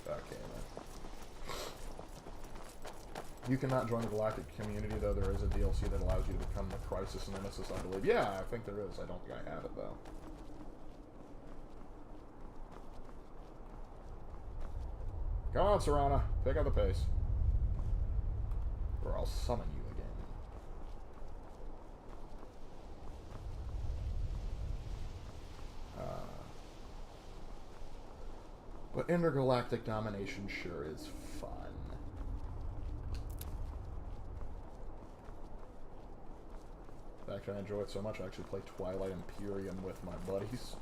Okay, then. You cannot join the Galactic community, though there is a DLC that allows you to become the Crisis Nemesis, I believe. Yeah, I think there is. I don't think I have it, though. Come on, Serana. Pick up the pace. Or I'll summon you again. But intergalactic domination sure is fun. In fact, I enjoy it so much I actually play Twilight Imperium with my buddies.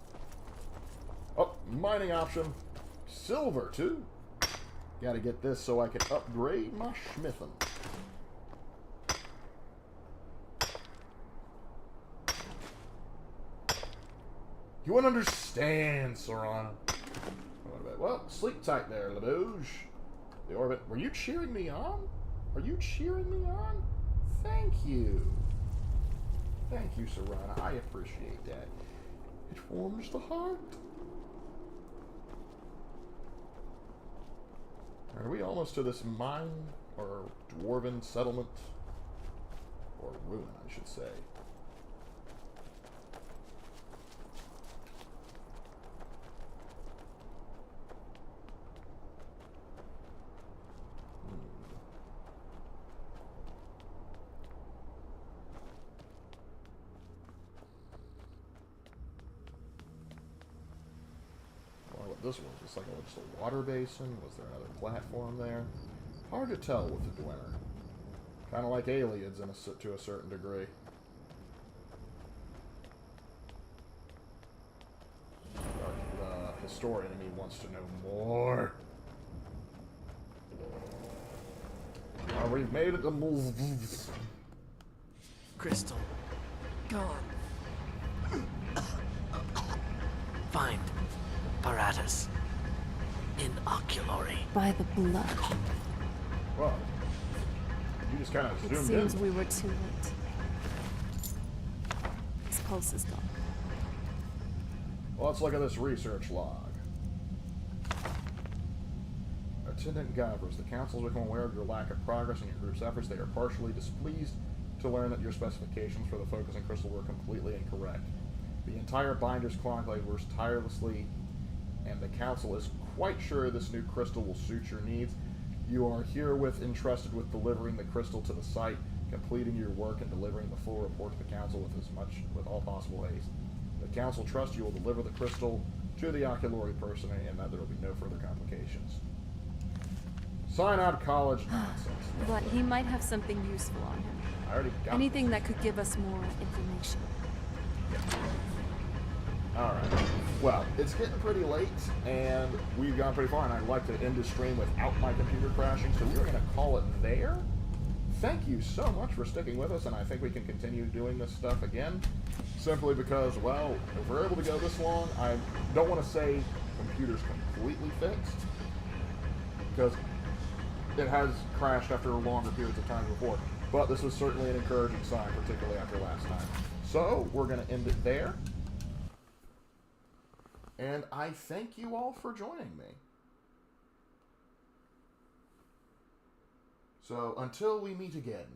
Oh, mining option. Silver, too. Gotta get this so I can upgrade my smithing. You wouldn't understand, Serana. Well, sleep tight there, LaBouge. The orbit. Were you cheering me on? Are you cheering me on? Thank you. Thank you, Serana. I appreciate that. It warms the heart. Are we almost to this mine, or dwarven settlement? Or ruin, I should say. This was just like just a water basin. Was there another platform there? Hard to tell with the Dwemer. Kind of like aliens to a certain degree. The historian in me wants to know more. We've made it to moves.
Crystal. Gone. Find apparatus. Inoculary.
By the blood.
Well, you just kind of
It
zoomed
seems
in.
we were too late. His pulse is gone.
Well, let's look at this research log. Attendant Gavras, the Council has become aware of your lack of progress in your group's efforts. They are partially displeased to learn that your specifications for the focusing crystal were completely incorrect. The entire Binder's Conclave works tirelessly, and the Council is quite sure this new crystal will suit your needs. You are herewith entrusted with delivering the crystal to the site, completing your work, and delivering the full report to the Council with all possible haste. The Council trusts you will deliver the crystal to the Oculori person, and that there will be no further complications. Sign out college nonsense.
But he might have something useful on him.
I already got
Anything that could give us more information.
Alright. Well, it's getting pretty late, and we've gone pretty far, and I'd like to end the stream without my computer crashing, so we're going to call it there. Thank you so much for sticking with us, and I think we can continue doing this stuff again, simply because, well, if we're able to go this long, I don't want to say computer's completely fixed, because it has crashed after longer periods of time before, but this is certainly an encouraging sign, particularly after last time. So, we're going to end it there. And I thank you all for joining me. So, until we meet again,